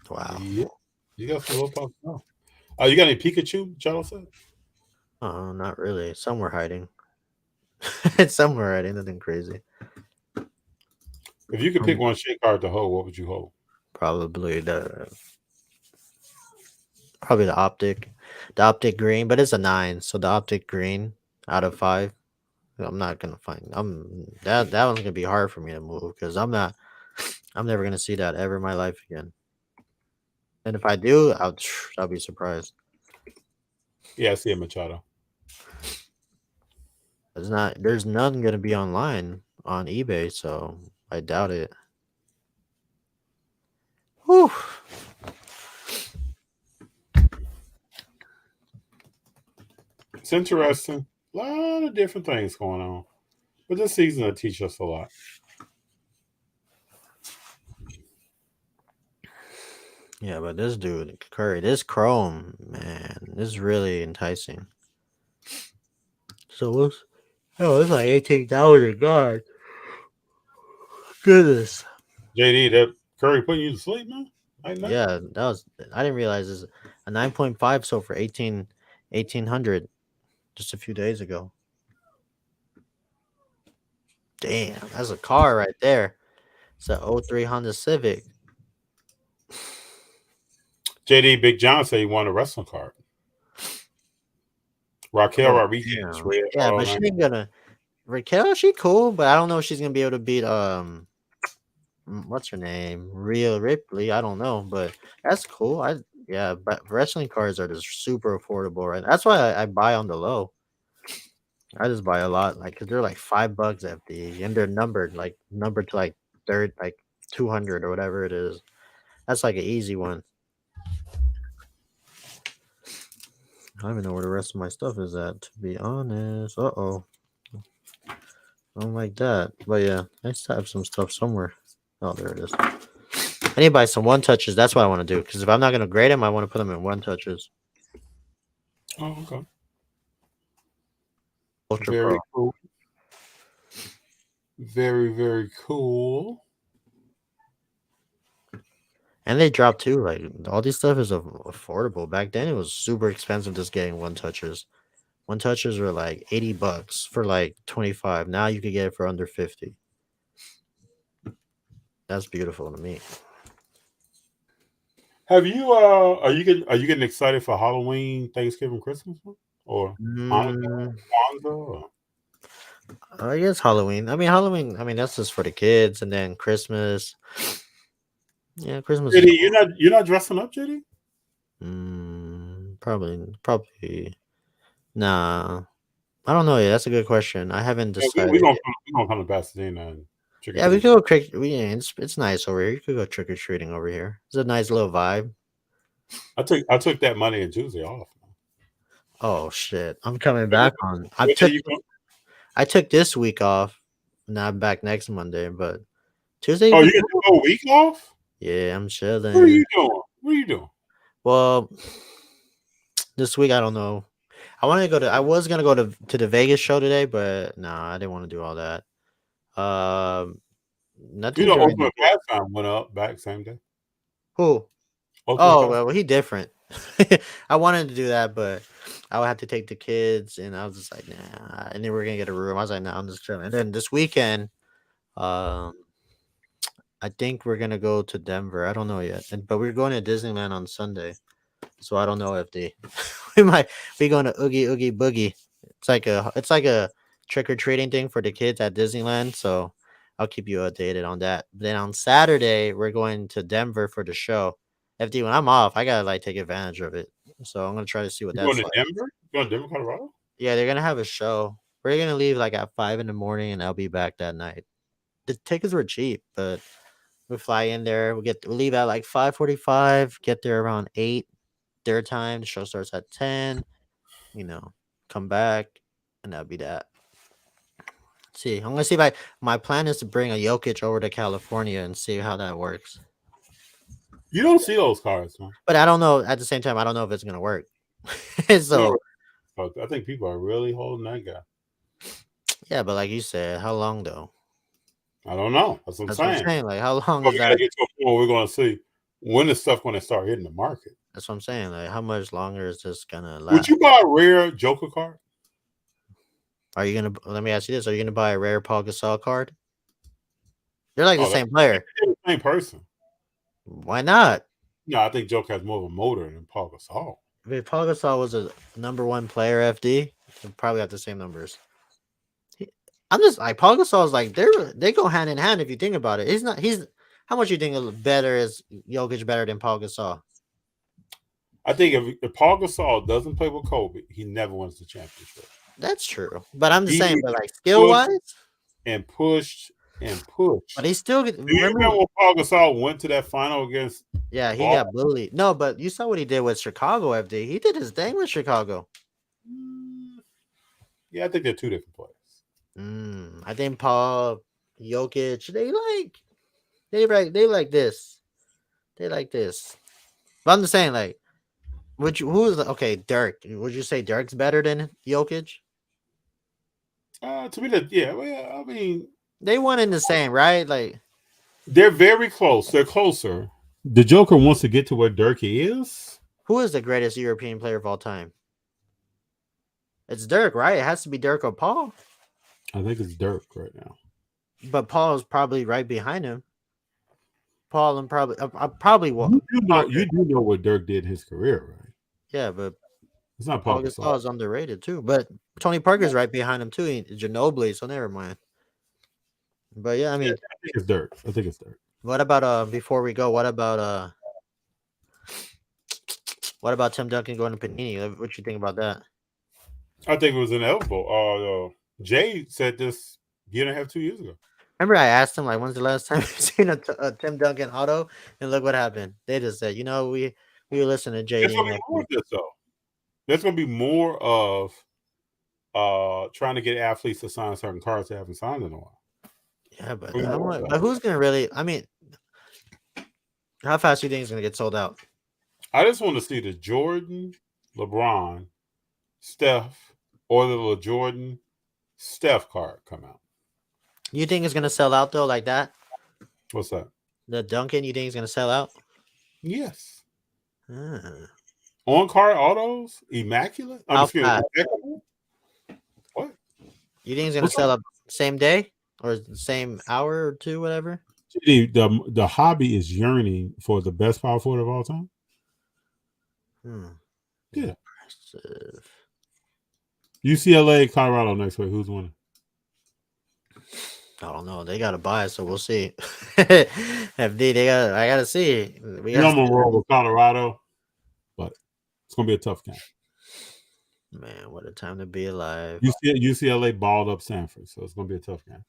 Wow. Yeah, you got some little pops now. Oh, you got any Pikachu? Machado said. Oh, not really. Somewhere hiding. It's somewhere hiding. Nothing crazy. If you could pick one shake card to hold, what would you hold? Probably the optic green, but it's a 9. So the optic green out of 5. I'm not gonna find. That one's gonna be hard for me to move because I'm never gonna see that ever in my life again. And if I do, I'll be surprised. Yeah, I see it, Machado. There's none gonna be online on eBay, so I doubt it. Whew. It's interesting. A lot of different things going on, but this season will teach us a lot. Yeah, but this dude Curry, this Chrome, man, this is really enticing. So it's like $18. God, goodness. JD, that Curry putting you to sleep, man? Like that? Yeah, I didn't realize this. A 9.5 sold for 1800 just a few days ago. Damn, that's a car right there. It's a 03 Honda Civic. JD Big John said he won a wrestling card. Raquel Oh, Rodriguez, damn. red. Yeah, but she ain't gonna. Raquel, she cool, but I don't know if she's gonna be able to beat what's her name? Rhea Ripley. I don't know, but that's cool. Yeah, but wrestling cards are just super affordable, right? That's why I buy on the low. I just buy a lot, like, cause they're like $5 FD, and they're numbered to like third, like 200 or whatever it is. That's like an easy one. I don't even know where the rest of my stuff is at, to be honest. I don't like that, but yeah, I still have some stuff somewhere. Oh, there it is. I need to buy some one touches. That's what I want to do. Because if I'm not gonna grade them, I want to put them in one touches. Oh, okay. Ultra Very Pro. cool. Very, very cool. And they dropped too. Like, all this stuff is affordable. Back then, it was super expensive just getting one touches. One touches were like $80 for like 25. Now you could get it for under 50. That's beautiful to me. Have you are you getting excited for Halloween, Thanksgiving, Christmas, or Hanukkah, Kwanzaa? Or? I guess Halloween. I mean, that's just for the kids, and then Christmas. Yeah, Christmas is JD, you're not dressing up, JD? probably. Nah, I don't know. Yeah, that's a good question. I haven't Yeah, decided we yet. gonna come to Pasadena. Yeah, we could go trick. It's nice over here. You could go trick or treating over here. It's a nice little vibe. I took that Monday and Tuesday off. Oh shit! I'm coming back on. I took this week off. Now I'm back next Monday, but Tuesday. Oh, you get the whole week off? Yeah, I'm chilling. What are you doing? What are you doing? Well, this week I don't know. I wanted to go to. I was gonna go to the Vegas show today, but no, I didn't want to do all that. Nothing. Ultimate Pastime went up back same day. Who? Ultimate well, he different. I wanted to do that, but I would have to take the kids, and I was just like, nah. And then we're gonna get a room. I was like, nah, I'm just chilling. And then this weekend, I think we're gonna go to Denver. I don't know yet, but we're going to Disneyland on Sunday, so I don't know if we might be going to Oogie Oogie Boogie. It's like a trick or treating thing for the kids at Disneyland. So I'll keep you updated on that. Then on Saturday, we're going to Denver for the show. FD, when I'm off, I gotta take advantage of it. So I'm gonna try to see what that's going to like. Denver? Going to Denver, Colorado? Yeah, they're gonna have a show. We're gonna leave at 5 a.m, and I'll be back that night. The tickets were cheap, but we fly in there. We leave at 5:45. Get there around 8 their time. The show starts at 10. Come back, and that'll be that. Let's see, I'm gonna see if my plan is to bring a Jokic over to California and see how that works. You don't see those cars, man. But I don't know. At the same time, I don't know if it's gonna work. So I think people are really holding that guy. Yeah, but like you said, how long though? I don't know. That's what I'm saying. How long is that? Get to a point we're going to see when is stuff going to start hitting the market. That's what I'm saying. How much longer is this gonna last? Would you buy a rare Joker card? Are you gonna? Let me ask you this: are you gonna buy a rare Paul Gasol card? They're the same player. They're the same person. Why not? No, I think Joker has more of a motor than Paul Gasol. If Paul Gasol was a number one player, FD, they'd probably have the same numbers. I'm just Paul Gasol is they go hand in hand if you think about it. He's how much you think better is Jokic better than Paul Gasol? I think if Paul Gasol doesn't play with Kobe, he never wins the championship. That's true, but I'm just saying, skill wise, and pushed. But he still Do you remember when Paul Gasol went to that final against? Yeah, he got bullied. No, but you saw what he did with Chicago. FD, he did his thing with Chicago. Yeah, I think they're two different players. I think Paul, Jokic, they like this. They like this. But I'm just saying, Dirk. Would you say Dirk's better than Jokic? To me, yeah. I mean, they won in the same, right? They're very close. They're closer. The Joker wants to get to where Dirk is. Who is the greatest European player of all time? It's Dirk, right? It has to be Dirk or Paul. I think it's Dirk right now. But Paul is probably right behind him. Paul and probably what you do know what Dirk did in his career, right? Yeah, but it's not Paul Gasol is underrated too. But Tony Parker's right behind him too. Ginobili, so never mind. But yeah, I mean, I think it's Dirk. What about before we go? What about Tim Duncan going to Panini? What you think about that? I think it was inevitable. Jay said this year and a half, 2 years ago. Remember, I asked him when's the last time you've seen a Tim Duncan auto, and look what happened. They just said, we were listening to JD. There's gonna be more of this though. There's gonna be more of trying to get athletes to sign certain cards they haven't signed in a while. Yeah, but who's gonna really? I mean, how fast do you think it's gonna get sold out? I just want to see the Jordan, LeBron, Steph, or the Jordan, Steph card come out. You think it's gonna sell out though, like that? What's that? The Duncan, you think it's gonna sell out? Yes. On card autos, immaculate. What? You think it's gonna sell up same day or same hour or two, whatever? The hobby is yearning for the best power forward of all time. Yeah. Impressive. UCLA, Colorado next week. Who's winning? I don't know. They got to buy, so we'll see. FD, I got to see. I'm going to roll with Colorado, but it's going to be a tough game. Man, what a time to be alive. UCLA balled up Sanford, so it's going to be a tough game.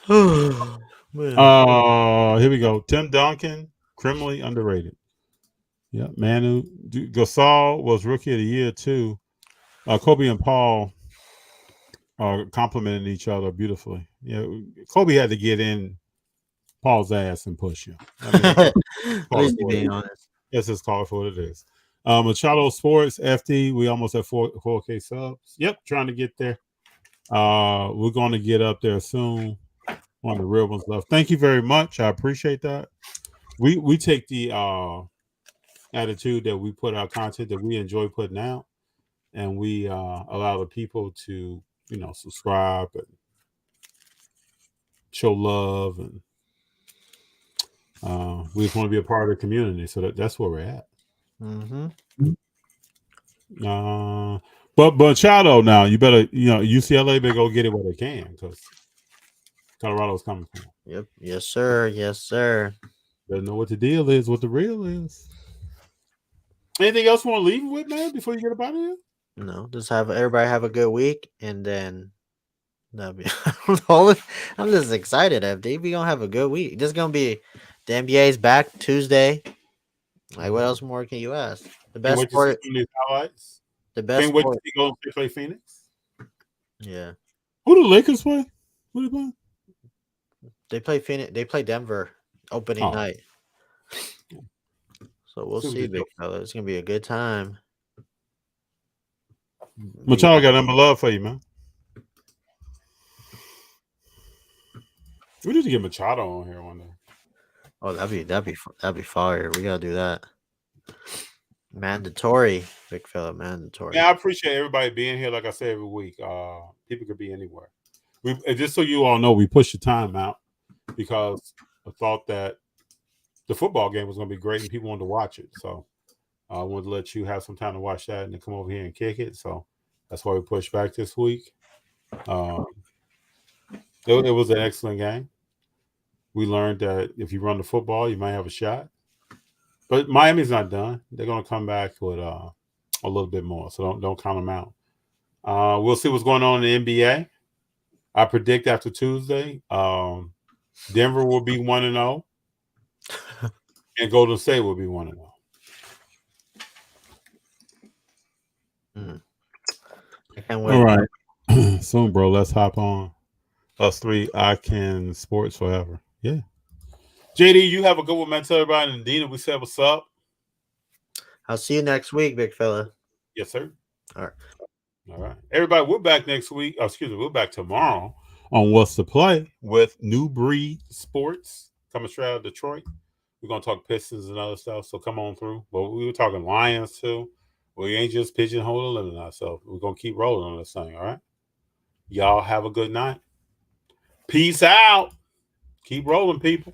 Here we go. Tim Duncan, criminally underrated. Yeah, Manu Gasol was rookie of the year too. Kobe and Paul are complimenting each other beautifully. Yeah, Kobe had to get in Paul's ass and push him. I mean, At least you being honest. That's just called for what it is. Machado Sports, FD, we almost have 4K subs. Yep, trying to get there. We're going to get up there soon. One of the real ones left. Thank you very much. I appreciate that. We take the attitude that we put out content that we enjoy putting out, and we allow the people to, subscribe and show love, and we just want to be a part of the community. So that's where we're at. Mm-hmm. But Machado, now you better, UCLA better go get it where they can, because Colorado's coming from. Yep. Yes, sir. Yes, sir. Better know what the deal is, what the real is. Anything else you want to leave with, man, before you get up out of here? No, just have everybody have a good week, and then I'm just excited. FD, we gonna have a good week. This is gonna be the NBA's back Tuesday. Like, what else more can you ask? The best sport. These highlights. The best. Can't wait to see Golden State play Phoenix. Yeah. Who do the Lakers play? Who do they play? They play Phoenix. They play Denver opening night. So we'll see, big fella. It's gonna be a good time. Machado got number love for you, man. We need to get Machado on here one day. Oh, that'd be fire. We gotta do that. Mandatory, big fella, mandatory. Yeah, I appreciate everybody being here. Like I say every week, people could be anywhere. Just so you all know, we pushed the time out because I thought that the football game was going to be great and people wanted to watch it. So I wanted to let you have some time to watch that and then come over here and kick it. So that's why we pushed back this week. It was an excellent game. We learned that if you run the football, you might have a shot. But Miami's not done. They're going to come back with a little bit more. So don't count them out. We'll see what's going on in the NBA. I predict after Tuesday, Denver will be 1-0. And Golden State will be 1-0. I can't wait. All right. Soon, bro. Let's hop on. Us three, I can sports forever. Yeah. JD, you have a good one, man. Tell everybody. And Dina, we said what's up. I'll see you next week, big fella. Yes, sir. All right. Everybody, we're back next week. We're back tomorrow on What's the Play with New Breed Sports coming straight out of Detroit. We're going to talk Pistons and other stuff, so come on through. But we were talking Lions, too. We ain't just pigeonholing limiting ourselves. We're going to keep rolling on this thing, all right? Y'all have a good night. Peace out. Keep rolling, people.